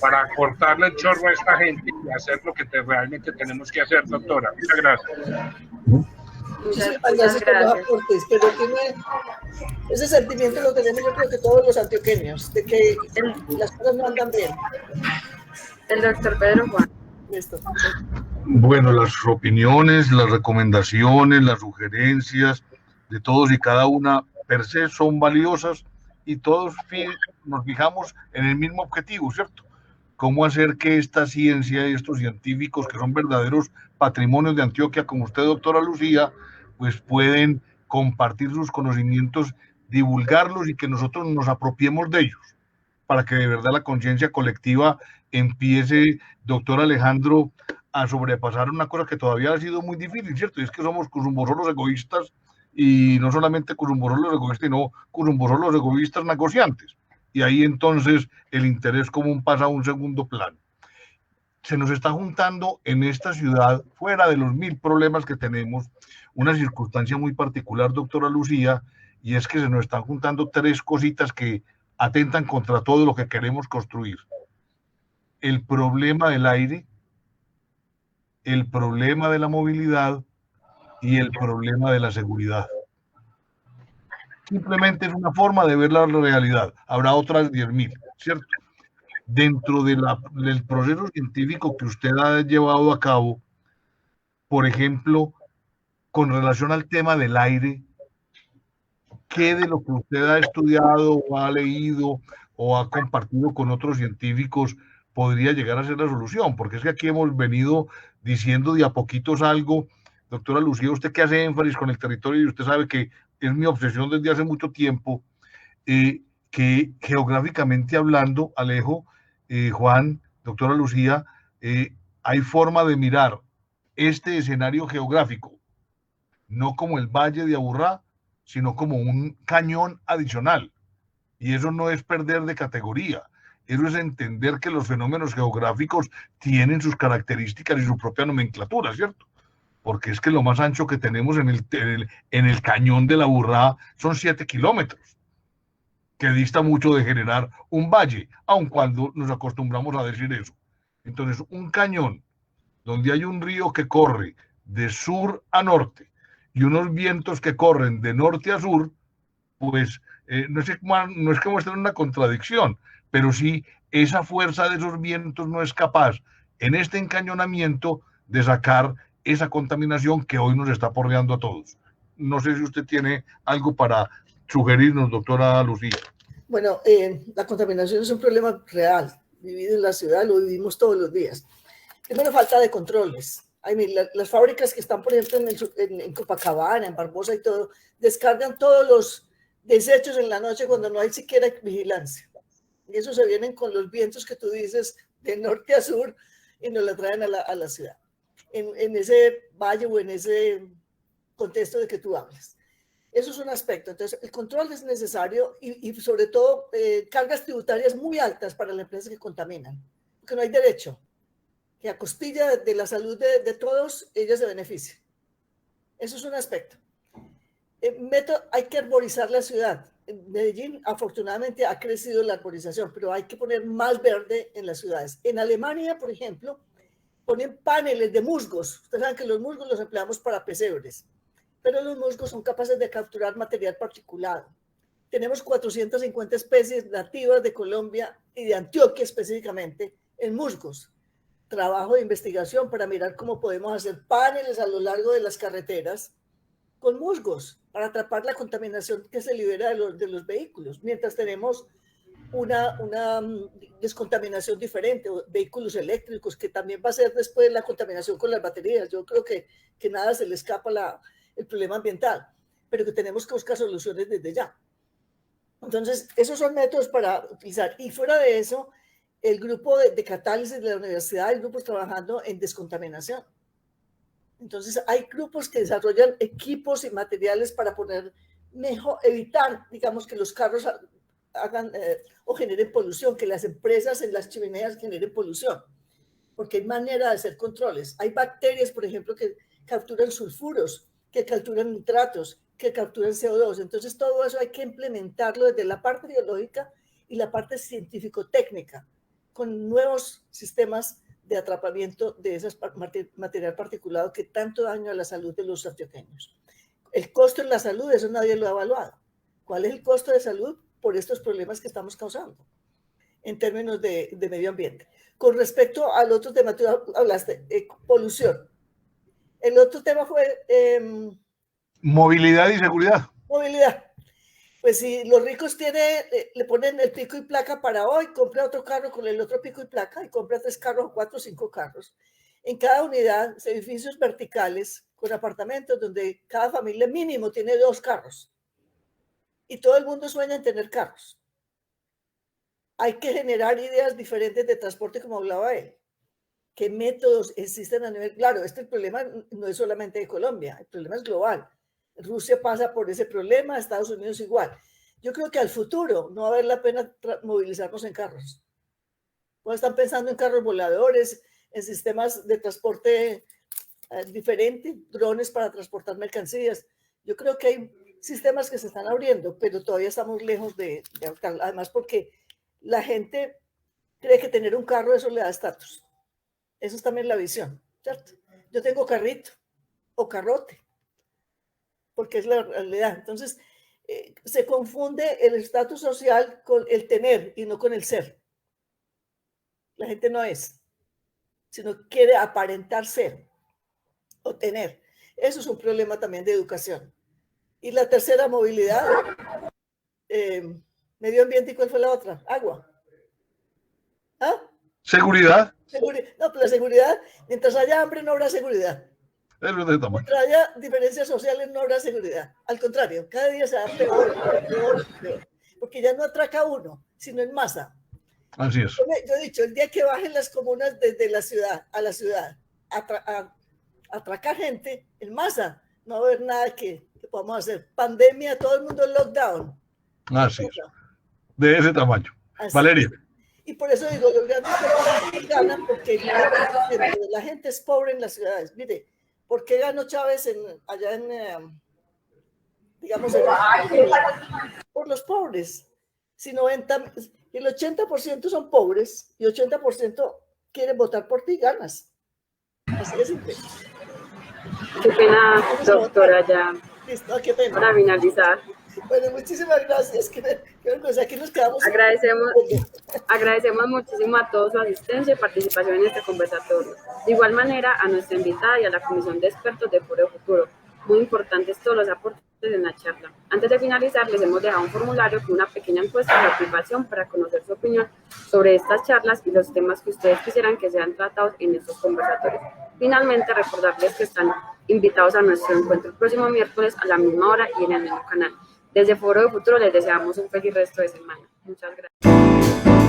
Para cortarle el chorro a esta gente y hacer lo que realmente tenemos que hacer, doctora. Muchas gracias. Muchas gracias por los aportes, pero ese sentimiento lo tenemos yo creo que todos los antioqueños, de que las cosas no andan bien. El doctor Pedro Juan. Listo. Bueno, las opiniones, las recomendaciones, las sugerencias de todos y cada una per se son valiosas y todos nos fijamos en el mismo objetivo, ¿cierto? Cómo hacer que esta ciencia y estos científicos que son verdaderos patrimonios de Antioquia, como usted, doctora Lucía, pues pueden compartir sus conocimientos, divulgarlos y que nosotros nos apropiemos de ellos, para que de verdad la conciencia colectiva empiece, doctor Alejandro, a sobrepasar una cosa que todavía ha sido muy difícil, ¿cierto? Y es que somos cosumbosos egoístas, y no solamente cosumbosos egoístas, sino cosumbosos egoístas negociantes. Y ahí entonces el interés común pasa a un segundo plano. Se nos está juntando en esta ciudad, fuera de los 1000 problemas que tenemos, una circunstancia muy particular, doctora Lucía, y es que se nos están juntando 3 cositas que atentan contra todo lo que queremos construir. El problema del aire, el problema de la movilidad y el problema de la seguridad. Simplemente es una forma de ver la realidad. Habrá otras 10.000, ¿cierto? Dentro del proceso científico que usted ha llevado a cabo, por ejemplo, con relación al tema del aire, ¿qué de lo que usted ha estudiado o ha leído o ha compartido con otros científicos podría llegar a ser la solución? Porque es que aquí hemos venido diciendo de a poquitos algo. Doctora Lucía, usted que hace énfasis con el territorio y usted sabe que es mi obsesión desde hace mucho tiempo, que geográficamente hablando, Alejo, Juan, doctora Lucía, hay forma de mirar este escenario geográfico, no como el Valle de Aburrá, sino como un cañón adicional. Y eso no es perder de categoría, eso es entender que los fenómenos geográficos tienen sus características y su propia nomenclatura, ¿cierto? Porque es que lo más ancho que tenemos en el cañón de la Aburrá son 7 kilómetros, que dista mucho de generar un valle, aun cuando nos acostumbramos a decir eso. Entonces, un cañón donde hay un río que corre de sur a norte y unos vientos que corren de norte a sur, pues no es que muestren una contradicción, pero sí esa fuerza de esos vientos no es capaz en este encañonamiento de sacar esa contaminación que hoy nos está porreando a todos. No sé si usted tiene algo para sugerirnos, doctora Lucía. Bueno, la contaminación es un problema real, vivido en la ciudad, lo vivimos todos los días. Primero, falta de controles. Las fábricas que están, por ejemplo, en Copacabana, en Barbosa y todo, descargan todos los desechos en la noche cuando no hay siquiera vigilancia. Y eso se vienen con los vientos que tú dices de norte a sur y nos la traen a la ciudad, en ese valle o en ese contexto de que tú hablas. Eso es un aspecto. Entonces, el control es necesario y sobre todo cargas tributarias muy altas para las empresas que contaminan, porque no hay derecho que a costilla de la salud de todos, ellas se beneficien. Eso es un aspecto. Hay que arborizar la ciudad. En Medellín, afortunadamente, ha crecido la arborización, pero hay que poner más verde en las ciudades. En Alemania, por ejemplo, ponen paneles de musgos. Ustedes saben que los musgos los empleamos para pesebres, pero los musgos son capaces de capturar material particulado. Tenemos 450 especies nativas de Colombia y de Antioquia específicamente en musgos. Trabajo de investigación para mirar cómo podemos hacer paneles a lo largo de las carreteras con musgos para atrapar la contaminación que se libera de los vehículos, mientras tenemos una descontaminación diferente, vehículos eléctricos, que también va a ser después la contaminación con las baterías. Yo creo que nada se le escapa el problema ambiental, pero que tenemos que buscar soluciones desde ya. Entonces, esos son métodos para utilizar. Y fuera de eso, el grupo de catálisis de la universidad, hay grupos trabajando en descontaminación. Entonces, hay grupos que desarrollan equipos y materiales para evitar, digamos, que los carros hagan o generen polución, que las empresas en las chimeneas generen polución, porque hay manera de hacer controles. Hay bacterias, por ejemplo, que capturan sulfuros, que capturan nitratos, que capturan CO2. Entonces, todo eso hay que implementarlo desde la parte biológica y la parte científico-técnica, con nuevos sistemas de atrapamiento de ese material particulado que tanto daño a la salud de los antioqueños. El costo en la salud, eso nadie lo ha evaluado. ¿Cuál es el costo de salud por estos problemas que estamos causando en términos de medio ambiente? Con respecto al otro tema, tú hablaste, polución. El otro tema fue... movilidad y seguridad. Movilidad. Pues si los ricos le ponen el pico y placa para hoy, compra otro carro con el otro pico y placa y compra 3 carros, 4 o 5 carros. En cada unidad, edificios verticales con apartamentos donde cada familia mínimo tiene 2 carros. Y todo el mundo sueña en tener carros. Hay que generar ideas diferentes de transporte, como hablaba él. ¿Qué métodos existen a nivel? Claro, el problema no es solamente de Colombia, el problema es global. Rusia pasa por ese problema, Estados Unidos igual. Yo creo que al futuro no va a valer la pena movilizarnos en carros. Pues están pensando en carros voladores, en sistemas de transporte diferente, drones para transportar mercancías. Yo creo que hay sistemas que se están abriendo, pero todavía estamos lejos de además porque la gente cree que tener un carro eso le da estatus. Eso es también la visión, ¿cierto? Yo tengo carrito o carrote, porque es la realidad. Entonces, se confunde el estatus social con el tener y no con el ser. La gente no es, sino quiere aparentar ser o tener. Eso es un problema también de educación. Y la tercera, movilidad. Medio ambiente, ¿y cuál fue la otra? Agua. ¿Ah? Seguridad. No, pero la seguridad, mientras haya hambre no habrá seguridad. Mientras haya diferencias sociales no habrá seguridad. Al contrario, cada día se va peor, porque ya no atraca uno, sino en masa. Así es. Yo he dicho, el día que bajen las comunas desde la ciudad a la ciudad, atracar gente en masa, no va a haber nada que podamos hacer. Pandemia, todo el mundo en lockdown. Así es. De ese tamaño. Así Valeria. Es. Y por eso digo, los grandes ganan porque la gente es pobre en las ciudades. Mire, ¿por qué ganó Chávez allá en digamos, por los pobres? Si el 80% son pobres y 80% quieren votar por ti, ganas. Así de simple. Qué pena, doctora, ya. Listo, qué pena. Para finalizar. Bueno, muchísimas gracias. Aquí nos quedamos. Agradecemos muchísimo a todos su asistencia y participación en este conversatorio. De igual manera, a nuestra invitada y a la Comisión de Expertos de Foro Futuro. Muy importantes todos los aportes en la charla. Antes de finalizar, les hemos dejado un formulario con una pequeña encuesta de aplicación para conocer su opinión sobre estas charlas y los temas que ustedes quisieran que sean tratados en estos conversatorios. Finalmente, recordarles que están invitados a nuestro encuentro el próximo miércoles a la misma hora y en el mismo canal. Desde Foro de Futuro les deseamos un feliz resto de semana. Muchas gracias.